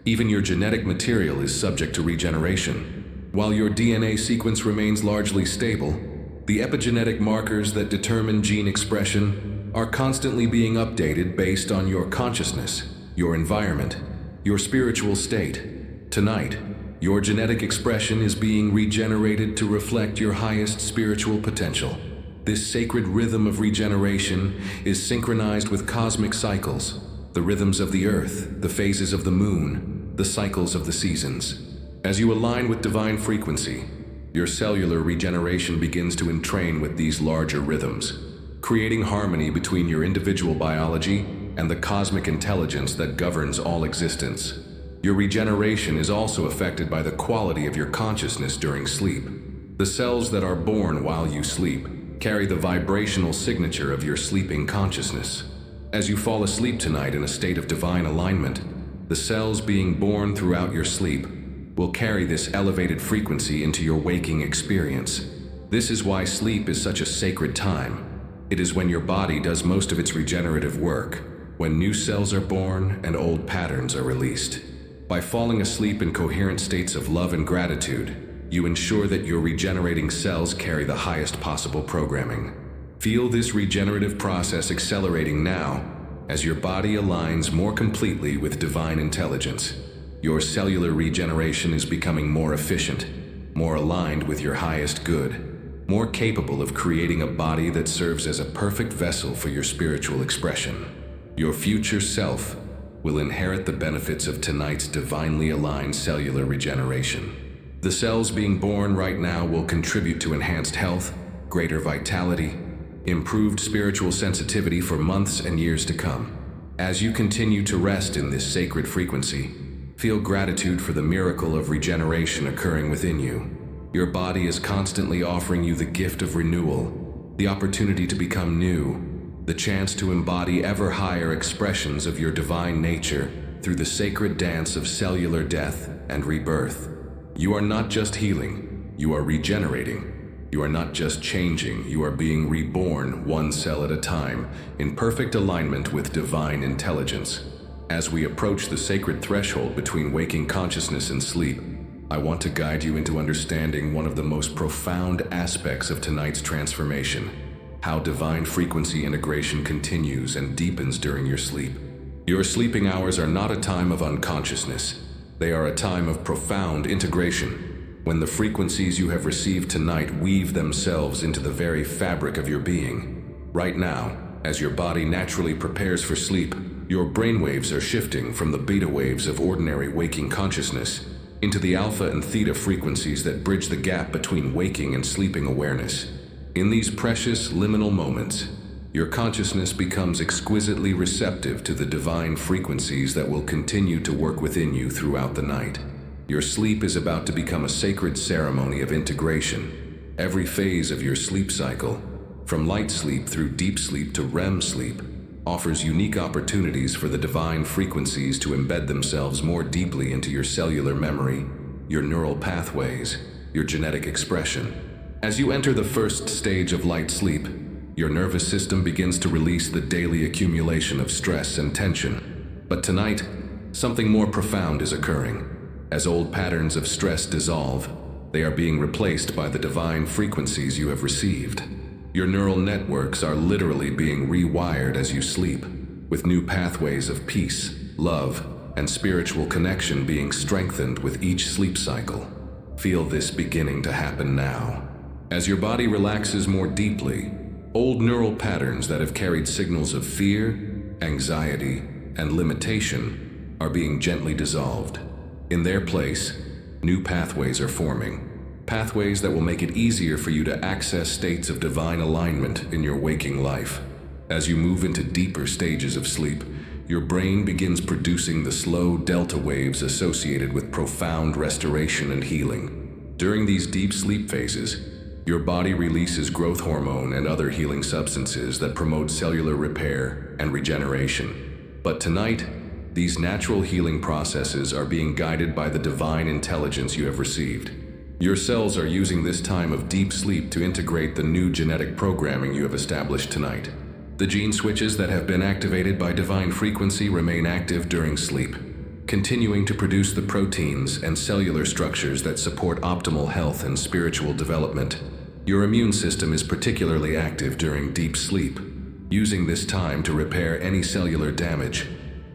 Even your genetic material is subject to regeneration. While your DNA sequence remains largely stable, the epigenetic markers that determine gene expression are constantly being updated based on your consciousness, your environment, your spiritual state. Tonight, your genetic expression is being regenerated to reflect your highest spiritual potential. This sacred rhythm of regeneration is synchronized with cosmic cycles, the rhythms of the earth, the phases of the moon, the cycles of the seasons. As you align with divine frequency, your cellular regeneration begins to entrain with these larger rhythms, creating harmony between your individual biology and the cosmic intelligence that governs all existence. Your regeneration is also affected by the quality of your consciousness during sleep. The cells that are born while you sleep carry the vibrational signature of your sleeping consciousness. As you fall asleep tonight in a state of divine alignment, the cells being born throughout your sleep will carry this elevated frequency into your waking experience. This is why sleep is such a sacred time. It is when your body does most of its regenerative work, when new cells are born and old patterns are released. By falling asleep in coherent states of love and gratitude, you ensure that your regenerating cells carry the highest possible programming. Feel this regenerative process accelerating now as your body aligns more completely with divine intelligence. Your cellular regeneration is becoming more efficient, more aligned with your highest good, more capable of creating a body that serves as a perfect vessel for your spiritual expression. Your future self will inherit the benefits of tonight's divinely aligned cellular regeneration. The cells being born right now will contribute to enhanced health, greater vitality, improved spiritual sensitivity for months and years to come. As you continue to rest in this sacred frequency, feel gratitude for the miracle of regeneration occurring within you. Your body is constantly offering you the gift of renewal, the opportunity to become new, the chance to embody ever higher expressions of your divine nature through the sacred dance of cellular death and rebirth. You are not just healing, you are regenerating. You are not just changing, you are being reborn one cell at a time, in perfect alignment with divine intelligence. As we approach the sacred threshold between waking consciousness and sleep, I want to guide you into understanding one of the most profound aspects of tonight's transformation: how divine frequency integration continues and deepens during your sleep. Your sleeping hours are not a time of unconsciousness. They are a time of profound integration, when the frequencies you have received tonight weave themselves into the very fabric of your being. Right now, as your body naturally prepares for sleep, your brainwaves are shifting from the beta waves of ordinary waking consciousness into the alpha and theta frequencies that bridge the gap between waking and sleeping awareness. In these precious liminal moments, your consciousness becomes exquisitely receptive to the divine frequencies that will continue to work within you throughout the night. Your sleep is about to become a sacred ceremony of integration. Every phase of your sleep cycle, from light sleep through deep sleep to REM sleep, offers unique opportunities for the divine frequencies to embed themselves more deeply into your cellular memory, your neural pathways, your genetic expression. As you enter the first stage of light sleep, your nervous system begins to release the daily accumulation of stress and tension. But tonight, something more profound is occurring. As old patterns of stress dissolve, they are being replaced by the divine frequencies you have received. Your neural networks are literally being rewired as you sleep, with new pathways of peace, love, and spiritual connection being strengthened with each sleep cycle. Feel this beginning to happen now. As your body relaxes more deeply, old neural patterns that have carried signals of fear, anxiety, and limitation are being gently dissolved. In their place, new pathways are forming. Pathways that will make it easier for you to access states of divine alignment in your waking life. As you move into deeper stages of sleep, your brain begins producing the slow delta waves associated with profound restoration and healing. During these deep sleep phases, your body releases growth hormone and other healing substances that promote cellular repair and regeneration. But tonight, these natural healing processes are being guided by the divine intelligence you have received. Your cells are using this time of deep sleep to integrate the new genetic programming you have established tonight. The gene switches that have been activated by divine frequency remain active during sleep, continuing to produce the proteins and cellular structures that support optimal health and spiritual development. Your immune system is particularly active during deep sleep, using this time to repair any cellular damage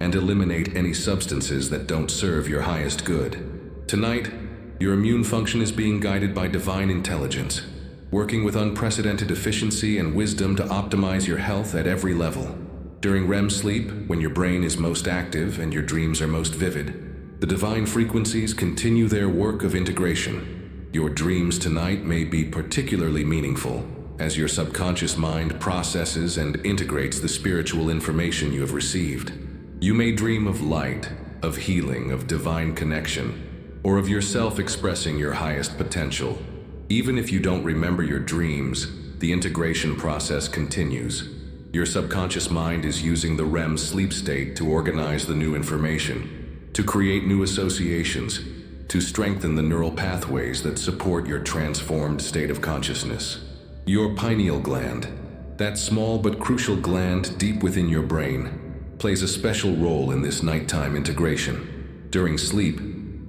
and eliminate any substances that don't serve your highest good. Tonight, your immune function is being guided by divine intelligence, working with unprecedented efficiency and wisdom to optimize your health at every level. During REM sleep, when your brain is most active and your dreams are most vivid, the divine frequencies continue their work of integration. Your dreams tonight may be particularly meaningful as your subconscious mind processes and integrates the spiritual information you have received. You may dream of light, of healing, of divine connection, or of yourself expressing your highest potential. Even if you don't remember your dreams, the integration process continues. Your subconscious mind is using the REM sleep state to organize the new information, to create new associations, to strengthen the neural pathways that support your transformed state of consciousness. Your pineal gland, that small but crucial gland deep within your brain, plays a special role in this nighttime integration. During sleep,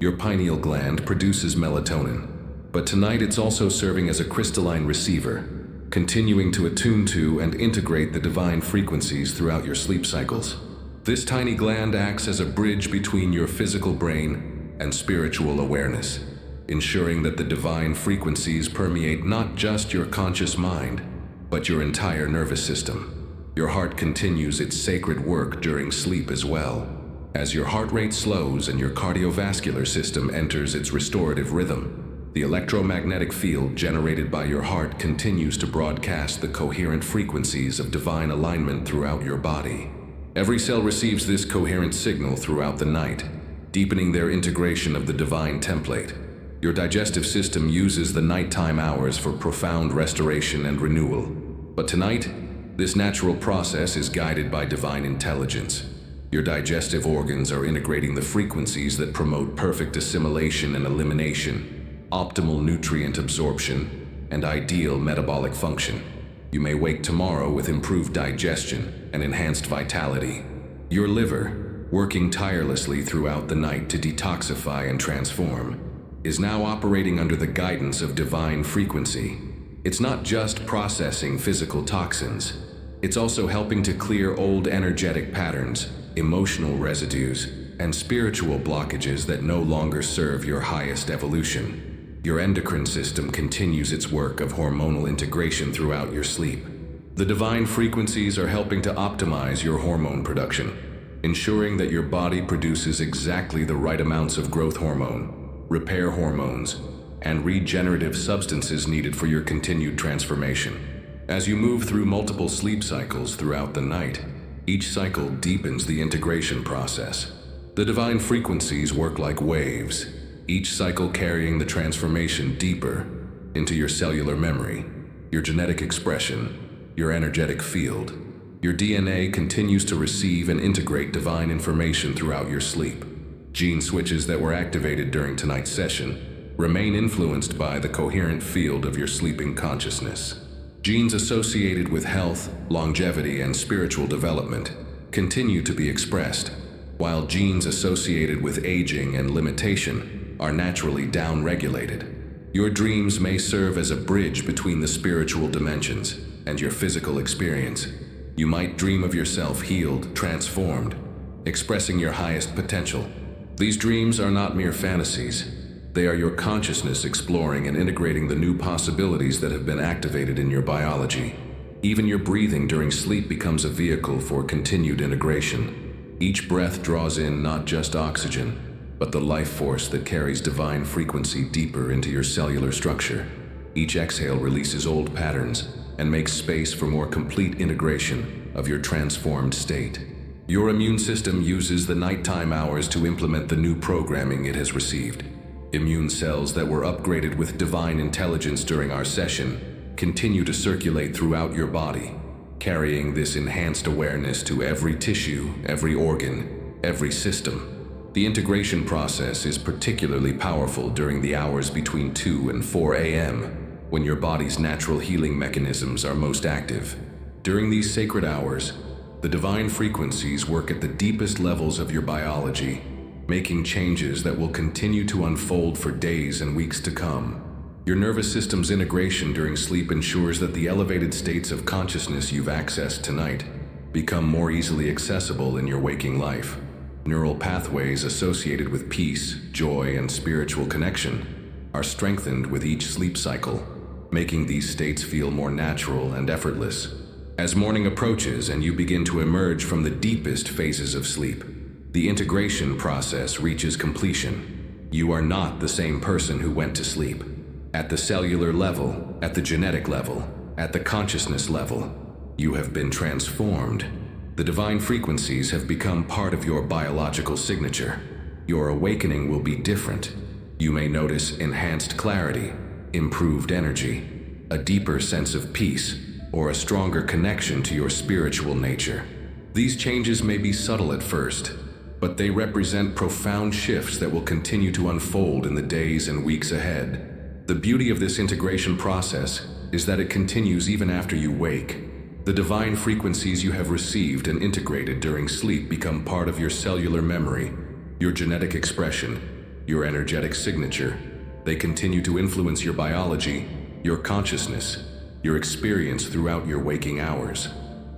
your pineal gland produces melatonin. But tonight it's also serving as a crystalline receiver, continuing to attune to and integrate the divine frequencies throughout your sleep cycles. This tiny gland acts as a bridge between your physical brain and spiritual awareness, ensuring that the divine frequencies permeate not just your conscious mind, but your entire nervous system. Your heart continues its sacred work during sleep as well. As your heart rate slows and your cardiovascular system enters its restorative rhythm, the electromagnetic field generated by your heart continues to broadcast the coherent frequencies of divine alignment throughout your body. Every cell receives this coherent signal throughout the night, deepening their integration of the divine template. Your digestive system uses the nighttime hours for profound restoration and renewal. But tonight, this natural process is guided by divine intelligence. Your digestive organs are integrating the frequencies that promote perfect assimilation and elimination, optimal nutrient absorption, and ideal metabolic function. You may wake tomorrow with improved digestion and enhanced vitality. Your liver, working tirelessly throughout the night to detoxify and transform, is now operating under the guidance of divine frequency. It's not just processing physical toxins, it's also helping to clear old energetic patterns, emotional residues, and spiritual blockages that no longer serve your highest evolution. Your endocrine system continues its work of hormonal integration throughout your sleep. The divine frequencies are helping to optimize your hormone production, ensuring that your body produces exactly the right amounts of growth hormone, repair hormones, and regenerative substances needed for your continued transformation. As you move through multiple sleep cycles throughout the night, each cycle deepens the integration process. The divine frequencies work like waves, each cycle carrying the transformation deeper into your cellular memory, your genetic expression, your energetic field. Your DNA continues to receive and integrate divine information throughout your sleep. Gene switches that were activated during tonight's session remain influenced by the coherent field of your sleeping consciousness. Genes associated with health, longevity, and spiritual development continue to be expressed, while genes associated with aging and limitation are naturally downregulated. Your dreams may serve as a bridge between the spiritual dimensions and your physical experience. You might dream of yourself healed, transformed, expressing your highest potential. These dreams are not mere fantasies. They are your consciousness exploring and integrating the new possibilities that have been activated in your biology. Even your breathing during sleep becomes a vehicle for continued integration. Each breath draws in not just oxygen, but the life force that carries divine frequency deeper into your cellular structure. Each exhale releases old patterns and makes space for more complete integration of your transformed state. Your immune system uses the nighttime hours to implement the new programming it has received. Immune cells that were upgraded with divine intelligence during our session continue to circulate throughout your body, carrying this enhanced awareness to every tissue, every organ, every system. The integration process is particularly powerful during the hours between 2 and 4 a.m., when your body's natural healing mechanisms are most active. During these sacred hours, the divine frequencies work at the deepest levels of your biology, making changes that will continue to unfold for days and weeks to come. Your nervous system's integration during sleep ensures that the elevated states of consciousness you've accessed tonight become more easily accessible in your waking life. Neural pathways associated with peace, joy, and spiritual connection are strengthened with each sleep cycle, making these states feel more natural and effortless. As morning approaches and you begin to emerge from the deepest phases of sleep, the integration process reaches completion. You are not the same person who went to sleep. At the cellular level, at the genetic level, at the consciousness level, you have been transformed. The divine frequencies have become part of your biological signature. Your awakening will be different. You may notice enhanced clarity, improved energy, a deeper sense of peace, or a stronger connection to your spiritual nature. These changes may be subtle at first, but they represent profound shifts that will continue to unfold in the days and weeks ahead. The beauty of this integration process is that it continues even after you wake. The divine frequencies you have received and integrated during sleep become part of your cellular memory, your genetic expression, your energetic signature. They continue to influence your biology, your consciousness, your experience throughout your waking hours.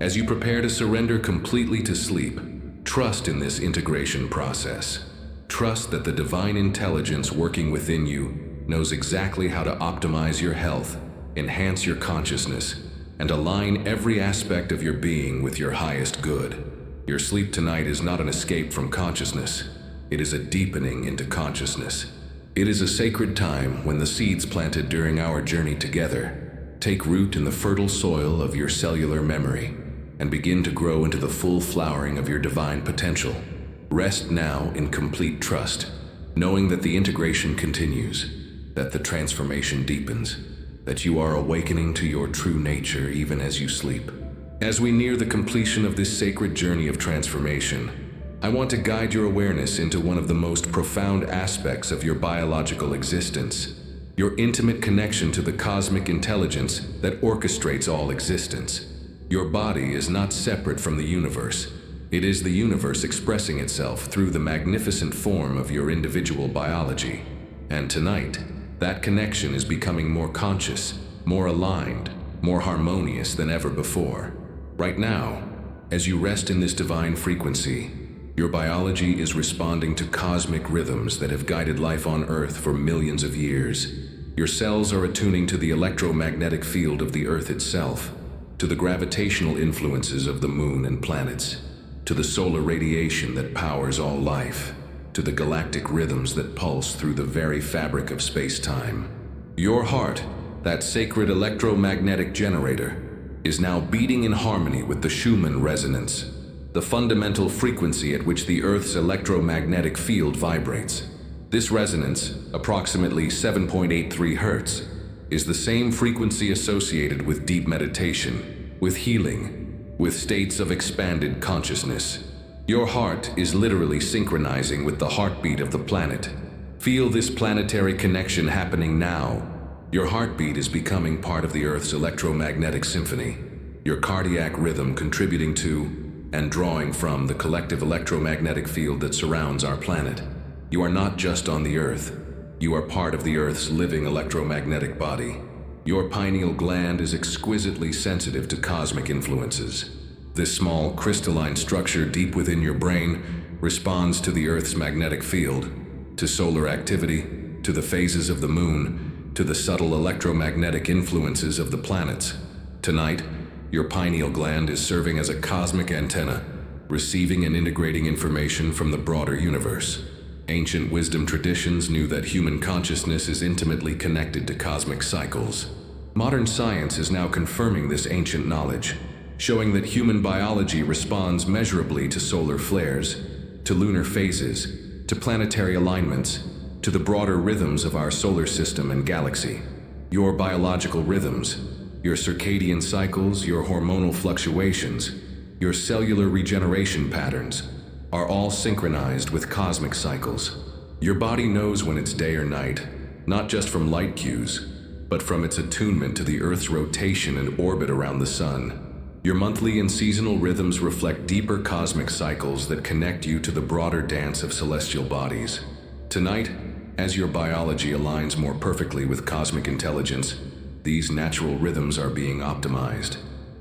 As you prepare to surrender completely to sleep, trust in this integration process. Trust that the divine intelligence working within you knows exactly how to optimize your health, enhance your consciousness, and align every aspect of your being with your highest good. Your sleep tonight is not an escape from consciousness. It is a deepening into consciousness. It is a sacred time when the seeds planted during our journey together take root in the fertile soil of your cellular memory and begin to grow into the full flowering of your divine potential. Rest now in complete trust, knowing that the integration continues, that the transformation deepens, that you are awakening to your true nature even as you sleep. As we near the completion of this sacred journey of transformation, I want to guide your awareness into one of the most profound aspects of your biological existence, your intimate connection to the cosmic intelligence that orchestrates all existence. Your body is not separate from the universe. It is the universe expressing itself through the magnificent form of your individual biology. And tonight, that connection is becoming more conscious, more aligned, more harmonious than ever before. Right now, as you rest in this divine frequency, your biology is responding to cosmic rhythms that have guided life on Earth for millions of years. Your cells are attuning to the electromagnetic field of the Earth itself, to the gravitational influences of the moon and planets, to the solar radiation that powers all life, to the galactic rhythms that pulse through the very fabric of space-time. Your heart, that sacred electromagnetic generator, is now beating in harmony with the Schumann resonance, the fundamental frequency at which the Earth's electromagnetic field vibrates. This resonance, approximately 7.83 Hertz, is the same frequency associated with deep meditation, with healing, with states of expanded consciousness. Your heart is literally synchronizing with the heartbeat of the planet. Feel this planetary connection happening now. Your heartbeat is becoming part of the Earth's electromagnetic symphony, your cardiac rhythm contributing to and drawing from the collective electromagnetic field that surrounds our planet. You are not just on the Earth. You are part of the Earth's living electromagnetic body. Your pineal gland is exquisitely sensitive to cosmic influences. This small crystalline structure deep within your brain responds to the Earth's magnetic field, to solar activity, to the phases of the moon, to the subtle electromagnetic influences of the planets. Tonight, your pineal gland is serving as a cosmic antenna, receiving and integrating information from the broader universe. Ancient wisdom traditions knew that human consciousness is intimately connected to cosmic cycles. Modern science is now confirming this ancient knowledge, showing that human biology responds measurably to solar flares, to lunar phases, to planetary alignments, to the broader rhythms of our solar system and galaxy. Your biological rhythms, your circadian cycles, your hormonal fluctuations, your cellular regeneration patterns, are all synchronized with cosmic cycles. Your body knows when it's day or night, not just from light cues, but from its attunement to the Earth's rotation and orbit around the Sun. Your monthly and seasonal rhythms reflect deeper cosmic cycles that connect you to the broader dance of celestial bodies. Tonight, as your biology aligns more perfectly with cosmic intelligence, these natural rhythms are being optimized.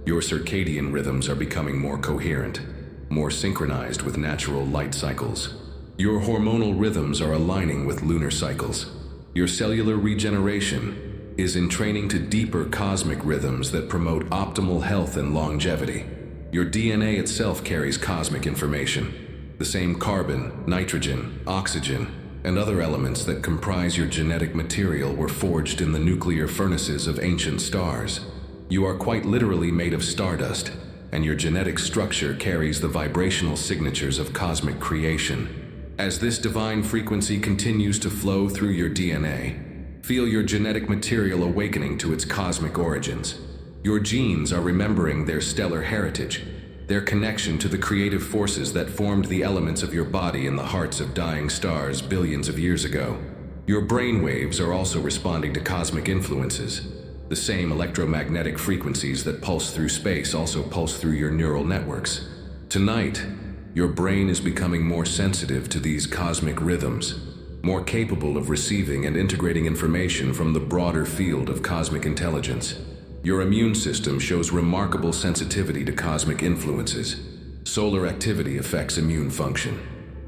Your circadian rhythms are becoming more coherent, more synchronized with natural light cycles. Your hormonal rhythms are aligning with lunar cycles. Your cellular regeneration is entraining to deeper cosmic rhythms that promote optimal health and longevity. Your DNA itself carries cosmic information. The same carbon, nitrogen, oxygen, and other elements that comprise your genetic material were forged in the nuclear furnaces of ancient stars. You are quite literally made of stardust, and your genetic structure carries the vibrational signatures of cosmic creation. As this divine frequency continues to flow through your DNA, feel your genetic material awakening to its cosmic origins. Your genes are remembering their stellar heritage, their connection to the creative forces that formed the elements of your body in the hearts of dying stars billions of years ago. Your brain waves are also responding to cosmic influences. The same electromagnetic frequencies that pulse through space also pulse through your neural networks. Tonight, your brain is becoming more sensitive to these cosmic rhythms, more capable of receiving and integrating information from the broader field of cosmic intelligence. Your immune system shows remarkable sensitivity to cosmic influences. Solar activity affects immune function.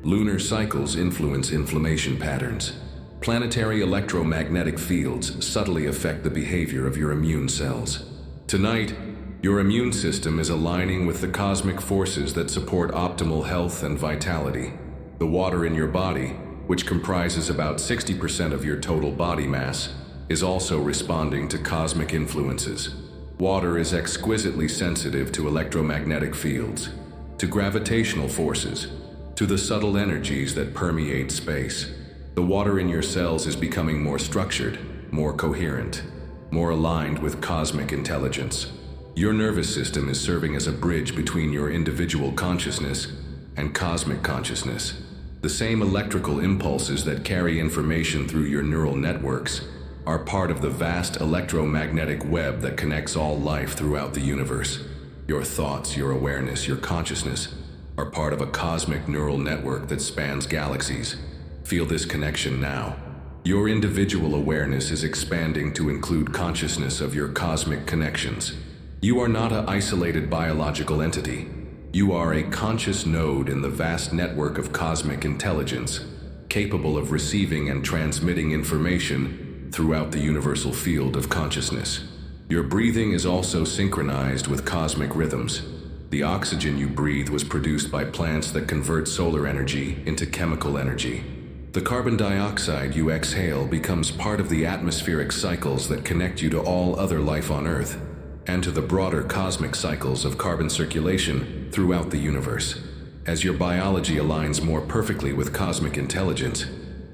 Lunar cycles influence inflammation patterns. Planetary electromagnetic fields subtly affect the behavior of your immune cells. Tonight, your immune system is aligning with the cosmic forces that support optimal health and vitality. The water in your body, which comprises about 60% of your total body mass, is also responding to cosmic influences. Water is exquisitely sensitive to electromagnetic fields, to gravitational forces, to the subtle energies that permeate space. The water in your cells is becoming more structured, more coherent, more aligned with cosmic intelligence. Your nervous system is serving as a bridge between your individual consciousness and cosmic consciousness. The same electrical impulses that carry information through your neural networks are part of the vast electromagnetic web that connects all life throughout the universe. Your thoughts, your awareness, your consciousness are part of a cosmic neural network that spans galaxies. Feel this connection now. Your individual awareness is expanding to include consciousness of your cosmic connections. You are not an isolated biological entity. You are a conscious node in the vast network of cosmic intelligence, capable of receiving and transmitting information throughout the universal field of consciousness. Your breathing is also synchronized with cosmic rhythms. The oxygen you breathe was produced by plants that convert solar energy into chemical energy. The carbon dioxide you exhale becomes part of the atmospheric cycles that connect you to all other life on Earth, and to the broader cosmic cycles of carbon circulation throughout the universe. As your biology aligns more perfectly with cosmic intelligence,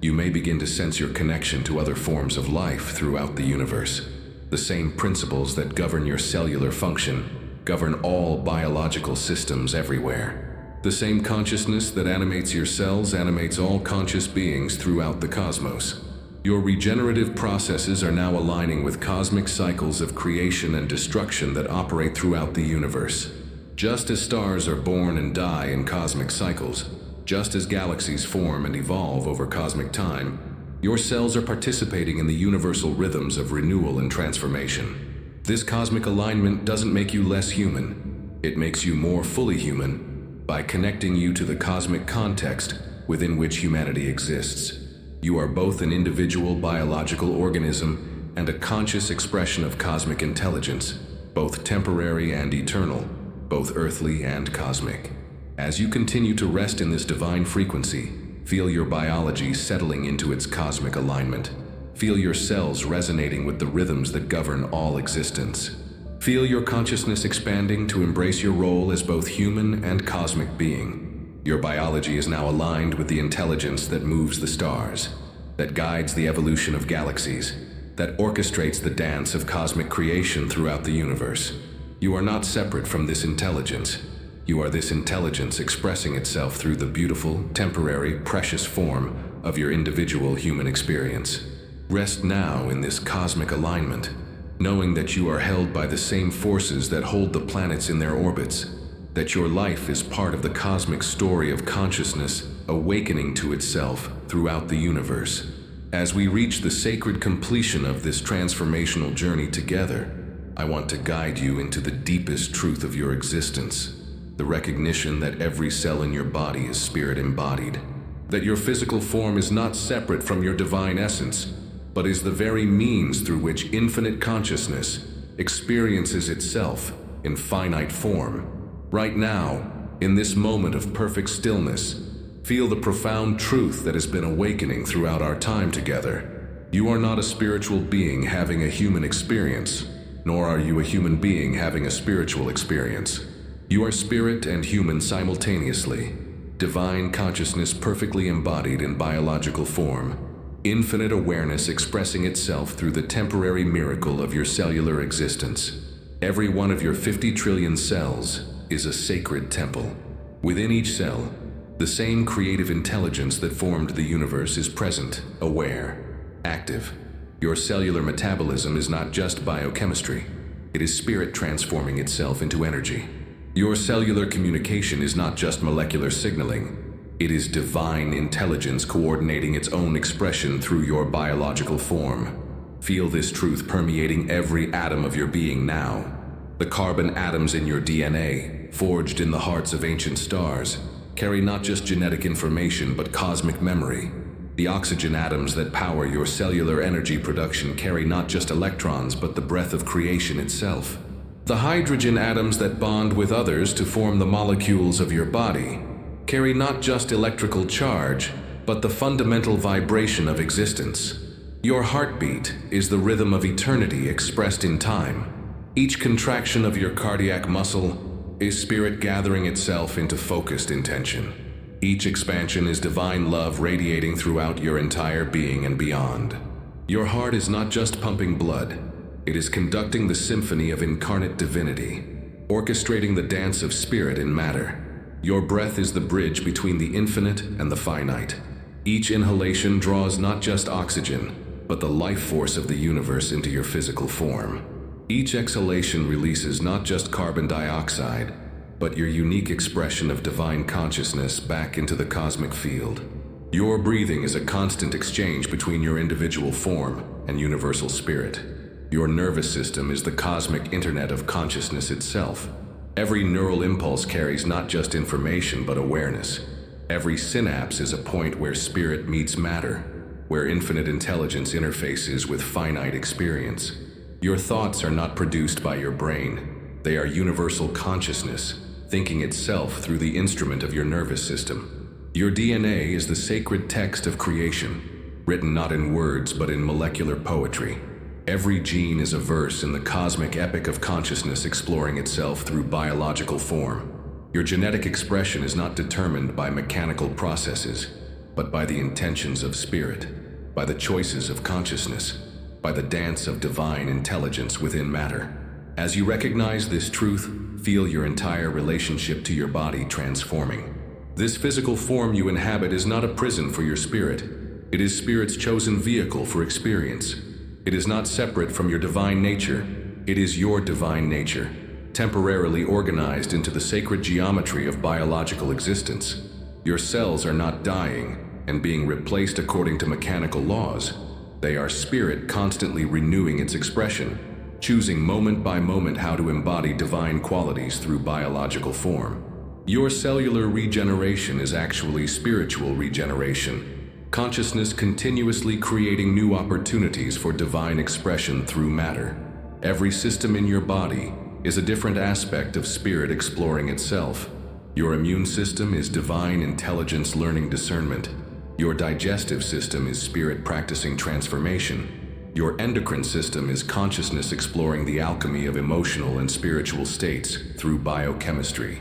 you may begin to sense your connection to other forms of life throughout the universe. The same principles that govern your cellular function govern all biological systems everywhere. The same consciousness that animates your cells animates all conscious beings throughout the cosmos. Your regenerative processes are now aligning with cosmic cycles of creation and destruction that operate throughout the universe. Just as stars are born and die in cosmic cycles, just as galaxies form and evolve over cosmic time, your cells are participating in the universal rhythms of renewal and transformation. This cosmic alignment doesn't make you less human. It makes you more fully human by connecting you to the cosmic context within which humanity exists. You are both an individual biological organism and a conscious expression of cosmic intelligence, both temporary and eternal, both earthly and cosmic. As you continue to rest in this divine frequency, feel your biology settling into its cosmic alignment. Feel your cells resonating with the rhythms that govern all existence. Feel your consciousness expanding to embrace your role as both human and cosmic being. Your biology is now aligned with the intelligence that moves the stars, that guides the evolution of galaxies, that orchestrates the dance of cosmic creation throughout the universe. You are not separate from this intelligence. You are this intelligence expressing itself through the beautiful, temporary, precious form of your individual human experience. Rest now in this cosmic alignment, knowing that you are held by the same forces that hold the planets in their orbits, that your life is part of the cosmic story of consciousness awakening to itself throughout the universe. As we reach the sacred completion of this transformational journey together, I want to guide you into the deepest truth of your existence, the recognition that every cell in your body is spirit embodied, that your physical form is not separate from your divine essence, but is the very means through which infinite consciousness experiences itself in finite form. Right now, in this moment of perfect stillness, feel the profound truth that has been awakening throughout our time together. You are not a spiritual being having a human experience, nor are you a human being having a spiritual experience. You are spirit and human simultaneously, divine consciousness perfectly embodied in biological form, infinite awareness expressing itself through the temporary miracle of your cellular existence. Every one of your 50 trillion cells is a sacred temple. Within each cell, the same creative intelligence that formed the universe is present, aware, active. Your cellular metabolism is not just biochemistry. It is spirit transforming itself into energy. Your cellular communication is not just molecular signaling. It is divine intelligence coordinating its own expression through your biological form. Feel this truth permeating every atom of your being now. The carbon atoms in your DNA, forged in the hearts of ancient stars, carry not just genetic information but cosmic memory. The oxygen atoms that power your cellular energy production carry not just electrons but the breath of creation itself. The hydrogen atoms that bond with others to form the molecules of your body carry not just electrical charge but the fundamental vibration of existence. Your heartbeat is the rhythm of eternity expressed in time. Each contraction of your cardiac muscle is spirit gathering itself into focused intention. Each expansion is divine love radiating throughout your entire being and beyond. Your heart is not just pumping blood, it is conducting the symphony of incarnate divinity, orchestrating the dance of spirit in matter. Your breath is the bridge between the infinite and the finite. Each inhalation draws not just oxygen, but the life force of the universe into your physical form. Each exhalation releases not just carbon dioxide, but your unique expression of divine consciousness back into the cosmic field. Your breathing is a constant exchange between your individual form and universal spirit. Your nervous system is the cosmic internet of consciousness itself. Every neural impulse carries not just information but awareness. Every synapse is a point where spirit meets matter, where infinite intelligence interfaces with finite experience. Your thoughts are not produced by your brain. They are universal consciousness, thinking itself through the instrument of your nervous system. Your DNA is the sacred text of creation, written not in words but in molecular poetry. Every gene is a verse in the cosmic epic of consciousness exploring itself through biological form. Your genetic expression is not determined by mechanical processes, but by the intentions of spirit, by the choices of consciousness, by the dance of divine intelligence within matter. As you recognize this truth, feel your entire relationship to your body transforming. This physical form you inhabit is not a prison for your spirit. It is Spirit's chosen vehicle for experience. It is not separate from your divine nature. It is your divine nature, temporarily organized into the sacred geometry of biological existence. Your cells are not dying and being replaced according to mechanical laws. They are Spirit constantly renewing its expression, choosing moment by moment how to embody divine qualities through biological form. Your cellular regeneration is actually spiritual regeneration, consciousness continuously creating new opportunities for divine expression through matter. Every system in your body is a different aspect of Spirit exploring itself. Your immune system is divine intelligence learning discernment. Your digestive system is Spirit practicing transformation. Your endocrine system is consciousness exploring the alchemy of emotional and spiritual states through biochemistry.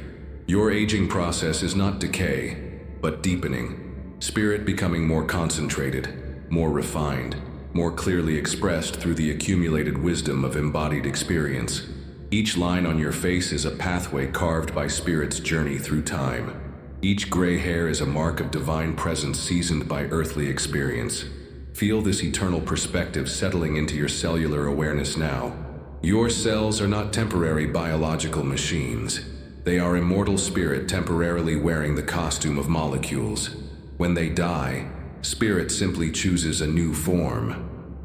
Your aging process is not decay, but deepening. Spirit becoming more concentrated, more refined, more clearly expressed through the accumulated wisdom of embodied experience. Each line on your face is a pathway carved by Spirit's journey through time. Each gray hair is a mark of divine presence seasoned by earthly experience. Feel this eternal perspective settling into your cellular awareness now. Your cells are not temporary biological machines. They are immortal Spirit temporarily wearing the costume of molecules. When they die, Spirit simply chooses a new form.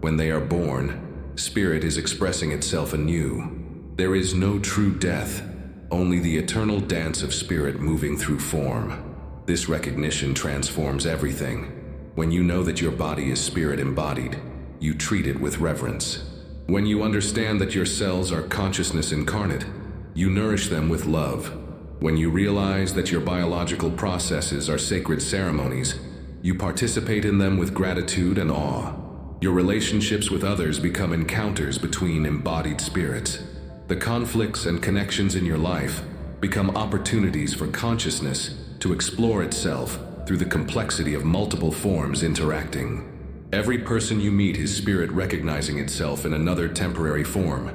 When they are born, Spirit is expressing itself anew. There is no true death, only the eternal dance of Spirit moving through form. This recognition transforms everything. When you know that your body is Spirit embodied, you treat it with reverence. When you understand that your cells are consciousness incarnate, you nourish them with love. When you realize that your biological processes are sacred ceremonies, you participate in them with gratitude and awe. Your relationships with others become encounters between embodied spirits. The conflicts and connections in your life become opportunities for consciousness to explore itself through the complexity of multiple forms interacting. Every person you meet is Spirit recognizing itself in another temporary form.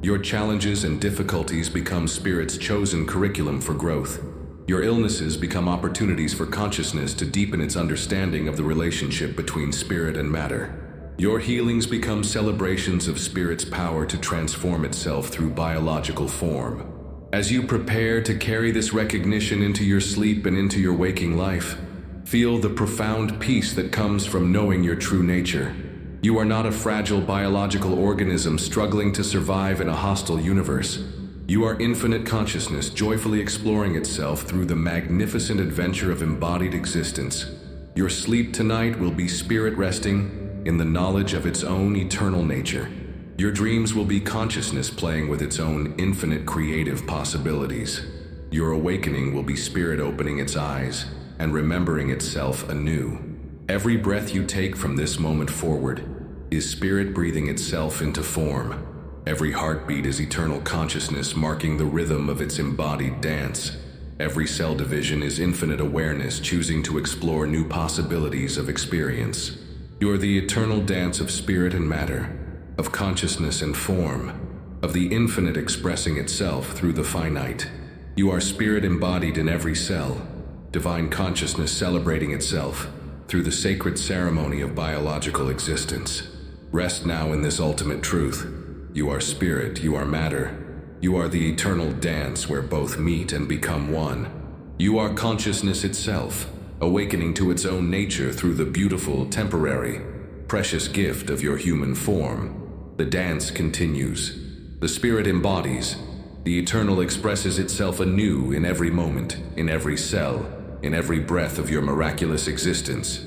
Your challenges and difficulties become Spirit's chosen curriculum for growth. Your illnesses become opportunities for consciousness to deepen its understanding of the relationship between Spirit and matter. Your healings become celebrations of Spirit's power to transform itself through biological form. As you prepare to carry this recognition into your sleep and into your waking life, feel the profound peace that comes from knowing your true nature. You are not a fragile biological organism struggling to survive in a hostile universe. You are infinite consciousness joyfully exploring itself through the magnificent adventure of embodied existence. Your sleep tonight will be Spirit resting in the knowledge of its own eternal nature. Your dreams will be consciousness playing with its own infinite creative possibilities. Your awakening will be Spirit opening its eyes and remembering itself anew. Every breath you take from this moment forward is Spirit breathing itself into form. Every heartbeat is eternal consciousness marking the rhythm of its embodied dance. Every cell division is infinite awareness choosing to explore new possibilities of experience. You are the eternal dance of Spirit and matter, of consciousness and form, of the infinite expressing itself through the finite. You are Spirit embodied in every cell, divine consciousness celebrating itself through the sacred ceremony of biological existence. Rest now in this ultimate truth. You are Spirit, you are matter. You are the eternal dance where both meet and become one. You are consciousness itself, awakening to its own nature through the beautiful, temporary, precious gift of your human form. The dance continues. The Spirit embodies. The eternal expresses itself anew in every moment, in every cell, in every breath of your miraculous existence.